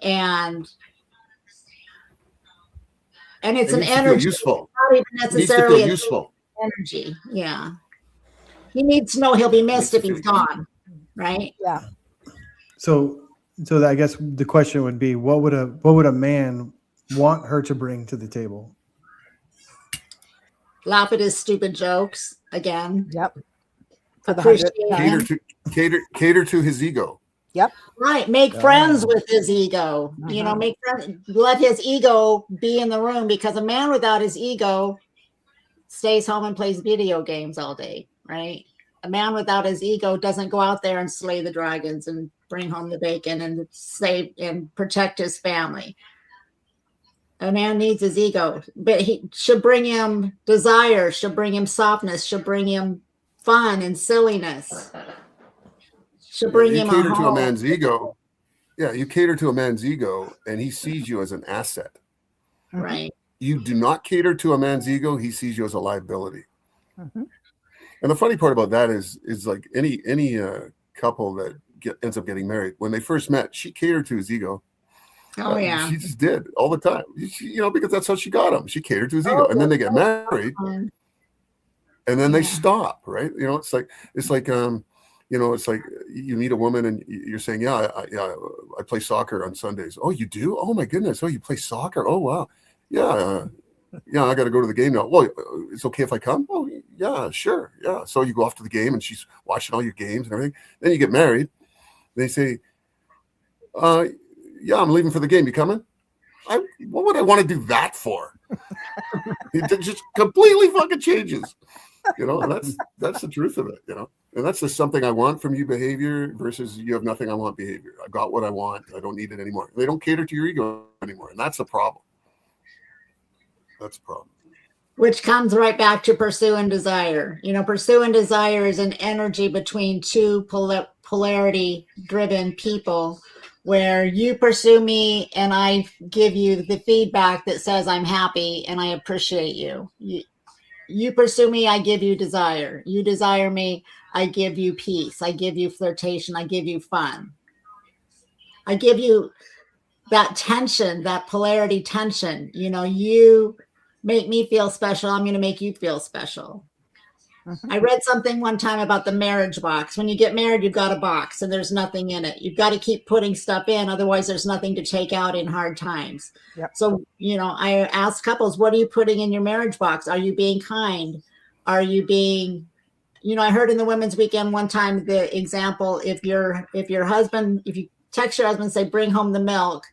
And it's an energy. Useful. Not even necessarily needs to feel useful. Energy. Yeah. He needs to know he'll be missed if he's gone. Right? Yeah. So I guess the question would be, what would a man want her to bring to the table? Laugh at his stupid jokes again. Yep. Cater to his ego. Yep. Right. Make friends with his ego. Make friends. Let his ego be in the room, because a man without his ego stays home and plays video games all day, right? A man without his ego doesn't go out there and slay the dragons and bring home the bacon and save and protect his family. A man needs his ego, but he should bring him desire, should bring him softness, should bring him fun and silliness. Should bring You him cater to a home. man's ego. Yeah, you cater to a man's ego, and he sees you as an asset. Right. You do not cater to a man's ego; he sees you as a liability. And the funny part about that is like any couple that ends up getting married, when they first met, she catered to his ego. Oh yeah. She just did all the time. Because that's how she got him. She catered to his ego, and then they get married, and then they stop. Right? It's like it's like you meet a woman and you're saying, yeah, I play soccer on Sundays. Oh, you do? Oh my goodness. Oh, you play soccer? Oh wow. Yeah. I got to go to the game now. Well, it's okay if I come? Oh yeah, sure. Yeah. So you go off to the game and she's watching all your games and everything. Then you get married. They say, yeah, I'm leaving for the game. You coming? What would I want to do that for? It just completely fucking changes. And that's the truth of it, and that's just something I want from you behavior versus you have nothing I want behavior. I got what I want. I don't need it anymore. They don't cater to your ego anymore. And that's a problem. That's a problem. Which comes right back to pursue and desire. Pursue and desire is an energy between two polarity driven people where you pursue me and I give you the feedback that says I'm happy and I appreciate you. You pursue me, I give you desire. You desire me, I give you peace. I give you flirtation. I give you fun. I give you that tension, that polarity tension. You make me feel special. I'm going to make you feel special. I read something one time about the marriage box. When you get married, you've got a box and there's nothing in it. You've got to keep putting stuff in. Otherwise, there's nothing to take out in hard times. Yep. So, I ask couples, what are you putting in your marriage box? Are you being kind? Are you being, I heard in the Women's Weekend one time, the example, if you text your husband, say, bring home the milk,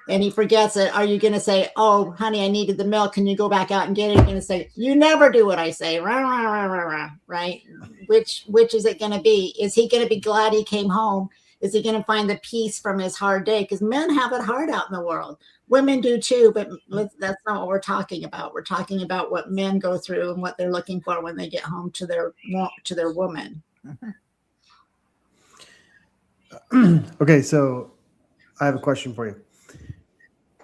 and he forgets it, are you going to say, oh, honey, I needed the milk. Can you go back out and get it? You're going to say, you never do what I say. Rah, rah, rah, rah, rah, right? Which is it going to be? Is he going to be glad he came home? Is he going to find the peace from his hard day? Because men have it hard out in the world. Women do too, but that's not what we're talking about. We're talking about what men go through and what they're looking for when they get home to their woman. Okay, so I have a question for you.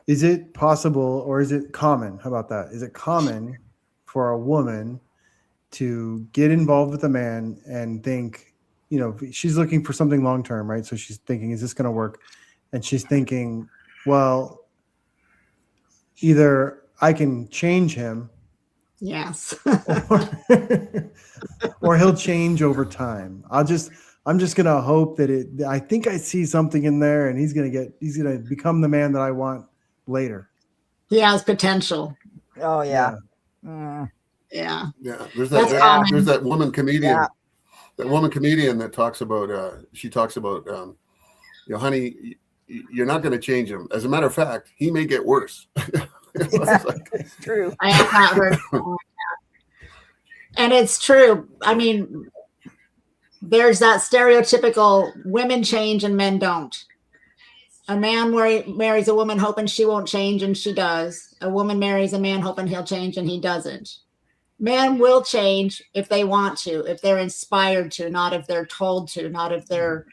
Is it possible, or is it common? How about that? Is it common for a woman to get involved with a man and think, she's looking for something long-term, right? So she's thinking, is this going to work? And she's thinking, well, either I can change him. Yes. or he'll change over time. I'm just going to hope that I think I see something in there and he's going to become the man that I want later. He has potential. Oh yeah. Yeah. Yeah. There's that woman comedian. Yeah. That woman comedian that talks about honey, you're not going to change him. As a matter of fact, he may get worse. It's true. I have not heard that. And it's true. I mean, there's that stereotypical women change and men don't. A man marries a woman hoping she won't change, and she does. A woman marries a man hoping he'll change, and he doesn't. Men will change if they want to, if they're inspired to, not if they're told to, not if they're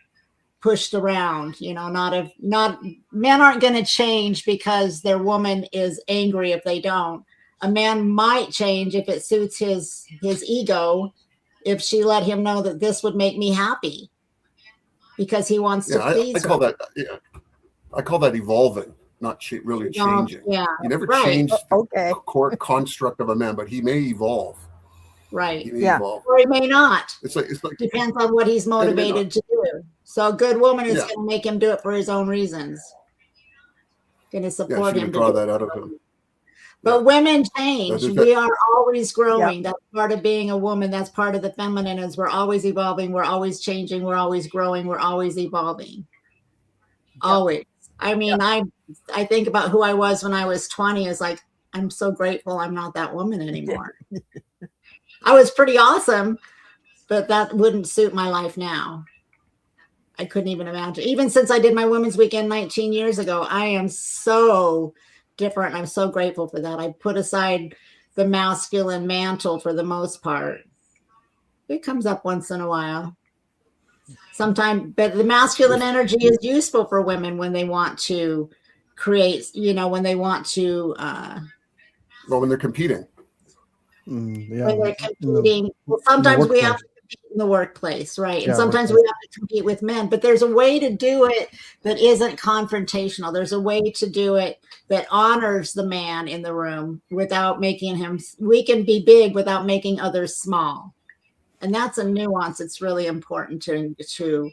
pushed around. Men aren't going to change because their woman is angry if they don't. A man might change if it suits his ego, if she let him know that this would make me happy, because he wants to please her. I call that evolving, not really changing. Yeah, you never right. change Okay. the core construct of a man, but he may evolve. Right. He may evolve. Or he may not. It's like Depends on what he's motivated to do. So a good woman is going to make him do it for his own reasons. Going to support she him. would draw that out of him. But women change. We are always growing. Yeah. That's part of being a woman. That's part of the feminine, is we're always evolving. We're always changing. We're always growing. We're always evolving. Always. I mean, I think about who I was when I was 20. Is like, I'm so grateful I'm not that woman anymore. I was pretty awesome, but that wouldn't suit my life now. I couldn't even imagine. Even since I did my Women's Weekend 19 years ago, I am so different. I'm so grateful for that. I put aside the masculine mantle for the most part. It comes up once in a while. Sometimes, but the masculine energy is useful for women when they want to create, when they want to when they're competing. When they're competing. Well, sometimes we have to compete in the workplace, right? And Yeah, sometimes we have to compete with men, but there's a way to do it that isn't confrontational. There's a way to do it that honors the man in the room without making him, we can be big without making others small. And that's a nuance that's really important to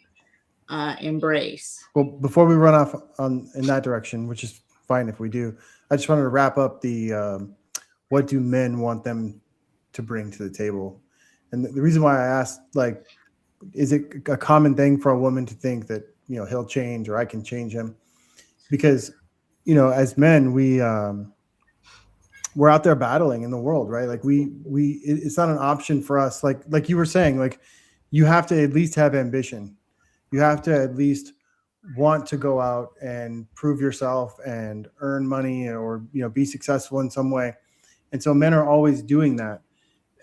embrace. Well, before we run off in that direction, which is fine if we do, I just wanted to wrap up the what do men want them to bring to the table? And the reason why I asked, like, is it a common thing for a woman to think that, he'll change or I can change him? Because, as men, we're out there battling in the world, right? Like it's not an option for us. Like you were saying, like you have to at least have ambition. You have to at least want to go out and prove yourself and earn money or, be successful in some way. And so men are always doing that.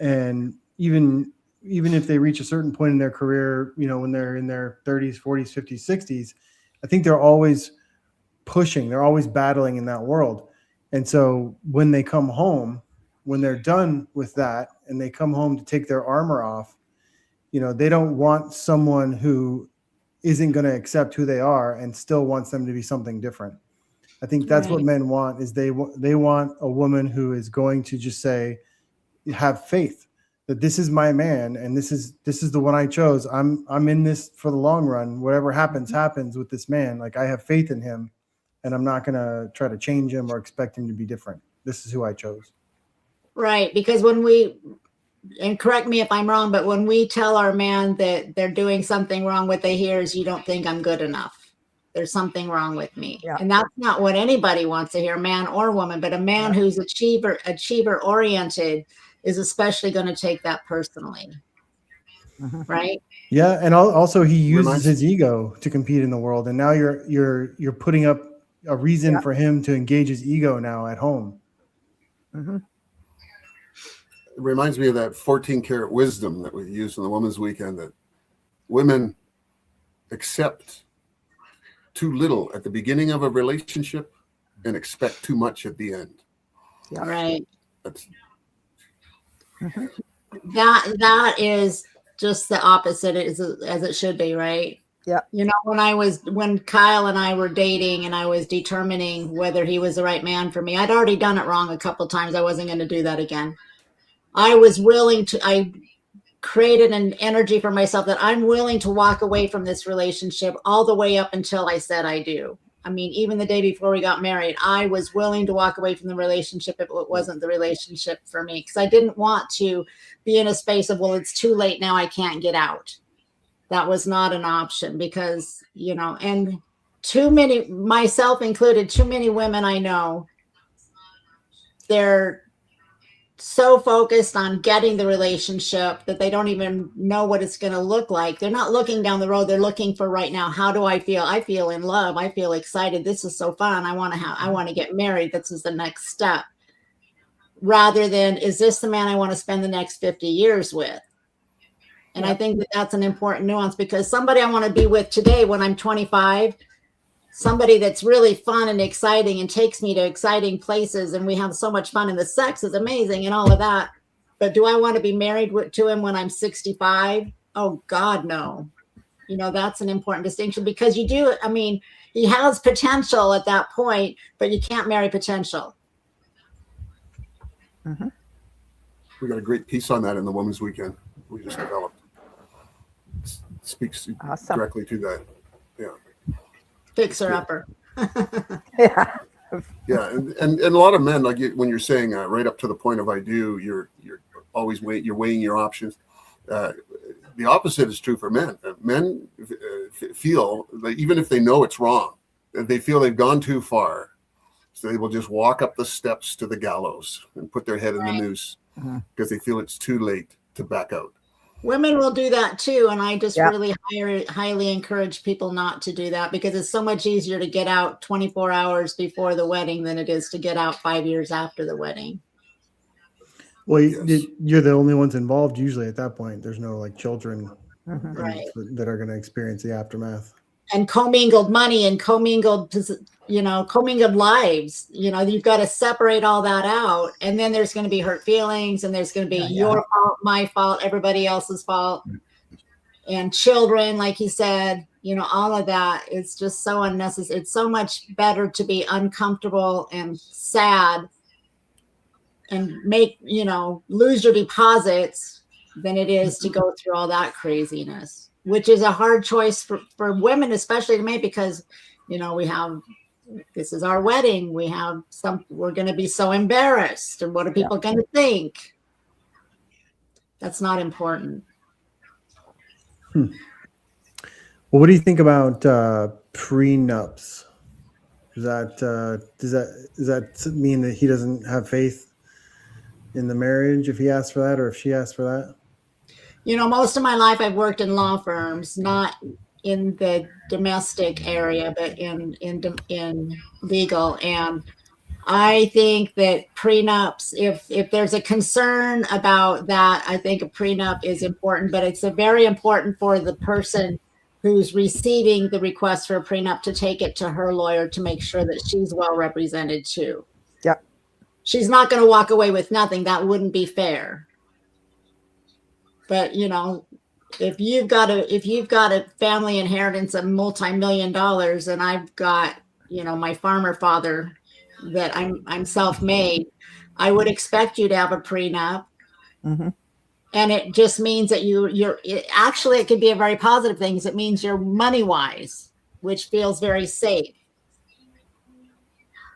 And even if they reach a certain point in their career, when they're in their 30s, 40s, 50s, 60s, I think they're always pushing, they're always battling in that world. And so when they come home, when they're done with that and they come home to take their armor off, they don't want someone who isn't going to accept who they are and still wants them to be something different. I think that's what men want, is they want a woman who is going to just say, have faith that this is my man and this is the one I chose. I'm in this for the long run. Whatever happens with this man. Like, I have faith in him and I'm not going to try to change him or expect him to be different. This is who I chose. Right. Because and correct me if I'm wrong, but when we tell our man that they're doing something wrong, what they hear is, you don't think I'm good enough. There's something wrong with me. Yeah. And that's not what anybody wants to hear, man or woman, but a man who's achiever oriented is especially going to take that personally. Right. Yeah. And also he uses his ego to compete in the world. And now you're putting up a reason for him to engage his ego now at home. Mm-hmm. It reminds me of that 14-karat wisdom that we used in the Women's Weekend, that women accept too little at the beginning of a relationship and expect too much at the end. Yeah. Right. That's that is just the opposite as it should be, right? Yeah. When Kyle and I were dating and I was determining whether he was the right man for me, I'd already done it wrong a couple of times. I wasn't going to do that again. I created an energy for myself that I'm willing to walk away from this relationship all the way up until I said I do. I mean, even the day before we got married, I was willing to walk away from the relationship if it wasn't the relationship for me, because I didn't want to be in a space of, well, it's too late now, I can't get out. That was not an option because, and too many, myself included, too many women I know, they're so focused on getting the relationship that they don't even know what it's going to look like. They're not looking down the road. They're looking for right now. How do I feel? I feel in love. I feel excited. This is so fun. I want to get married. This is the next step. Rather than, is this the man I want to spend the next 50 years with? And I think that's an important nuance, because somebody I want to be with today when I'm 25, somebody that's really fun and exciting and takes me to exciting places and we have so much fun and the sex is amazing and all of that. But do I want to be married to him when I'm 65? Oh God, no. That's an important distinction, because he has potential at that point, but you can't marry potential. Mm-hmm. We got a great piece on that in the Women's Weekend we just developed. It speaks directly to that. Yeah. Fixer upper. Yeah. Yeah, and a lot of men, like when you're saying right up to the point of I do, you're always weighing your options. The opposite is true for men. Men feel that even if they know it's wrong, they feel they've gone too far, so they will just walk up the steps to the gallows and put their head in the noose because they feel it's too late. to back out. Women will do that too, and I just Yeah. really highly encourage people not to do that, because it's so much easier to get out 24 hours before the wedding than it is to get out 5 years after the wedding. Well, Yes. you're the only ones involved usually at that point. There's no like children Right. that are going to experience the aftermath. And commingled money and commingled lives. You've got to separate all that out, and then there's going to be hurt feelings, and there's going to be your fault, my fault, everybody else's fault, and children, like he said. All of that. It's just so unnecessary. It's so much better to be uncomfortable and sad and lose your deposits than it is to go through all that craziness, which is a hard choice for women, especially to make, because, this is our wedding. We're going to be so embarrassed. And what are people going to think? That's not important. Well, what do you think about prenups? Does that mean that he doesn't have faith in the marriage if he asks for that, or if she asks for that? Most of my life I've worked in law firms, not in the domestic area, but in legal. And I think that prenups, if there's a concern about that, I think a prenup is important, but it's very important for the person who's receiving the request for a prenup to take it to her lawyer to make sure that she's well represented too. Yep. She's not going to walk away with nothing. That wouldn't be fair. But if you've got a family inheritance of multi-million dollars, and I've got my farmer father that I'm self-made, I would expect you to have a prenup. Mm-hmm. And it just means that it could be a very positive thing. It means you're money wise, which feels very safe.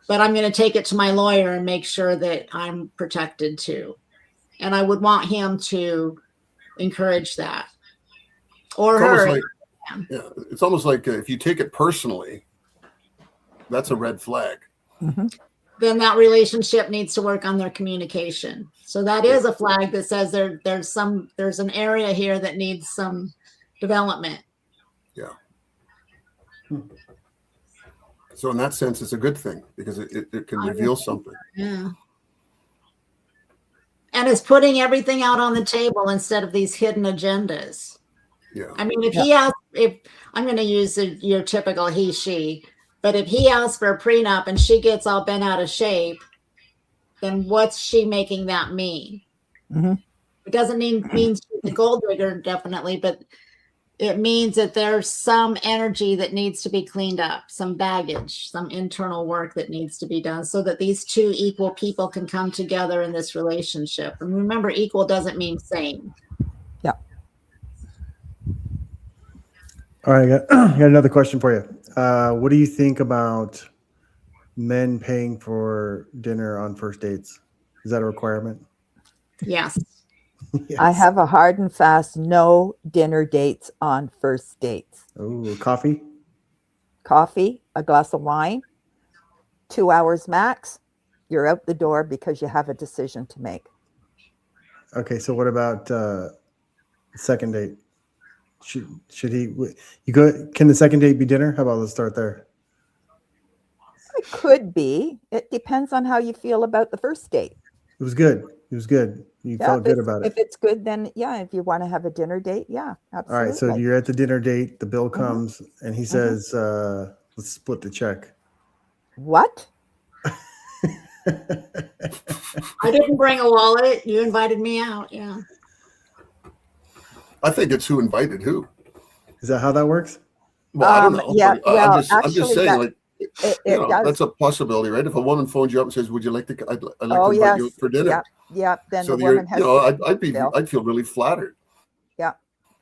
But I'm going to take it to my lawyer and make sure that I'm protected too. And I would want him to encourage that, or her. It's almost like if you take it personally, that's a red flag. Mm-hmm. Then that relationship needs to work on their communication. So that is a flag that says there's an area here that needs some development. Yeah. So in that sense, it's a good thing, because it can reveal something. Yeah. And it's putting everything out on the table instead of these hidden agendas. Yeah. I mean, if I'm going to use your typical he, she, but if he asks for a prenup and she gets all bent out of shape, then what's she making that mean? Mm-hmm. It doesn't mean she's a gold digger, definitely, but it means that there's some energy that needs to be cleaned up, some baggage, some internal work that needs to be done, so that these two equal people can come together in this relationship. And remember, equal doesn't mean same. Yeah. All right, I got another question for you. What do you think about men paying for dinner on first dates? Is that a requirement? Yes. Yes. I have a hard and fast no dinner dates on first dates. Oh, coffee? Coffee, a glass of wine, 2 hours max. You're out the door because you have a decision to make. Okay, so what about second date? Should he? You go? Can the second date be dinner? How about let's start there? It could be. It depends on how you feel about the first date. It was good. It was good. You felt good about it. If it's good, then yeah. If you want to have a dinner date, yeah, absolutely. All right, so you're at the dinner date. The bill comes, and he says, "Let's split the check." What? I didn't bring a wallet. You invited me out. Yeah. I think it's who invited who. Is that how that works? Well, I don't know. Yeah, well, I'm just saying, actually, like, that's a possibility, right? If a woman phones you up and says, "Would you like to? I'd like to invite yes. you for dinner." Yeah. Then So the woman has. I'd feel really flattered. Yeah.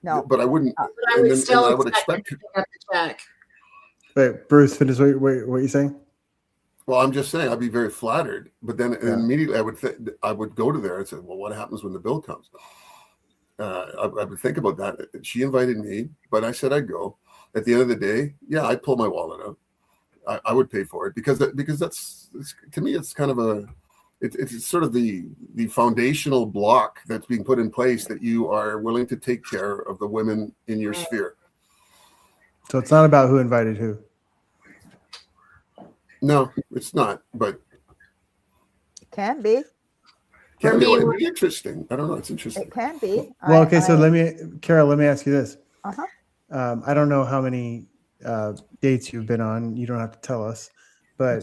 No. But I wouldn't. But I would still I would expect expect. to get the check. Wait, Bruce, finish what you saying? Well, I'm just saying I'd be very flattered, but then immediately I would go to there and say, "Well, what happens when the bill comes?" I would think about that. She invited me, but I said I'd go. At the end of the day, yeah, I'd pull my wallet out. I would pay for it because that's to me it's kind of it's sort of the foundational block that's being put in place that you are willing to take care of the women in your sphere. So it's not about who invited who. No, it's not, but It can be. can be, me, it'd be interesting. I don't know. It's interesting. It can be. Well, okay, so Carol, let me ask you this. Uh-huh. I don't know how many dates you've been on. You don't have to tell us, but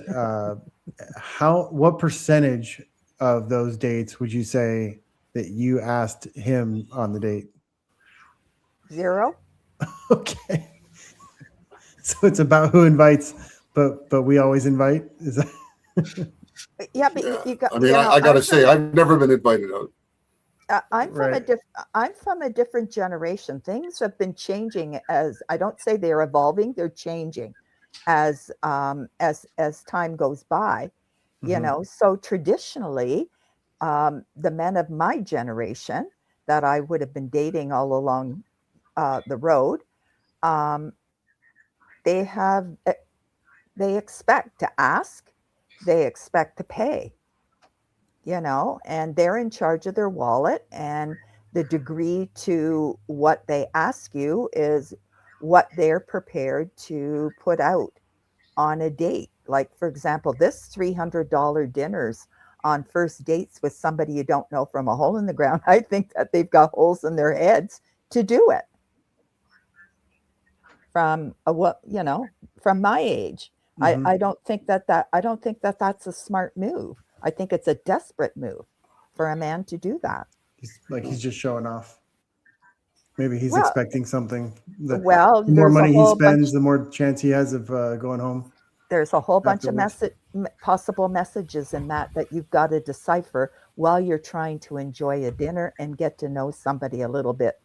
what percentage of those dates would you say that you asked him on the date? 0. Okay. So it's about who invites, but we always invite. Is that? Yeah, but you got. I mean, you know, I got to say, I've never been invited out. I'm from I'm from a different generation. Things have been changing as I don't say they're evolving; they're changing as time goes by. You Mhm. know, so traditionally, the men of my generation that I would have been dating all along the road, they expect to ask, they expect to pay. You know, and they're in charge of their wallet, and the degree to what they ask you is what they're prepared to put out on a date. Like, for example, this $300 dinners on first dates with somebody you don't know from a hole in the ground. I think that they've got holes in their heads to do it. From from my age, Mhm. I don't think that that's a smart move. I think it's a desperate move for a man to do that. He's just showing off. Maybe he's Well- expecting something. The Well, more there's a money he whole spends, bunch- the more chance he has of going home. There's a whole bunch of Afterwards. possible messages in that you've got to decipher while you're trying to enjoy a dinner and get to know somebody a little bit.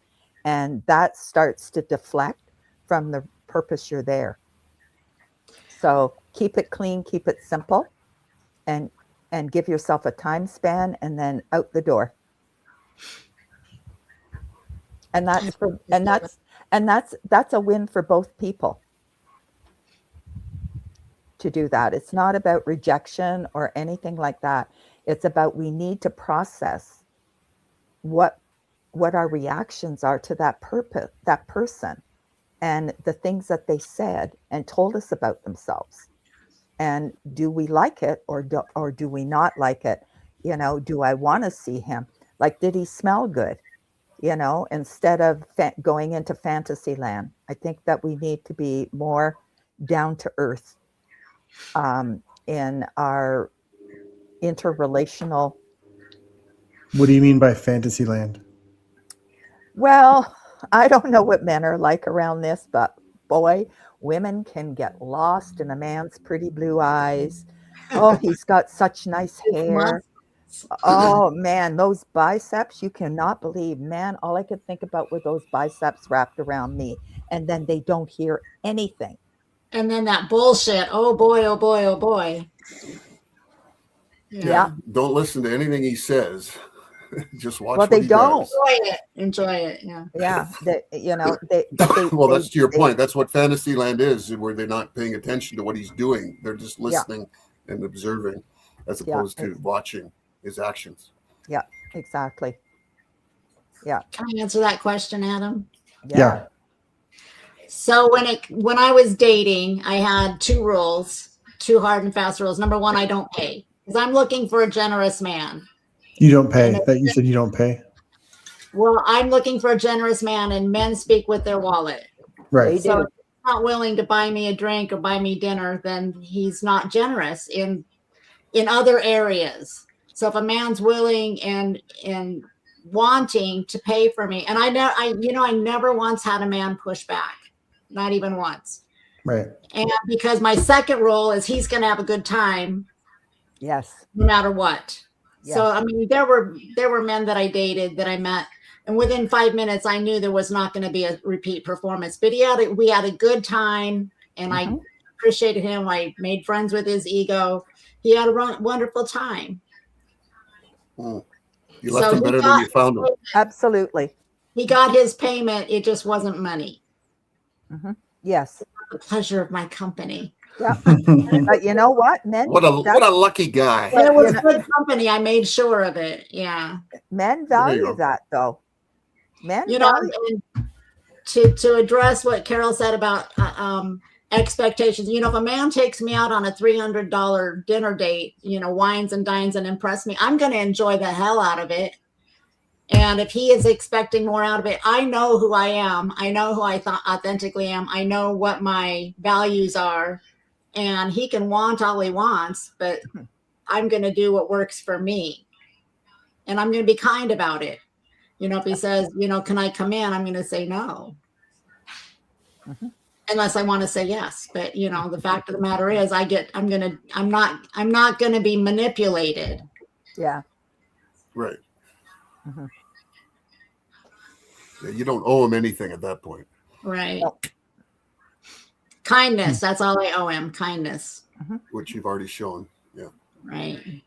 And that starts to deflect from the purpose you're there. So keep it clean, keep it simple, and give yourself a time span, and then out the door. And that's a win for both people to do that. It's not about rejection or anything like that. It's about, we need to process what our reactions are to that person and the things that they said and told us about themselves. And do we like it or do we not like it? You know, do I want to see him? Like, did he smell good? You know, instead of going into fantasy land. I think that we need to be more down to earth in our interrelational. What do you mean by fantasy land? Well, I don't know what men are like around this, but boy, women can get lost in a man's pretty blue eyes. Oh, he's got such nice hair. Oh man, those biceps, you cannot believe, man. All I could think about were those biceps wrapped around me. And then they don't hear anything. And then that bullshit. Oh boy, oh boy, oh boy. Yeah. Don't listen to anything he says. Just watch. Well, what they he don't. does. Enjoy it. Yeah. Yeah. Well, that's to your point. That's what Fantasyland is, where they're not paying attention to what he's doing. They're just listening and observing, as opposed to watching his actions. Yeah, exactly. Yeah. Can I answer that question, Adam? Yeah. So when I was dating, I had 2 rules, 2 hard and fast rules. Number 1, I don't pay, because I'm looking for a generous man. You don't pay. That you said you don't pay. Well, I'm looking for a generous man, and men speak with their wallet. Right. So if he's not willing to buy me a drink or buy me dinner, then he's not generous in other areas. So if a man's willing and wanting to pay for me, and I never once had a man push back, not even once. Right. And because my second rule is he's going to have a good time. Yes. No matter what. Yes. So, I mean, there were men that I dated, that I met, and within 5 minutes, I knew there was not going to be a repeat performance. But we had a good time, and I appreciated him. I made friends with his ego. He had a wonderful time. You left him better than you found him. Absolutely. He got his payment. It just wasn't money. Yes. The pleasure of my company. Yeah. But you know what, men? What a lucky guy. But it was good company. I made sure of it. Yeah. Men There you value go. that, though. Men You know, value. and to address what Carol said about expectations, you know, if a man takes me out on a $300 dinner date, you know, wines and dines and impress me, I'm going to enjoy the hell out of it. And if he is expecting more out of it, I know who I am. I know who I authentically am. I know what my values are. And he can want all he wants, but I'm going to do what works for me. And I'm going to be kind about it. You know, if he says, you know, can I come in? I'm going to say no. Unless I want to say yes. But, you know, the fact of the matter is I'm not going to be manipulated. Yeah. Right. Mhm. Yeah, you don't owe him anything at that point. Right. Kindness. That's all I owe him. Kindness. Which you've already shown. Yeah. Right.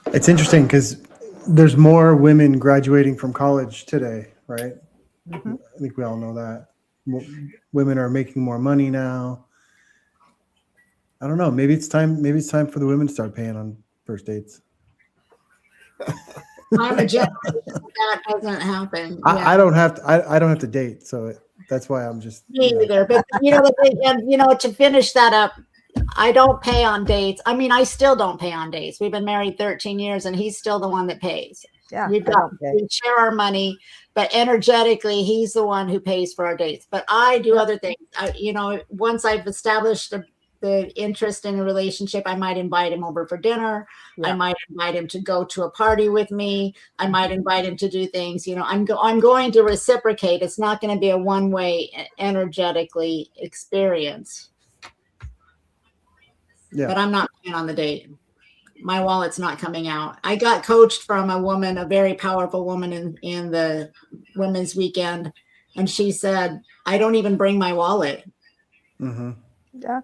It's interesting because there's more women graduating from college today, right? I think we all know that. Women are making more money now. I don't know. Maybe it's time for the women to start paying on first dates. I'm a generation that doesn't happen. I don't have to. I don't have to date, so that's why I'm just. Me either. But you know, and you know, to finish that up, I don't pay on dates. I mean, I still don't pay on dates. We've been married 13 years, and he's still the one that pays. Yeah, we share our money, but energetically, he's the one who pays for our dates. But I do other things. You know, once I've established the interest in a relationship, I might invite him over for dinner. Yeah. I might invite him to go to a party with me. I might invite him to do things. You know, I'm going to reciprocate. It's not going to be a one-way energetically experience. Yeah. But I'm not paying on the date. My wallet's not coming out. I got coached from a woman, a very powerful woman in the women's weekend. And she said, I don't even bring my wallet. Mm-hmm. Yeah.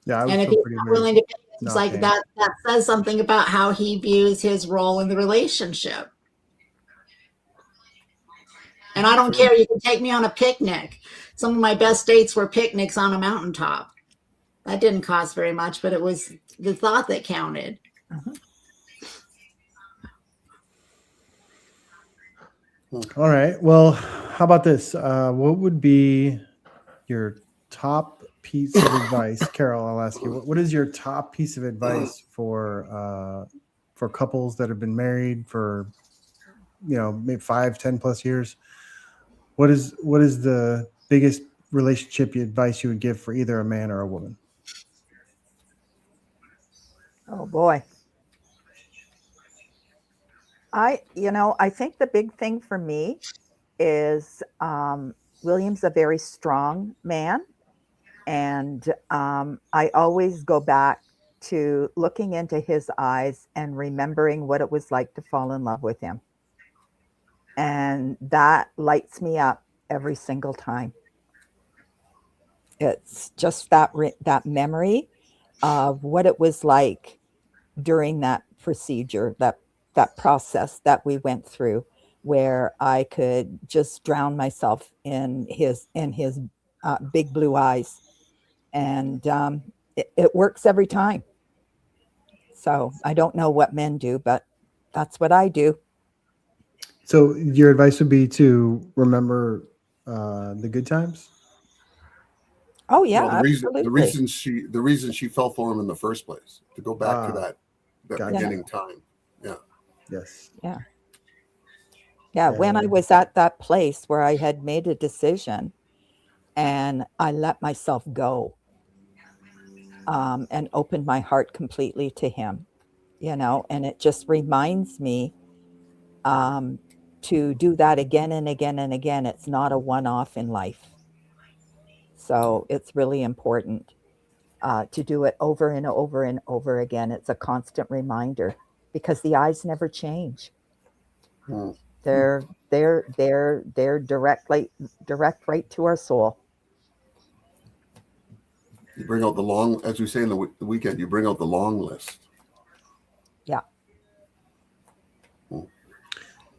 Yeah. I would And if feel he's pretty not embarrassed willing to pay, it's not like paying. that says something about how he views his role in the relationship. And I don't care. You can take me on a picnic. Some of my best dates were picnics on a mountaintop. That didn't cost very much, but it was the thought that counted. All right. Well, how about this? What would be your top piece of advice, Carol? I'll ask you. What is your top piece of advice for couples that have been married for, you know, maybe 5, 10 plus years? What is the biggest relationship advice you would give for either a man or a woman? Oh boy. I think the big thing for me is William's a very strong man. And I always go back to looking into his eyes and remembering what it was like to fall in love with him. And that lights me up every single time. It's just that memory of what it was like during that procedure, that process that we went through, where I could just drown myself in his big blue eyes. And it works every time. So I don't know what men do, but that's what I do. So your advice would be to remember the good times? Oh yeah, Well, absolutely. the reason she fell for him in the first place, to go back to that beginning time. Yeah. Yes. Yeah. Yeah. When I was at that place where I had made a decision and I let myself go and opened my heart completely to him, you know, and it just reminds me to do that again and again and again. It's not a one-off in life. So it's really important to do it over and over and over again. It's a constant reminder because the eyes never change. They're direct right to our soul. You bring out as we say in the weekend, you bring out the long list. Yeah.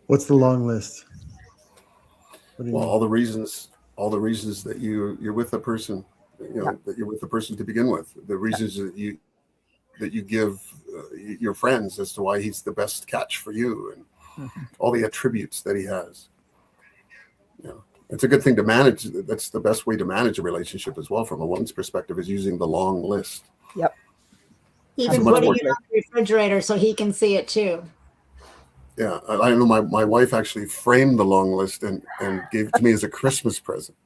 What's the long list? What do you Well, mean? all the reasons that you're with a person, that you're with the person to begin with. The reasons that you give your friends as to why he's the best catch for you, and all the attributes that he has. It's a good thing to manage. That's the best way to manage a relationship as well, from a woman's perspective, is using the long list. Yep. Even putting it on the refrigerator so he can see it too. Yeah, I know my wife actually framed the long list and gave it to me as a Christmas present.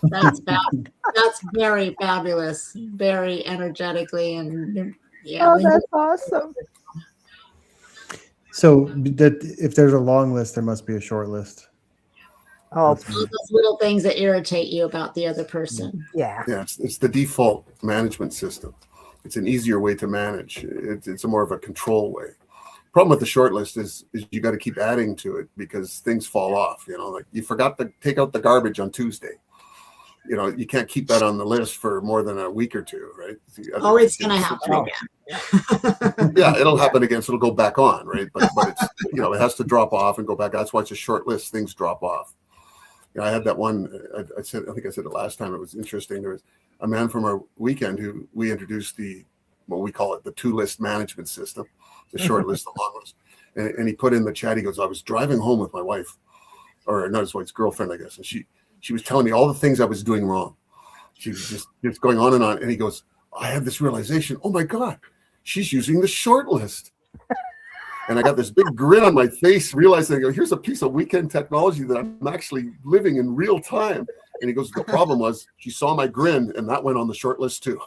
That's that's very fabulous, very energetically, and yeah. Oh, that's awesome. So that if there's a long list, there must be a short list. Oh, All those little things that irritate you about the other person. yeah. Yeah, it's the default management system. It's an easier way to manage. It's a more of a control way. Problem with the short list is you got to keep adding to it because things fall off. Like you forgot to take out the garbage on Tuesday. You can't keep that on the list for more than a week or two, right? Oh, it's going to happen again. Yeah, it'll happen again, so it'll go back on, right? But it's it has to drop off and go back. That's why it's a short list. Things drop off. I had that one. I think I said it last time. It was interesting. There was a man from our weekend who we introduced what we call it, the 2-list management system, the short list, the long list. And he put in the chat, he goes, I was driving home with my wife, or not his wife's girlfriend, I guess. And she was telling me all the things I was doing wrong. She was just going on. And he goes, I had this realization. Oh my God, she's using the short list. And I got this big grin on my face, realizing, here's a piece of weekend technology that I'm actually living in real time. And he goes, the problem was she saw my grin and that went on the short list too.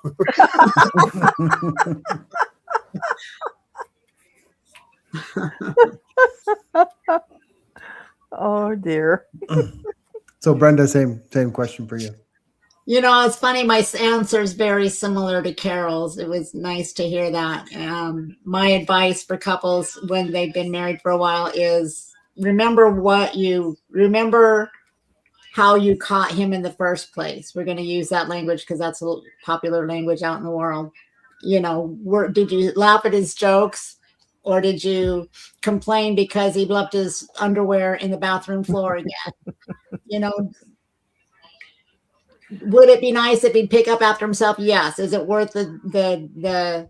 Oh dear. So Brenda, same question for you. It's funny. My answer is very similar to Carol's. It was nice to hear that. My advice for couples when they've been married for a while is remember how you caught him in the first place. We're going to use that language because that's a popular language out in the world. Did you laugh at his jokes, or did you complain because he left his underwear in the bathroom floor again? Would it be nice if he'd pick up after himself? Yes. Is it worth the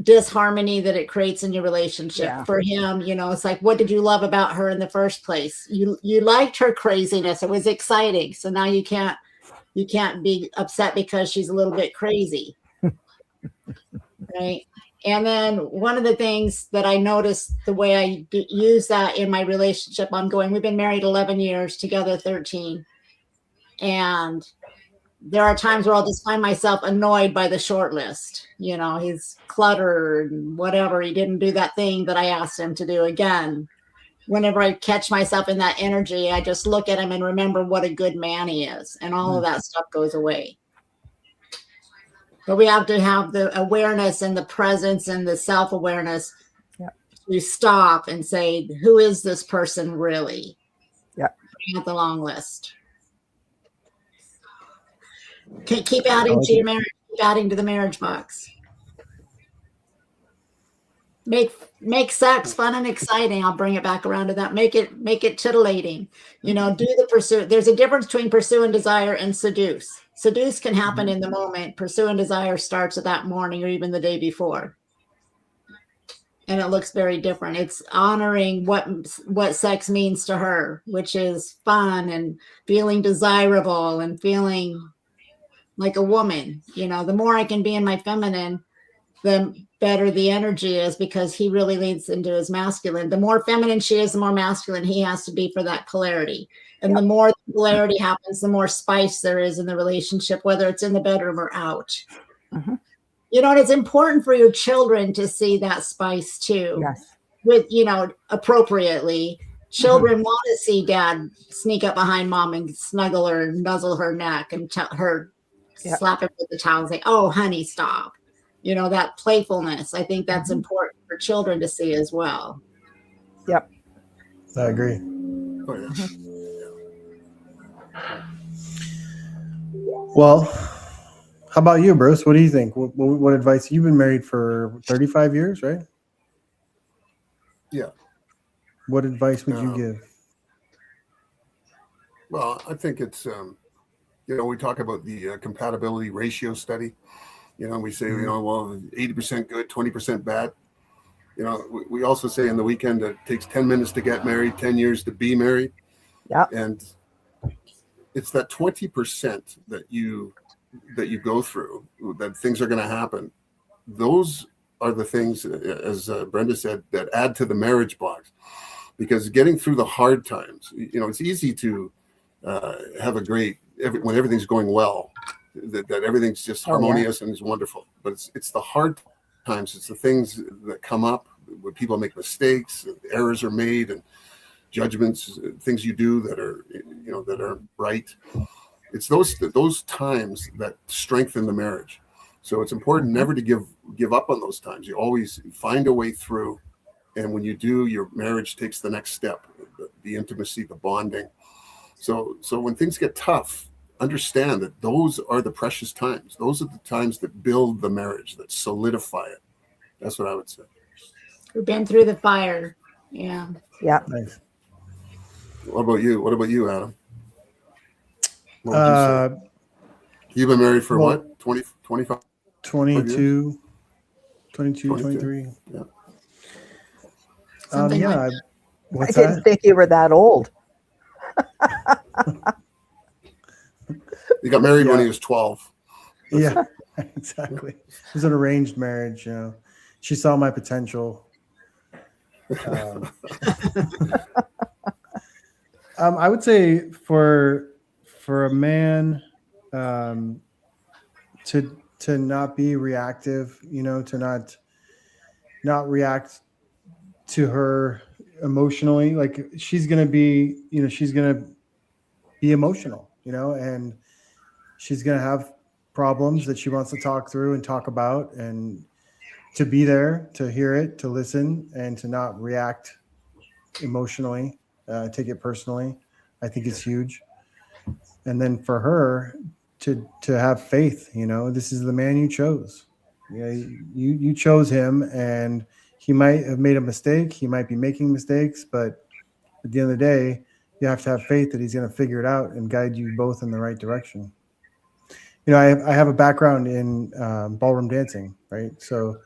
disharmony that it creates in your relationship for him? It's like, what did you love about her in the first place? You liked her craziness. It was exciting. So now you can't be upset because she's a little bit crazy. Right. And then one of the things that I noticed, the way I use that in my relationship ongoing, we've been married 11 years, together 13. And there are times where I'll just find myself annoyed by the short list. He's cluttered and whatever. He didn't do that thing that I asked him to do again. Whenever I catch myself in that energy, I just look at him and remember what a good man he is. And all of that stuff goes away. But we have to have the awareness and the presence and the self-awareness to stop and say, who is this person really? Yeah. Bring out the long list. Keep adding to your marriage. Keep adding to the marriage box. Make sex fun and exciting. I'll bring it back around to that. Make it titillating. Do the pursuit. There's a difference between pursue and desire and seduce. Seduce can happen in the moment. Pursue and desire starts at that morning or even the day before. And it looks very different. It's honoring what sex means to her, which is fun and feeling desirable and feeling like a woman. The more I can be in my feminine, the better the energy is, because he really leans into his masculine. The more feminine she is, the more masculine he has to be for that polarity. And the more the polarity happens, the more spice there is in the relationship, whether it's in the bedroom or out. Mm-hmm. And it's important for your children to see that spice too. Yes. With, appropriately. Children want to see dad sneak up behind mom and snuggle her and nuzzle her neck and tell her, slap her with the towel and say, oh, honey, stop. That playfulness. I think that's important for children to see as well. Yep. I agree. Oh, yeah. Well, how about you, Bruce? What do you think? What advice? You've been married for 35 years, right? Yeah. What advice would you give? Well, I think it's we talk about the compatibility ratio study. We say, well, 80% good, 20% bad. We also say in the weekend that it takes 10 minutes to get married, 10 years to be married. Yeah. And it's that 20% that you go through, that things are going to happen. Those are the things, as Brenda said, that add to the marriage box. Because getting through the hard times, it's easy to have a great, when everything's going well, that everything's just harmonious and is wonderful. But it's the hard times, it's the things that come up when people make mistakes, errors are made, and judgments, things you do that are, that are right. It's those times that strengthen the marriage. So it's important never to give up on those times. You always find a way through. And when you do, your marriage takes the next step, the intimacy, the bonding. So when things get tough, understand that those are the precious times. Those are the times that build the marriage, that solidify it. That's what I would say. We've been through the fire. Yeah. Yeah. Nice. What about you, Adam? What would you say? You've been married for what? 20, 25? 22, 23. Yeah. Something like that. What's I didn't think you were that old. He got married when he was 12. Yeah, exactly. It was an arranged marriage. She saw my potential. I would say for a man to not be reactive, to not react to her emotionally. Like she's gonna be emotional, and she's gonna have problems that she wants to talk through and talk about, and to be there to hear it, to listen, and to not react emotionally, take it personally, I think is huge. And then for her to have faith, this is the man you chose. You chose him, and he might have made a mistake. He might be making mistakes, but at the end of the day, you have to have faith that he's going to figure it out and guide you both in the right direction. I have a background in ballroom dancing, right? So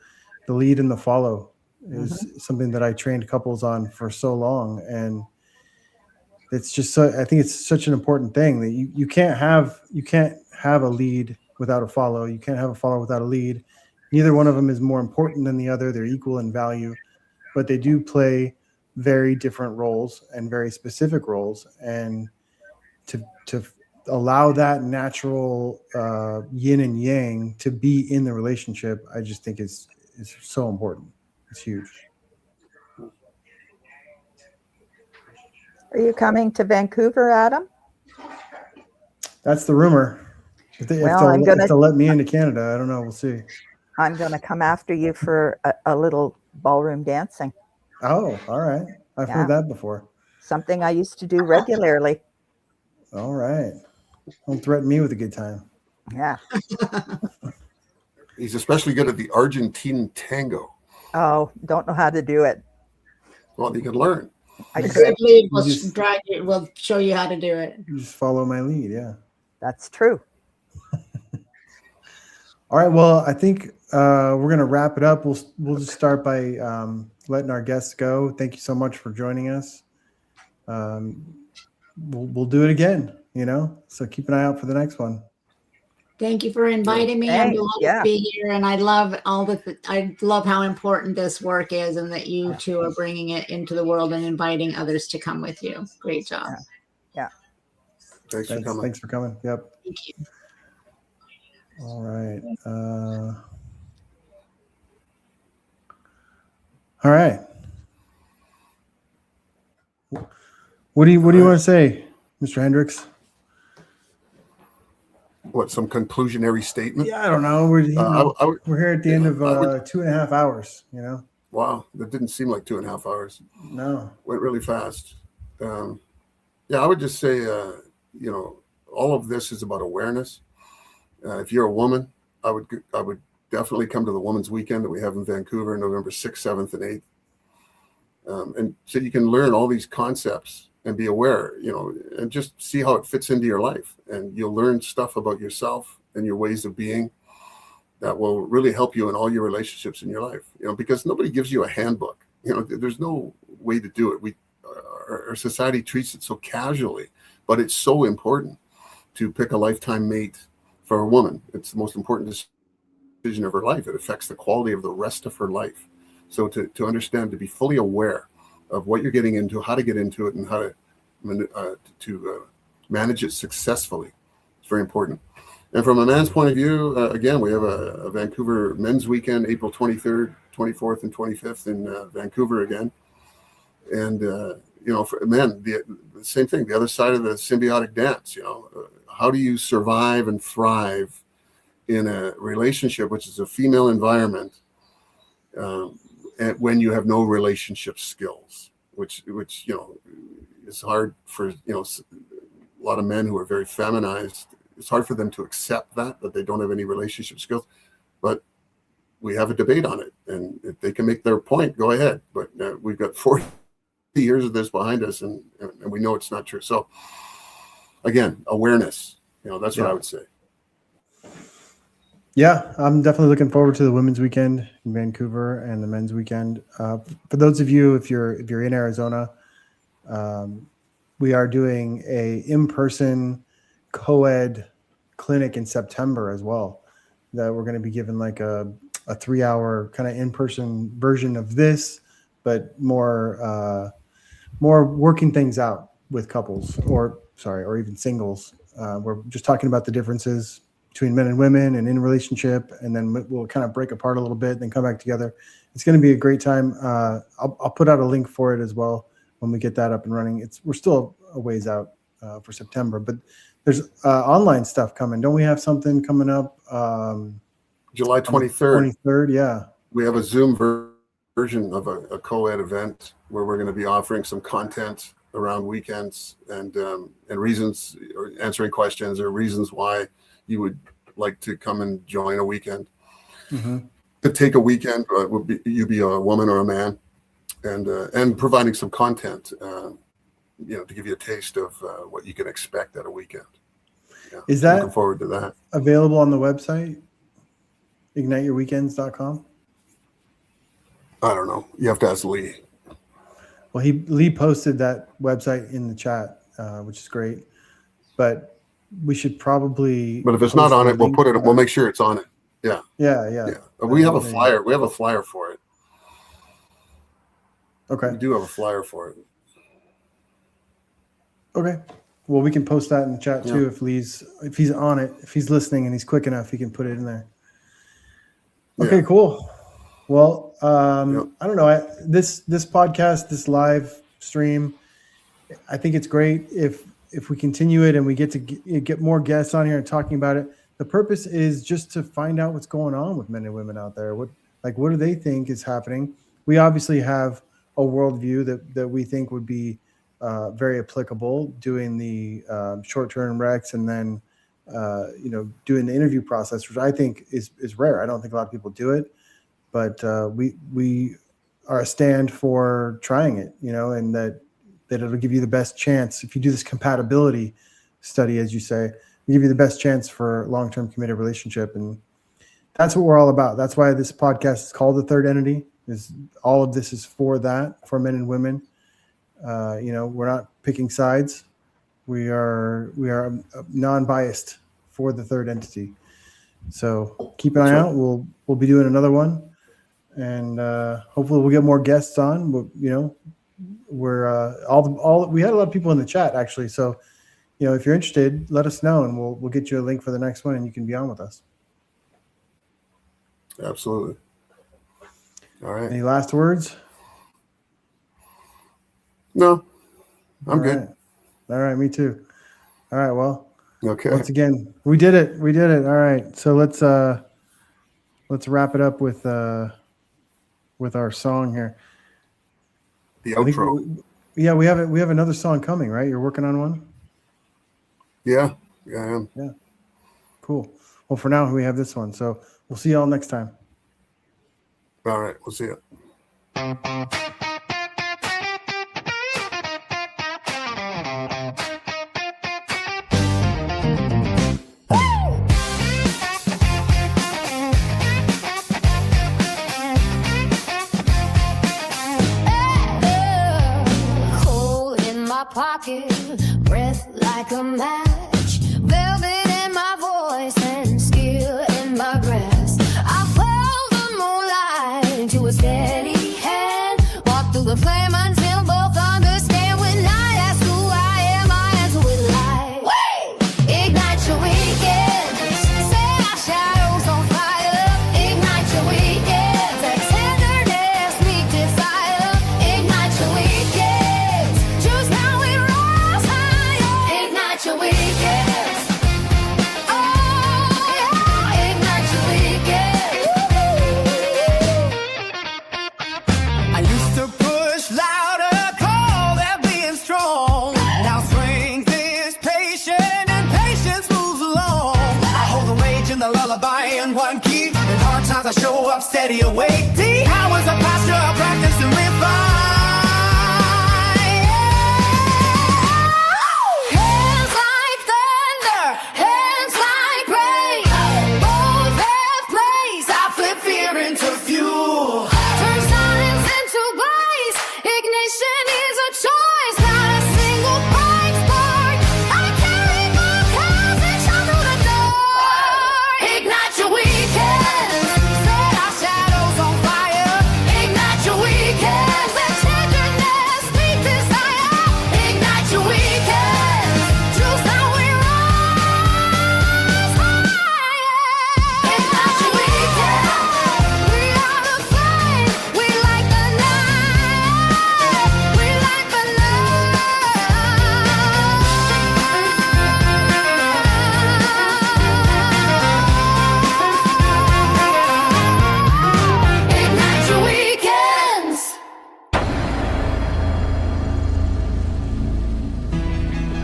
the lead and the follow is something that I trained couples on for so long. And it's just I think it's such an important thing that you can't have a lead without a follow. You can't have a follow without a lead. Neither one of them is more important than the other. They're equal in value, but they do play very different roles and very specific roles. And to allow that natural yin and yang to be in the relationship, I just think is so important. It's huge. Are you coming to Vancouver, Adam? That's the rumor. If they'll let me into Canada, I don't know. We'll see. I'm going to come after you for a little ballroom dancing. Oh, all right. I've heard that before. Something I used to do regularly. All right. Don't threaten me with a good time. Yeah. He's especially good at the Argentine tango. Oh, don't know how to do it. Well, you can learn. The good lead will show you how to do it. You just follow my lead. Yeah. That's true. All right. Well, I think we're going to wrap it up. We'll just start by letting our guests go. Thank you so much for joining us. We'll do it again, so keep an eye out for the next one. Thank you for inviting me. I'm delighted to be here, and I love I love how important this work is, and that you two are bringing it into the world and inviting others to come with you. Great job. Yeah. Thanks for coming. Thanks for coming. Yep. Thank you. All right. All right. What do you want to say, Mr. Hendricks? What, some conclusionary statement? Yeah, I don't know. We're here at the end of 2.5 hours, Wow, that didn't seem like 2.5 hours. No. Went really fast. I would just say, all of this is about awareness. If you're a woman, I would definitely come to the Women's Weekend that we have in Vancouver, November 6th, 7th, and 8th. And so you can learn all these concepts and be aware, and just see how it fits into your life. And you'll learn stuff about yourself and your ways of being that will really help you in all your relationships in your life, because nobody gives you a handbook. There's no way to do it. Our society treats it so casually, but it's so important to pick a lifetime mate for a woman. It's the most important decision of her life. It affects the quality of the rest of her life. So to understand, to be fully aware of what you're getting into, how to get into it, and how to manage it successfully, it's very important. And from a man's point of view, again, we have a Vancouver Men's Weekend, April 23rd, 24th, and 25th in Vancouver again. And, for men, the same thing, the other side of the symbiotic dance, how do you survive and thrive in a relationship, which is a female environment, and when you have no relationship skills, which is hard for, a lot of men who are very feminized. It's hard for them to accept that they don't have any relationship skills, but we have a debate on it, and if they can make their point, go ahead. But we've got 40 years of this behind us, and we know it's not true. So again, awareness, that's what I would say. Yeah, I'm definitely looking forward to the Women's Weekend in Vancouver and the Men's Weekend. For those of you, if you're in Arizona, we are doing a in-person co-ed clinic in September as well, that we're going to be given like a 3-hour kind of in-person version of this, but more working things out with couples or even singles. We're just talking about the differences between men and women and in relationship, and then we'll kind of break apart a little bit, then come back together. It's going to be a great time. I'll put out a link for it as well when we get that up and running. We're still a ways out for September, but there's online stuff coming. Don't we have something coming up? July 23rd. 23rd, yeah. We have a Zoom version of a co-ed event where we're going to be offering some content around weekends and reasons, or answering questions or reasons why you would like to come and join a weekend. Mm-hmm. To take a weekend, you be a woman or a man, and providing some content, to give you a taste of what you can expect at a weekend. Yeah, Is that looking forward to that? Available on the website, igniteyourweekends.com? I don't know. You have to ask Lee. Well, Lee posted that website in the chat, which is great. But we should probably. But if it's not on it, we'll put it. We'll make sure it's on it. Yeah. Yeah. We have a flyer. We have a flyer for it. Okay. We do have a flyer for it. Okay. Well, we can post that in the chat too. Yeah. If he's on it, if he's listening and he's quick enough, he can put it in there. Okay, cool. Well, I don't know. This podcast, this live stream, I think it's great if we continue it and we get to get more guests on here and talking about it. The purpose is just to find out what's going on with men and women out there. What do they think is happening? We obviously have a worldview that we think would be very applicable, doing the short-term recs and then doing the interview process, which I think is rare. I don't think a lot of people do it, but we are a stand for trying it, and that it'll give you the best chance. If you do this compatibility study, as you say, it'll give you the best chance for long-term committed relationship. And that's what we're all about. That's why this podcast is called The Third Entity. All of this is for that, for men and women. We're not picking sides. We are non-biased for the third entity. So keep an eye out. We'll be doing another one, and hopefully we'll get more guests on. We're we had a lot of people in the chat actually. So if you're interested, let us know, and we'll get you a link for the next one, and you can be on with us. Absolutely. All right. Any last words? No, I'm good. All right, me too. All right, well, okay. Once again, we did it. All right, so let's wrap it up with our song here. The outro. We have another song coming, right? You're working on one? Yeah, I am. Yeah. Cool. Well, for now we have this one. So we'll see y'all next time. All right, we'll see you. pocket, breath like a match, velvet in my voice and skill in my grasp. I follow the moonlight to a steady hand, walk through the flame until both understand. When I ask who I am, I answer with light. Ignite your weekends, set our shadows on fire. Ignite your weekends, that tenderness, meet desire. Ignite your weekends, choose now we rise higher. Ignite your weekends, oh yeah, ignite your weekends. I used to push louder, call that being strong. Now strength is patient and patience moves along. I hold the rage and the lullaby in one key. In hard times I show up steady awake. 3 hours of posture, practice and refine.